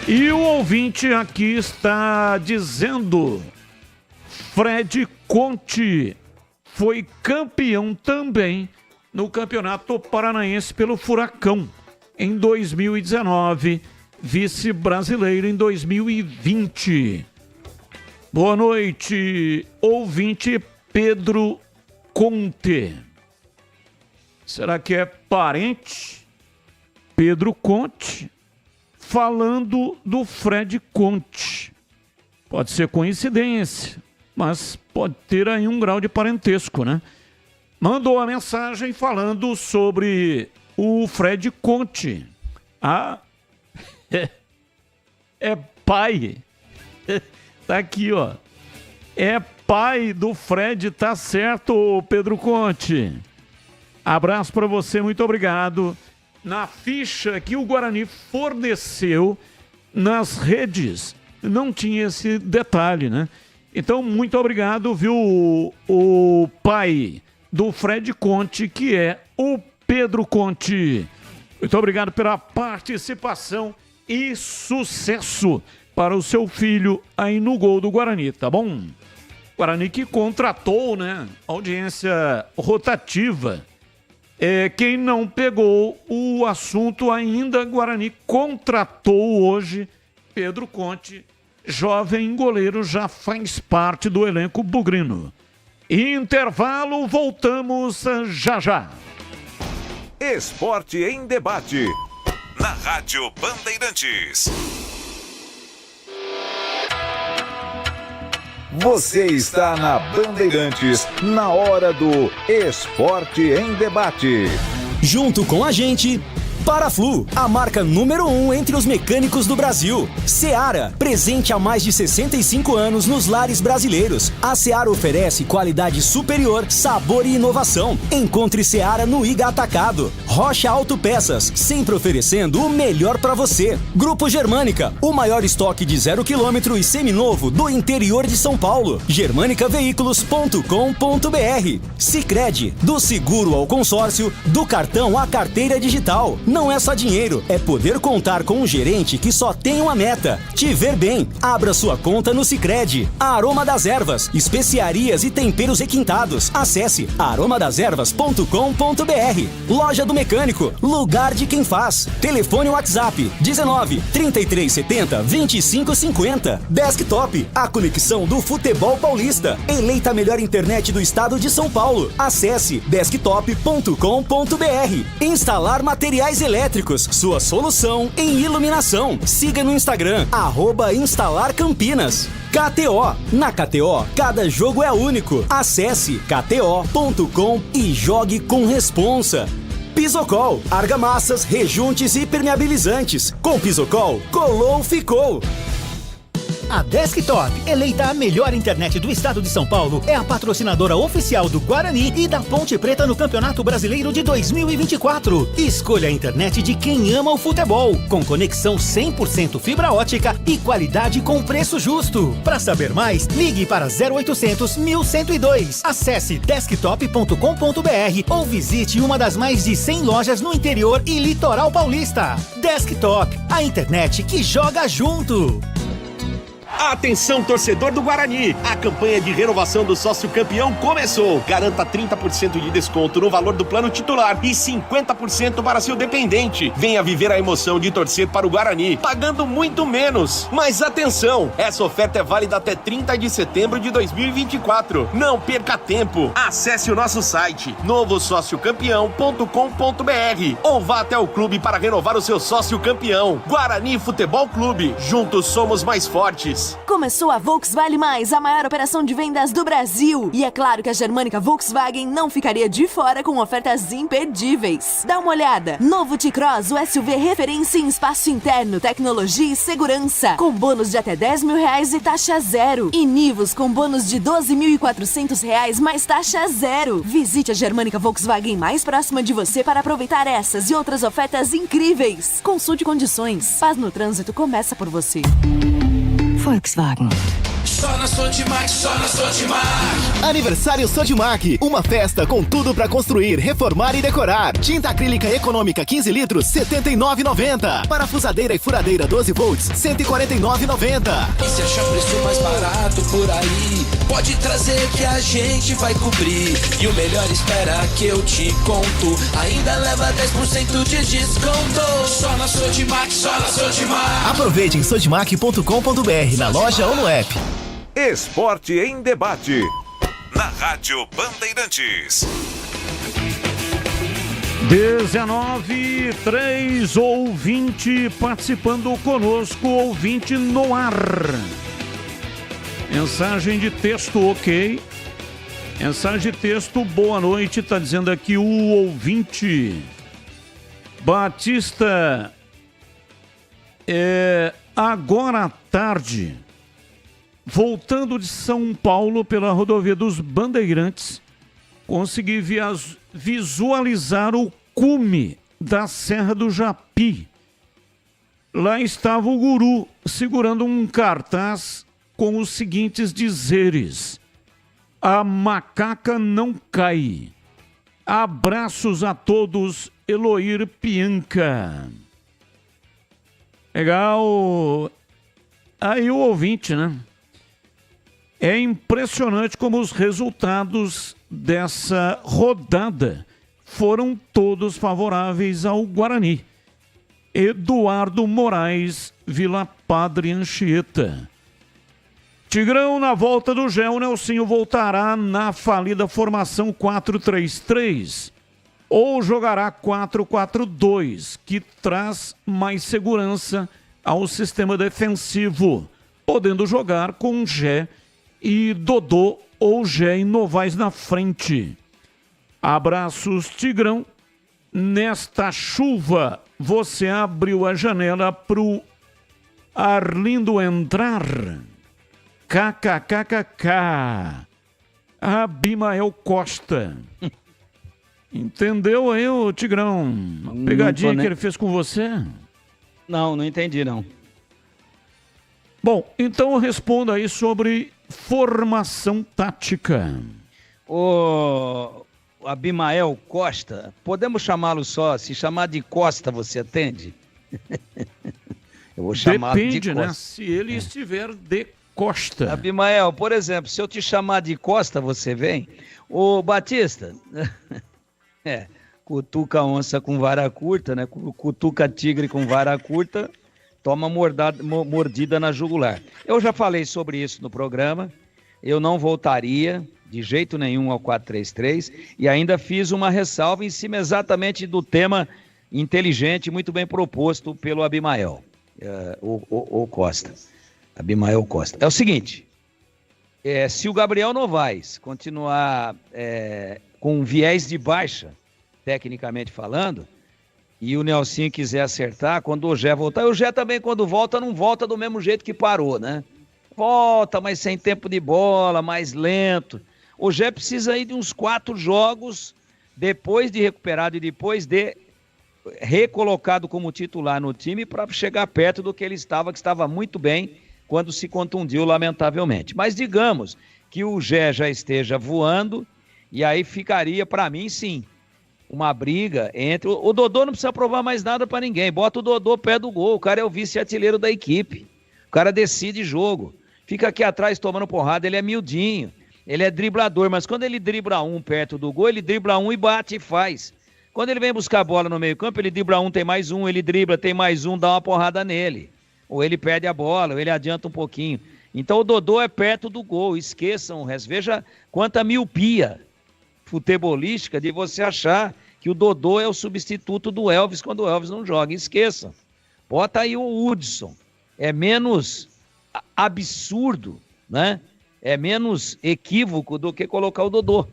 E o ouvinte aqui está dizendo: Fred Conte foi campeão também no Campeonato Paranaense pelo Furacão em 2019, vice-brasileiro em 2020. Boa noite, ouvinte Pedro Conte. Será que é parente? Pedro Conte falando do Fred Conte. Pode ser coincidência, mas pode ter aí um grau de parentesco, né? Mandou a mensagem falando sobre o Fred Conte. É pai. Tá aqui, ó. É pai do Fred, tá certo, Pedro Conte. Abraço para você, muito obrigado. Na ficha que o Guarani forneceu nas redes, não tinha esse detalhe, né? Então, muito obrigado, viu, o pai do Fred Conte, que é o Pedro Conte. Muito obrigado pela participação e sucesso para o seu filho aí no gol do Guarani, tá bom? Guarani que contratou, né, audiência rotativa Quem não pegou o assunto ainda, Guarani contratou hoje Pedro Conte, jovem goleiro, já faz parte do elenco bugrino. Intervalo, voltamos já. Esporte em debate. Na Rádio Bandeirantes. Você está na Bandeirantes, na hora do Esporte em Debate. Junto com a gente, Paraflu, a marca número 1 entre os mecânicos do Brasil. Seara, presente há mais de 65 anos nos lares brasileiros. A Seara oferece qualidade superior, sabor e inovação. Encontre Seara no Iga Atacado. Rocha Autopeças, sempre oferecendo o melhor para você. Grupo Germânica, o maior estoque de 0 km e seminovo do interior de São Paulo. germanicaveículos.com.br. Sicredi, do seguro ao consórcio, do cartão à carteira digital. Não é só dinheiro, é poder contar com um gerente que só tem uma meta: te ver bem. Abra sua conta no Sicredi. A Aroma das Ervas, especiarias e temperos requintados. Acesse aromadeservas.com.br. Loja do Mecânico, lugar de quem faz. Telefone WhatsApp 19 3370 2550. Desktop, a conexão do futebol paulista. Eleita a melhor internet do estado de São Paulo. Acesse desktop.com.br. Instalar materiais elétricos, sua solução em iluminação. Siga no Instagram, @instalarcampinas. KTO. Na KTO, cada jogo é único. Acesse kto.com e jogue com responsa. Pisocol, argamassas, rejuntes e impermeabilizantes. Com Pisocol, colou, ficou. A Desktop, eleita a melhor internet do estado de São Paulo, é a patrocinadora oficial do Guarani e da Ponte Preta no Campeonato Brasileiro de 2024. Escolha a internet de quem ama o futebol, com conexão 100% fibra ótica e qualidade com preço justo. Para saber mais, ligue para 0800 1102. Acesse desktop.com.br ou visite uma das mais de 100 lojas no interior e litoral paulista. Desktop, a internet que joga junto. Atenção, torcedor do Guarani! A campanha de renovação do sócio campeão começou. Garanta 30% de desconto no valor do plano titular e 50% para seu dependente. Venha viver a emoção de torcer para o Guarani, pagando muito menos. Mas atenção, essa oferta é válida até 30 de setembro de 2024. Não perca tempo. Acesse o nosso site novosociocampeão.com.br ou vá até o clube para renovar o seu sócio campeão. Guarani Futebol Clube. Juntos somos mais fortes. Começou a Volkswagen Mais, a maior operação de vendas do Brasil. E é claro que a Germânica Volkswagen não ficaria de fora com ofertas imperdíveis. Dá uma olhada. Novo T-Cross, o SUV referência em espaço interno, tecnologia e segurança. Com bônus de até R$10.000 e taxa zero. E Nivus com bônus de R$12.400 mais taxa zero. Visite a Germânica Volkswagen mais próxima de você para aproveitar essas e outras ofertas incríveis. Consulte condições. Paz no trânsito começa por você. Volkswagen. Só na Sodimac, só na Sodimac. Aniversário Sodimac, uma festa com tudo pra construir, reformar e decorar. Tinta acrílica econômica 15 litros, R$ 79,90. Parafusadeira e furadeira 12 volts, R$ 149,90. E se achar preço mais barato por aí, pode trazer que a gente vai cobrir. E o melhor espera que eu te conto, ainda leva 10% de desconto. Só na Sodimac, só na Sodimac. Aproveite em sodimac.com.br, na loja ou no app. Esporte em debate. Na Rádio Bandeirantes. 19:03, ouvinte participando conosco, ouvinte no ar. Mensagem de texto, ok. Mensagem de texto, boa noite, está dizendo aqui o ouvinte. Batista, agora à tarde, voltando de São Paulo pela rodovia dos Bandeirantes, consegui visualizar o cume da Serra do Japi. Lá estava o guru segurando um cartaz com os seguintes dizeres: a macaca não cai. Abraços a todos, Eloir Pianca. Legal. Aí o ouvinte, né? É impressionante como os resultados dessa rodada foram todos favoráveis ao Guarani. Eduardo Moraes, Vila Padre Anchieta. Tigrão, na volta do Gé, o Nelsinho voltará na falida formação 4-3-3 ou jogará 4-4-2, que traz mais segurança ao sistema defensivo, podendo jogar com Gé e Dodô ou Gé e Novaes na frente. Abraços, Tigrão. Nesta chuva, você abriu a janela pro Arlindo entrar? KKKKK. Abimael Costa. Entendeu aí, ô Tigrão? Uma pegadinha que ele fez com você? Não entendi, não. Bom, então responda aí sobre formação tática. Ô Abimael Costa, podemos chamá-lo só, se chamar de Costa, você atende? Eu vou chamar de Costa. Depende, né? Se ele estiver de Costa. Abimael, por exemplo, se eu te chamar de Costa, você vem? Ô Batista, cutuca onça com vara curta, né? Cutuca tigre com vara curta, toma mordida na jugular. Eu já falei sobre isso no programa, eu não voltaria de jeito nenhum ao 4-3-3 e ainda fiz uma ressalva em cima exatamente do tema inteligente, muito bem proposto pelo Abimael, o Costa. Abimael Costa. É o seguinte, se o Gabriel Novaes continuar com viés de baixa, tecnicamente falando, e o Nelsinho quiser acertar, quando o Gé voltar, o Gé também quando volta, não volta do mesmo jeito que parou, né? Volta, mas sem tempo de bola, mais lento. O Gé precisa ir de uns 4 jogos, depois de recuperado e depois de recolocado como titular no time, para chegar perto do que ele estava, que estava muito bem quando se contundiu, lamentavelmente. Mas digamos que o Gé já esteja voando, e aí ficaria, para mim, sim, uma briga entre... O Dodô não precisa provar mais nada para ninguém, bota o Dodô pé do gol, o cara é o vice-artilheiro da equipe, o cara decide jogo, fica aqui atrás tomando porrada, ele é miudinho, ele é driblador, mas quando ele dribla um perto do gol, ele dribla um e bate e faz. Quando ele vem buscar a bola no meio campo, ele dribla um, tem mais um, ele dribla, tem mais um, dá uma porrada nele. Ou ele perde a bola, ou ele adianta um pouquinho. Então o Dodô é perto do gol, esqueçam o resto. Veja quanta miopia futebolística de você achar que o Dodô é o substituto do Elvis quando o Elvis não joga. Esqueçam. Bota aí o Hudson. É menos absurdo, né? É menos equívoco do que colocar o Dodô.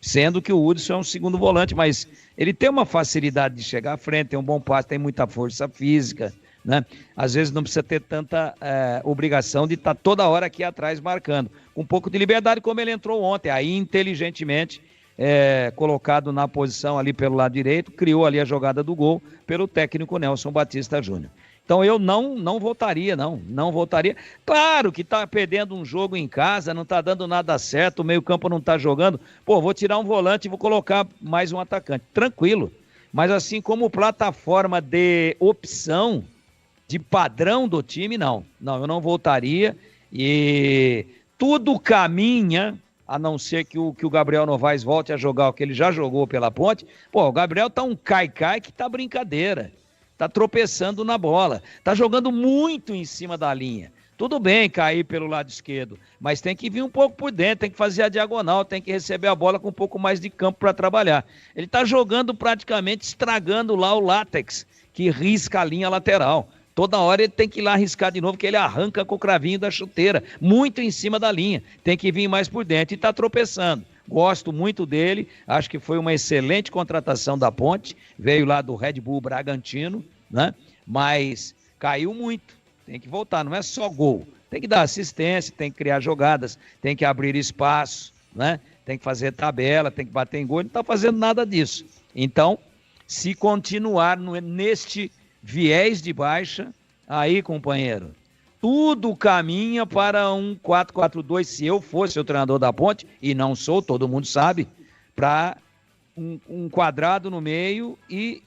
Sendo que o Hudson é um segundo volante, mas ele tem uma facilidade de chegar à frente, tem um bom passe, tem muita força física, né? Às vezes não precisa ter tanta obrigação de estar toda hora aqui atrás marcando. Com um pouco de liberdade, como ele entrou ontem, aí inteligentemente colocado na posição ali pelo lado direito, criou ali a jogada do gol pelo técnico Nelson Batista Júnior. Então eu não votaria, não votaria. Claro que tá perdendo um jogo em casa, não tá dando nada certo, o meio-campo não tá jogando. Pô, vou tirar um volante e vou colocar mais um atacante. Tranquilo. Mas assim como plataforma de opção, de padrão do time, não. Não, eu não votaria. E tudo caminha, a não ser que o Gabriel Novaes volte a jogar o que ele já jogou pela Ponte. Pô, o Gabriel tá um cai-cai que tá brincadeira. Tá tropeçando na bola, tá jogando muito em cima da linha. Tudo bem cair pelo lado esquerdo, mas tem que vir um pouco por dentro, tem que fazer a diagonal, tem que receber a bola com um pouco mais de campo para trabalhar. Ele tá jogando praticamente estragando lá o látex, que risca a linha lateral. Toda hora ele tem que ir lá arriscar de novo, que ele arranca com o cravinho da chuteira, muito em cima da linha. Tem que vir mais por dentro e tá tropeçando. Gosto muito dele, acho que foi uma excelente contratação da Ponte, veio lá do Red Bull Bragantino, né? Mas caiu muito, tem que voltar, não é só gol, tem que dar assistência, tem que criar jogadas, tem que abrir espaço, né? Tem que fazer tabela, tem que bater em gol, ele não está fazendo nada disso. Então, se continuar neste viés de baixa, aí, companheiro, tudo caminha para um 4-4-2, se eu fosse o treinador da Ponte, e não sou, todo mundo sabe, para um quadrado no meio e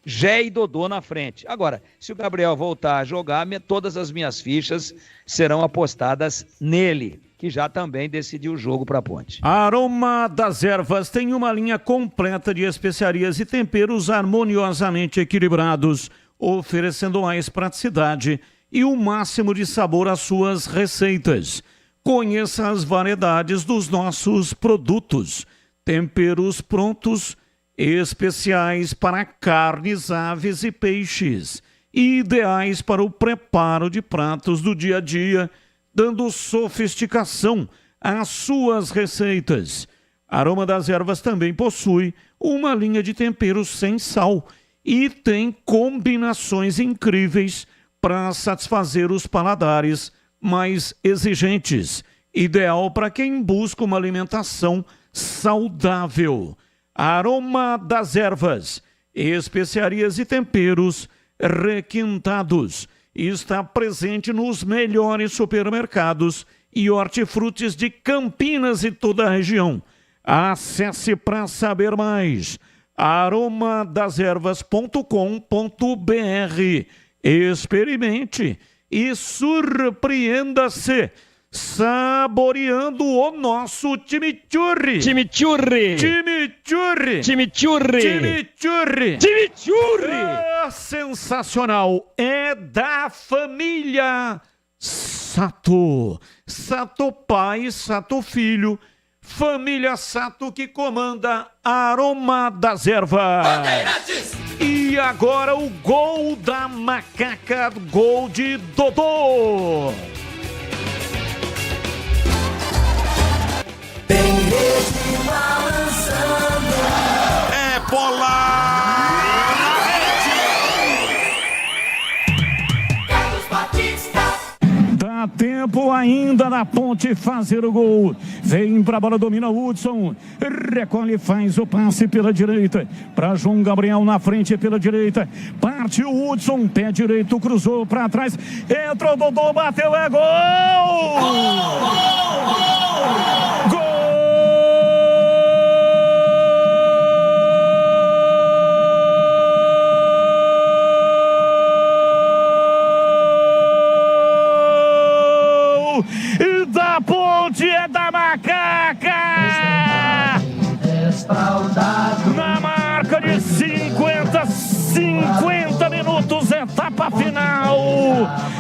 Gé e Dodô na frente. Agora, se o Gabriel voltar a jogar, todas as minhas fichas serão apostadas nele. que já também decidiu o jogo para a Ponte. Aroma das Ervas tem uma linha completa de especiarias e temperos harmoniosamente equilibrados, oferecendo mais praticidade e o máximo de sabor às suas receitas. Conheça as variedades dos nossos produtos. Temperos prontos, especiais para carnes, aves e peixes, ideais para o preparo de pratos do dia a dia, dando sofisticação às suas receitas. Aroma das Ervas também possui uma linha de temperos sem sal e tem combinações incríveis para satisfazer os paladares mais exigentes, ideal para quem busca uma alimentação saudável. Aroma das Ervas, especiarias e temperos requintados. Está presente nos melhores supermercados e hortifrutis de Campinas e toda a região. Acesse para saber mais. aromadazervas.com.br. Experimente e surpreenda-se saboreando o nosso chimichurri. Chimichurri. Chimichurri. Chimichurri. Chimichurri. Chimichurri. Sensacional. É da família Sato. Sato pai, Sato filho. Família Sato que comanda Aroma das Ervas. E agora o gol da macaca, gol de Dodô. É bola! Dá tempo ainda na Ponte fazer o gol. Vem pra bola, domina o Hudson. Recolhe, faz o passe pela direita. Pra João Gabriel na frente pela direita. Parte o Hudson, pé direito, cruzou pra trás. Entrou o Dodô, bateu, é gol! Gol! Da Ponte, é da macaca! Na marca de 50 minutos, etapa final.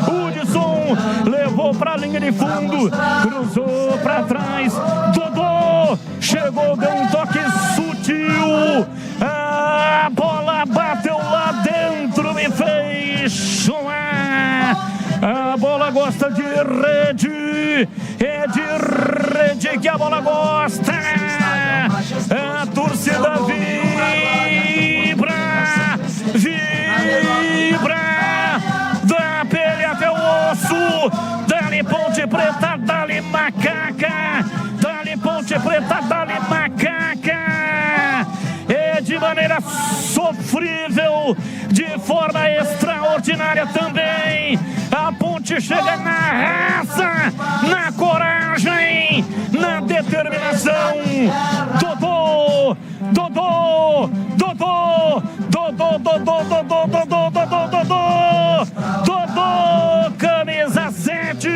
Hudson levou para a linha de fundo, cruzou para trás. Dodô chegou, deu um toque sutil. A bola bateu lá dentro e fez chorar. A bola gosta de rede, é de rede que a bola gosta. A torcida vibra, da pele até o osso. Dali Ponte Preta, dali macaca, dali Ponte Preta, dali macaca. É de maneira sofrível, de forma extraordinária também. A Ponte chega na raça, na coragem, na determinação. Dodô, Dodô, Dodô, Dodô, Dodô, Dodô, Dodô, Dodô, Dodô, Dodô, camisa 7.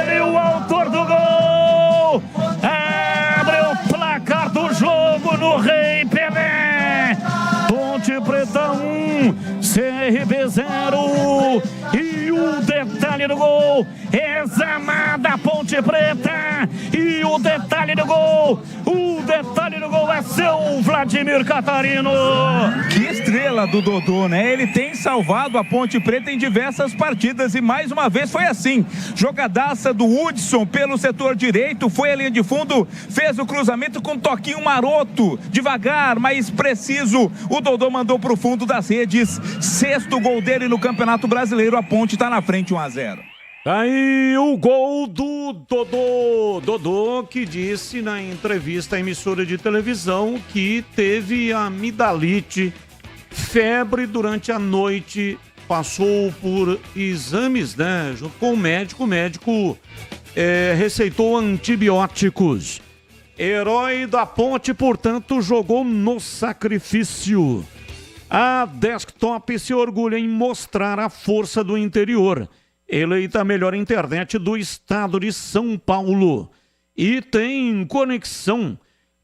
Ele, o autor do gol. Abre o placar do jogo no Rei Pelé. Ponte Preta 1, CRB 0. E o detalhe do gol, examada Ponte Preta. E o detalhe do gol, é seu Vladimir Catarino. Que estrela do Dodô, né? Ele tem salvado a Ponte Preta em diversas partidas e mais uma vez foi assim. Jogadaça do Hudson pelo setor direito, foi a linha de fundo, fez o cruzamento com um toquinho maroto, devagar, mas preciso. O Dodô mandou pro fundo das redes. 6º gol dele no Campeonato Brasileiro. A Ponte tá na frente 1-0. Aí o gol do Dodô. Dodô que disse na entrevista à emissora de televisão que teve amidalite, febre durante a noite, passou por exames, né? Junto com o médico receitou antibióticos. Herói da Ponte, portanto, jogou no sacrifício. A Desktop se orgulha em mostrar a força do interior. Eleita a melhor internet do estado de São Paulo. E tem conexão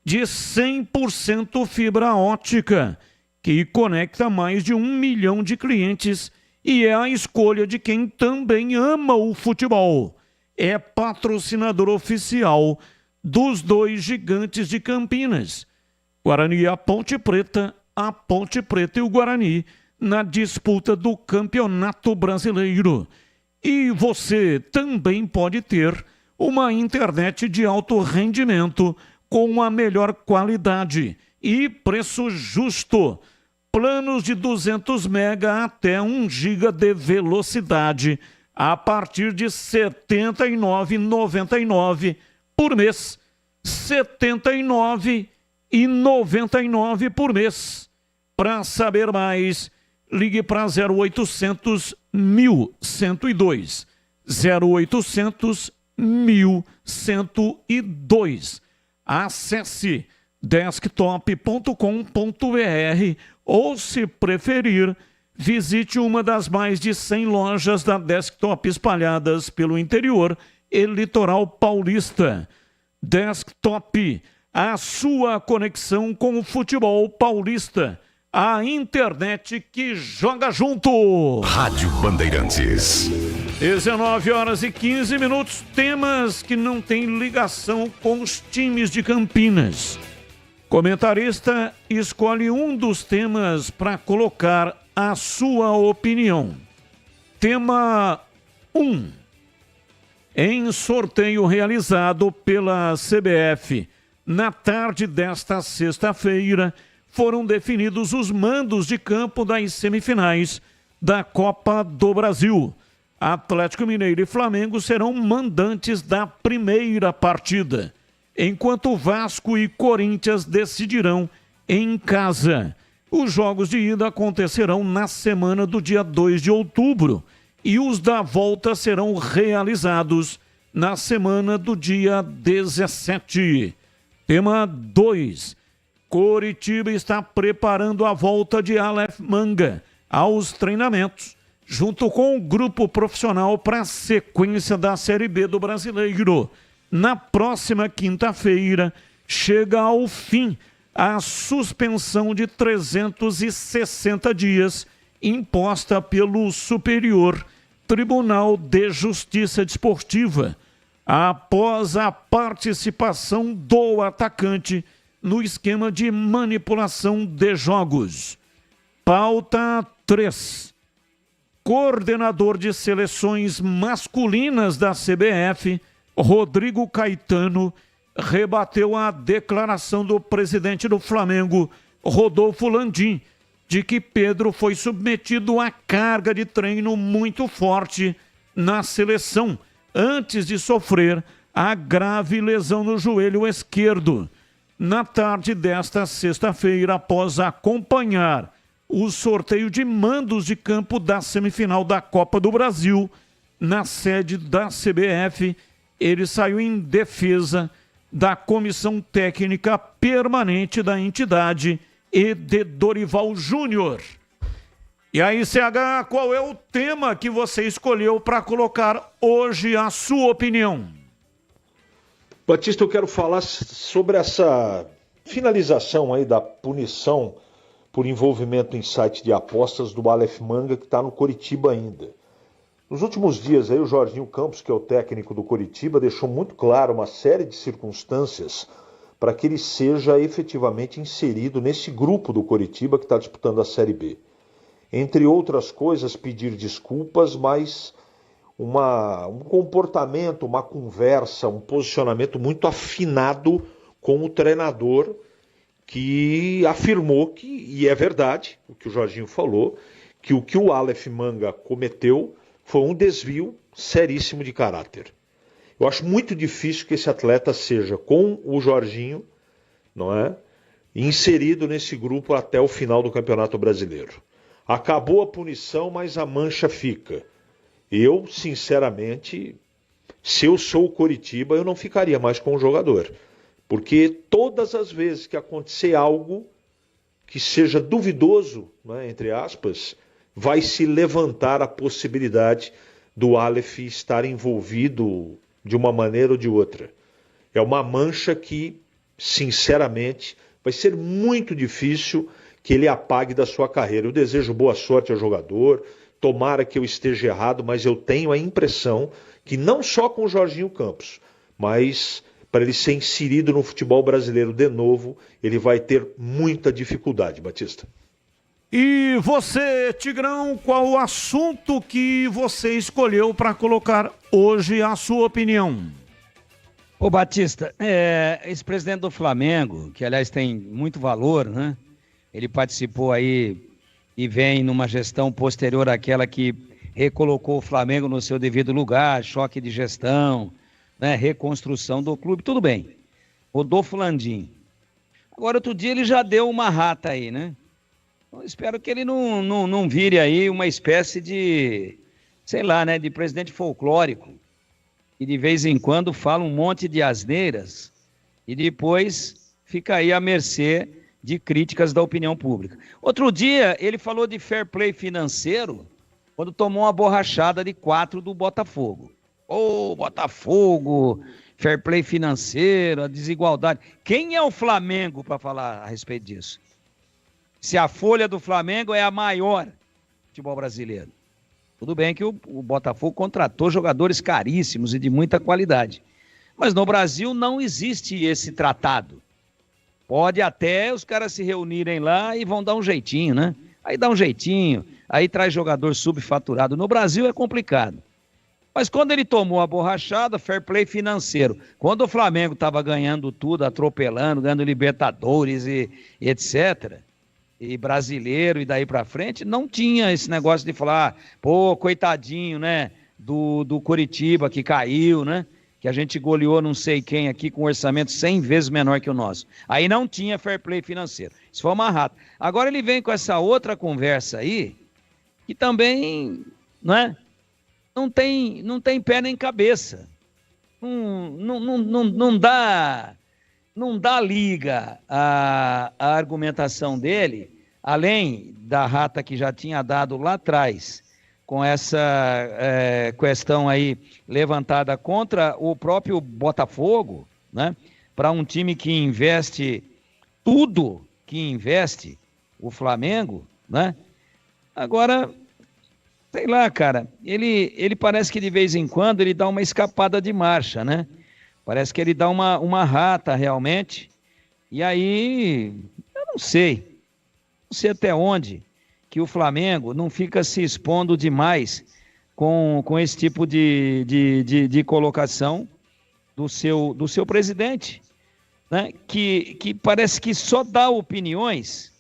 de 100% fibra ótica, que conecta mais de 1 milhão de clientes e é a escolha de quem também ama o futebol. É patrocinador oficial dos dois gigantes de Campinas. Guarani e a Ponte Preta e o Guarani na disputa do Campeonato Brasileiro. E você também pode ter uma internet de alto rendimento com a melhor qualidade e preço justo. Planos de 200 mega até 1 giga de velocidade a partir de R$ 79,99 por mês. R$ 79,99 por mês. Para saber mais, ligue para 0800 1102. 0800 1102. Acesse desktop.com.br ou, se preferir, visite uma das mais de 100 lojas da Desktop espalhadas pelo interior e litoral paulista. Desktop, a sua conexão com o futebol paulista. A internet que joga junto. Rádio Bandeirantes. 19h15, temas que não têm ligação com os times de Campinas. Comentarista escolhe um dos temas para colocar a sua opinião. Tema 1. Em sorteio realizado pela CBF na tarde desta sexta-feira, foram definidos os mandos de campo das semifinais da Copa do Brasil. Atlético Mineiro e Flamengo serão mandantes da primeira partida, enquanto Vasco e Corinthians decidirão em casa. Os jogos de ida acontecerão na semana do dia 2 de outubro e os da volta serão realizados na semana do dia 17. Tema 2. Coritiba está preparando a volta de Aleph Manga aos treinamentos, junto com o grupo profissional para a sequência da Série B do Brasileiro. Na próxima quinta-feira, chega ao fim a suspensão de 360 dias imposta pelo Superior Tribunal de Justiça Desportiva, após a participação do atacante no esquema de manipulação de jogos. Pauta 3. Coordenador de seleções masculinas da CBF, Rodrigo Caetano, rebateu a declaração do presidente do Flamengo, Rodolfo Landim, de que Pedro foi submetido a carga de treino muito forte na seleção, antes de sofrer a grave lesão no joelho esquerdo. Na tarde desta sexta-feira, após acompanhar o sorteio de mandos de campo da semifinal da Copa do Brasil, na sede da CBF, ele saiu em defesa da Comissão Técnica Permanente da entidade e de Dorival Júnior. E aí, CH, qual é o tema que você escolheu para colocar hoje a sua opinião? Batista, eu quero falar sobre essa finalização aí da punição por envolvimento em site de apostas do Aleph Manga, que está no Coritiba ainda. Nos últimos dias aí, o Jorginho Campos, que é o técnico do Coritiba, deixou muito claro uma série de circunstâncias para que ele seja efetivamente inserido nesse grupo do Coritiba que está disputando a Série B. Entre outras coisas, pedir desculpas, mas um comportamento, uma conversa, um posicionamento muito afinado com o treinador, que afirmou que, e é verdade, o que o Jorginho falou, que o Aleph Manga cometeu foi um desvio seríssimo de caráter. Eu acho muito difícil que esse atleta seja, com o Jorginho, não é, inserido nesse grupo até o final do Campeonato Brasileiro. Acabou a punição, mas a mancha fica. Eu, sinceramente, se eu sou o Coritiba, eu não ficaria mais com o jogador. Porque todas as vezes que acontecer algo que seja duvidoso, né, entre aspas, vai se levantar a possibilidade do Aleph estar envolvido de uma maneira ou de outra. É uma mancha que, sinceramente, vai ser muito difícil que ele apague da sua carreira. Eu desejo boa sorte ao jogador, tomara que eu esteja errado, mas eu tenho a impressão que não só com o Jorginho Campos, mas para ele ser inserido no futebol brasileiro de novo, ele vai ter muita dificuldade, Batista. E você, Tigrão, qual o assunto que você escolheu para colocar hoje a sua opinião? Ô Batista, esse presidente do Flamengo, que aliás tem muito valor, né? Ele participou aí e vem numa gestão posterior àquela que recolocou o Flamengo no seu devido lugar, choque de gestão, né? Reconstrução do clube, tudo bem. Rodolfo Landim. Agora, outro dia ele já deu uma rata aí, né? Eu espero que ele não vire aí uma espécie de, sei lá, né, de presidente folclórico, e de vez em quando fala um monte de asneiras e depois fica aí à mercê de críticas da opinião pública. Outro dia ele falou de fair play financeiro quando tomou uma borrachada de 4 do Botafogo. Ô, Botafogo, fair play financeiro, a desigualdade. Quem é o Flamengo para falar a respeito disso? Se a folha do Flamengo é a maior do futebol brasileiro. Tudo bem que o Botafogo contratou jogadores caríssimos e de muita qualidade. Mas no Brasil não existe esse tratado. Pode até os caras se reunirem lá e vão dar um jeitinho, né? Aí dá um jeitinho, aí traz jogador subfaturado. No Brasil é complicado. Mas quando ele tomou a borrachada, fair play financeiro, quando o Flamengo estava ganhando tudo, atropelando, ganhando Libertadores e etc., e brasileiro e daí pra frente, não tinha esse negócio de falar, pô, coitadinho, né, do Coritiba que caiu, né, que a gente goleou não sei quem aqui com um orçamento 100 vezes menor que o nosso. Aí não tinha fair play financeiro. Isso foi uma rata. Agora ele vem com essa outra conversa aí, que também, né, não tem pé nem cabeça. Não dá liga a argumentação dele, além da rata que já tinha dado lá atrás, com essa questão aí levantada contra o próprio Botafogo, né? Para um time que investe tudo que investe o Flamengo, né? Agora, sei lá, cara, ele parece que de vez em quando ele dá uma escapada de marcha, né? Parece que ele dá uma rata realmente. E aí, eu não sei até onde que o Flamengo não fica se expondo demais com esse tipo de colocação do seu presidente, né? Que parece que só dá opiniões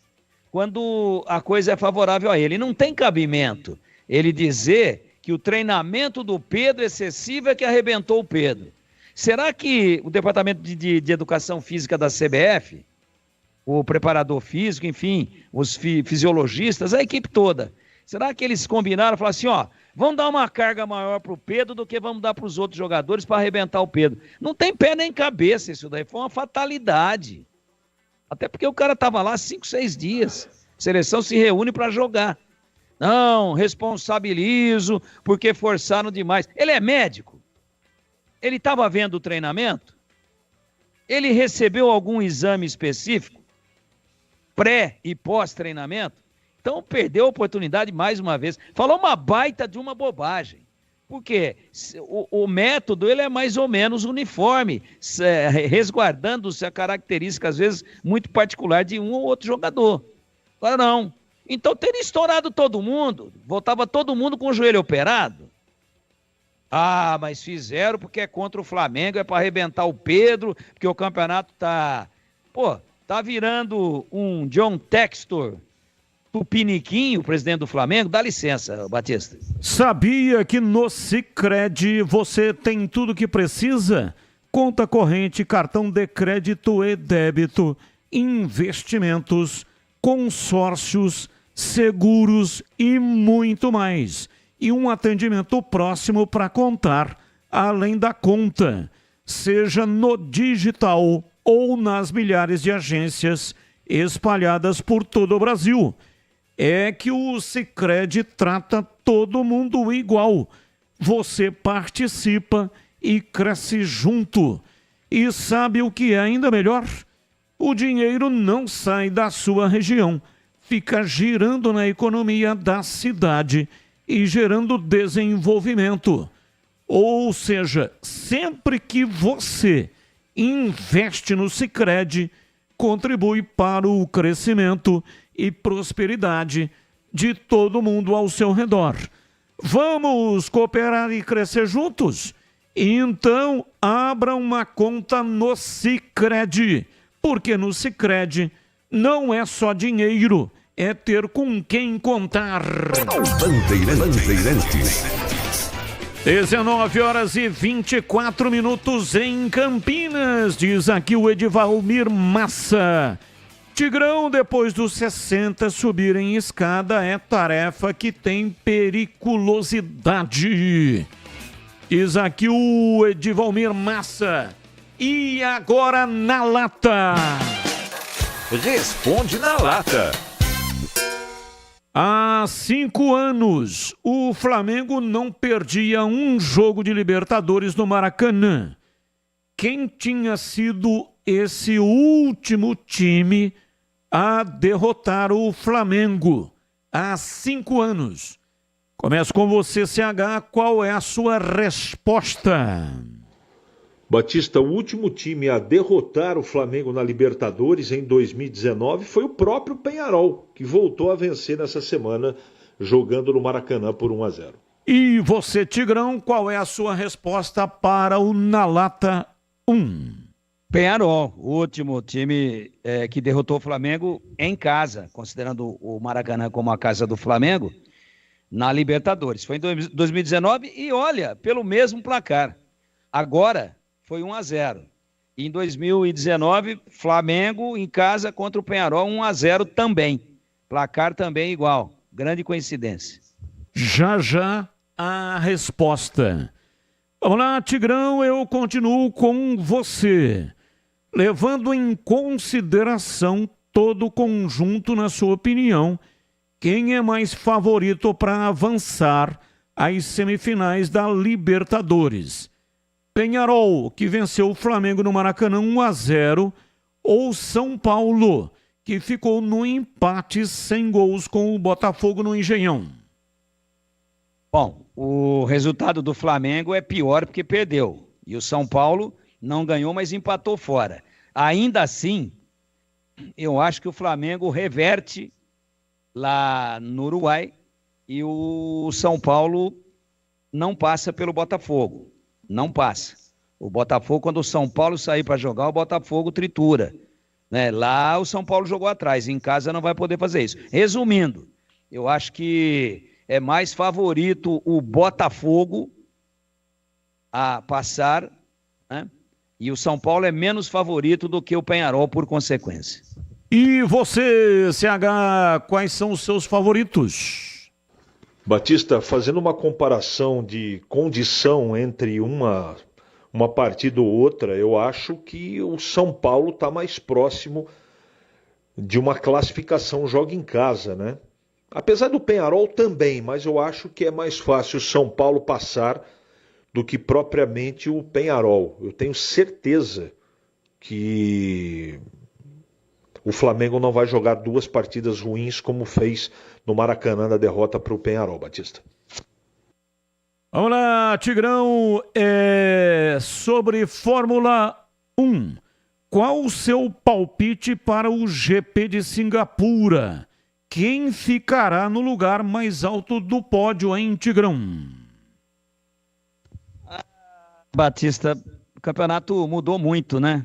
quando a coisa é favorável a ele. Não tem cabimento ele dizer que o treinamento do Pedro excessivo é que arrebentou o Pedro. Será que o Departamento de Educação Física da CBF, o preparador físico, enfim, os fisiologistas, a equipe toda, será que eles combinaram e falaram assim, ó, vamos dar uma carga maior para o Pedro do que vamos dar para os outros jogadores para arrebentar o Pedro? Não tem pé nem cabeça isso daí, foi uma fatalidade. Até porque o cara estava lá 5, 6 dias, a seleção se reúne para jogar. Não, responsabilizo porque forçaram demais. Ele é médico? Ele estava vendo o treinamento? Ele recebeu algum exame específico? Pré e pós-treinamento? Então perdeu a oportunidade mais uma vez. Falou uma baita de uma bobagem. Porque o método ele é mais ou menos uniforme, resguardando-se a característica, às vezes, muito particular de um ou outro jogador. Agora não. Então teria estourado todo mundo, voltava todo mundo com o joelho operado. Ah, mas fizeram porque é contra o Flamengo, é para arrebentar o Pedro, porque o campeonato tá virando um John Textor Tupiniquim, o presidente do Flamengo. Dá licença, Batista. Sabia que no Sicredi você tem tudo que precisa? Conta corrente, cartão de crédito e débito, investimentos, consórcios, seguros e muito mais. E um atendimento próximo para contar, além da conta. Seja no digital ou nas milhares de agências espalhadas por todo o Brasil. É que o Sicredi trata todo mundo igual. Você participa e cresce junto. E sabe o que é ainda melhor? O dinheiro não sai da sua região, fica girando na economia da cidade e gerando desenvolvimento. Ou seja, sempre que você investe no Sicredi, contribui para o crescimento e prosperidade de todo mundo ao seu redor. Vamos cooperar e crescer juntos? Então, abra uma conta no Sicredi, porque no Sicredi não é só dinheiro, é ter com quem contar. Bandeirantes. 19h24 em Campinas, diz aqui o Edivalmir Massa. Tigrão, depois dos 60, subir em escada é tarefa que tem periculosidade. Diz aqui o Edivalmir Massa. E agora na lata. Responde na lata. Há 5 anos, o Flamengo não perdia um jogo de Libertadores no Maracanã. Quem tinha sido esse último time a derrotar o Flamengo há 5 anos? Começo com você, CH. Qual é a sua resposta? Batista, o último time a derrotar o Flamengo na Libertadores em 2019 foi o próprio Peñarol, que voltou a vencer nessa semana jogando no Maracanã por 1-0. E você, Tigrão, qual é a sua resposta para o Na Lata 1? Peñarol, o último time que derrotou o Flamengo em casa, considerando o Maracanã como a casa do Flamengo, na Libertadores. Foi em 2019 e olha, pelo mesmo placar. Agora foi 1-0. Em 2019, Flamengo em casa contra o Peñarol, 1-0 também. Placar também igual. Grande coincidência. Já a resposta. Vamos lá, Tigrão, eu continuo com você. Levando em consideração todo o conjunto, na sua opinião, quem é mais favorito para avançar às semifinais da Libertadores? Peñarol, que venceu o Flamengo no Maracanã 1-0, ou São Paulo, que ficou no empate sem gols com o Botafogo no Engenhão? Bom, o resultado do Flamengo é pior porque perdeu. E o São Paulo não ganhou, mas empatou fora. Ainda assim, eu acho que o Flamengo reverte lá no Uruguai e o São Paulo não passa pelo Botafogo. Não passa. O Botafogo, quando o São Paulo sair para jogar, o Botafogo tritura. Né? Lá o São Paulo jogou atrás, em casa não vai poder fazer isso. Resumindo, eu acho que é mais favorito o Botafogo a passar, né? E o São Paulo é menos favorito do que o Peñarol, por consequência. E você, CH, quais são os seus favoritos? Batista, fazendo uma comparação de condição entre uma partida ou outra, eu acho que o São Paulo está mais próximo de uma classificação joga em casa, né? Apesar do Peñarol também, mas eu acho que é mais fácil o São Paulo passar do que propriamente o Peñarol. Eu tenho certeza que o Flamengo não vai jogar 2 partidas ruins como fez no Maracanã na derrota para o Peñarol, Batista. Vamos lá, Tigrão, sobre Fórmula 1. Qual o seu palpite para o GP de Singapura? Quem ficará no lugar mais alto do pódio, hein, Tigrão? Batista, o campeonato mudou muito, né?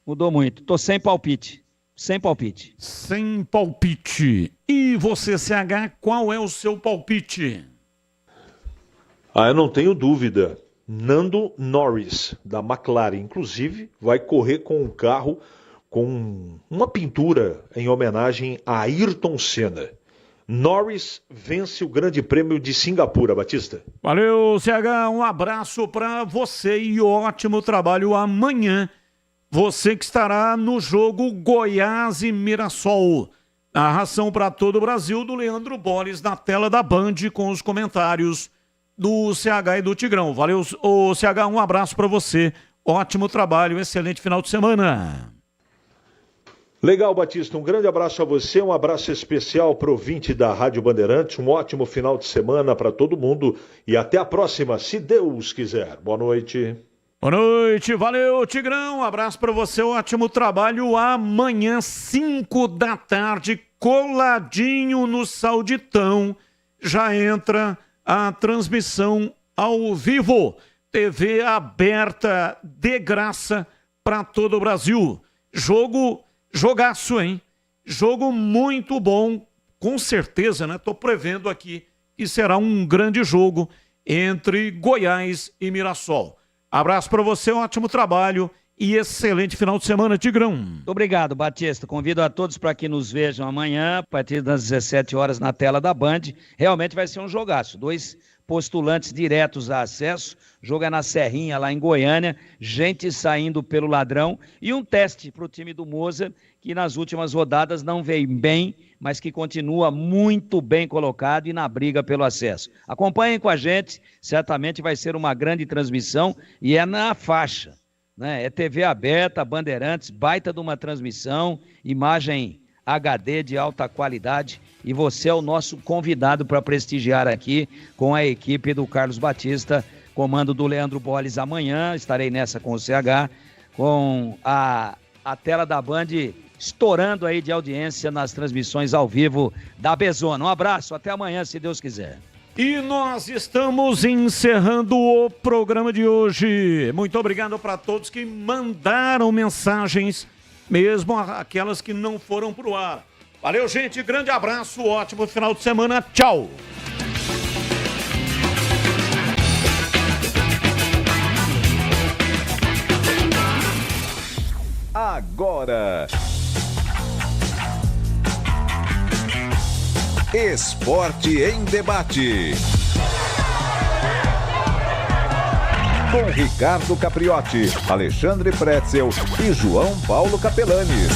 Mudou muito. Tô sem palpite. Sem palpite. Sem palpite. E você, CH, qual é o seu palpite? Eu não tenho dúvida. Lando Norris, da McLaren, inclusive, vai correr com um carro com uma pintura em homenagem a Ayrton Senna. Norris vence o Grande Prêmio de Singapura, Batista. Valeu, CH, um abraço para você e ótimo trabalho amanhã você que estará no jogo Goiás e Mirassol. Narração para todo o Brasil do Leandro Boles na tela da Band com os comentários do CH e do Tigrão. Valeu, CH, um abraço para você. Ótimo trabalho, excelente final de semana. Legal, Batista, um grande abraço a você, um abraço especial para o ouvinte da Rádio Bandeirantes, um ótimo final de semana para todo mundo e até a próxima, se Deus quiser. Boa noite. Boa noite, valeu, Tigrão, um abraço para você, ótimo trabalho. Amanhã, 5 da tarde, coladinho no Sauditão, já entra a transmissão ao vivo, TV aberta de graça para todo o Brasil. Jogaço, hein? Jogo muito bom, com certeza, né? Tô prevendo aqui que será um grande jogo entre Goiás e Mirassol. Abraço para você, ótimo trabalho e excelente final de semana, Tigrão. Muito obrigado, Batista. Convido a todos para que nos vejam amanhã, a partir das 17 horas na tela da Band. Realmente vai ser um jogaço. 2 postulantes diretos a acesso, jogo é na Serrinha, lá em Goiânia, gente saindo pelo ladrão e um teste para o time do Moza, que nas últimas rodadas não veio bem, mas que continua muito bem colocado e na briga pelo acesso. Acompanhem com a gente, certamente vai ser uma grande transmissão e é na faixa, né? É TV aberta, Bandeirantes, baita de uma transmissão, imagem HD de alta qualidade e você é o nosso convidado para prestigiar aqui com a equipe do Carlos Batista, comando do Leandro Boles amanhã, estarei nessa com o CH, com a tela da Band estourando aí de audiência nas transmissões ao vivo da Bezona. Um abraço, até amanhã, se Deus quiser. E nós estamos encerrando o programa de hoje. Muito obrigado para todos que mandaram mensagens, mesmo aquelas que não foram pro ar. Valeu, gente. Grande abraço. Ótimo final de semana. Tchau. Agora, Esporte em Debate. Com Ricardo Capriotti, Alexandre Pretzel e João Paulo Capelanes.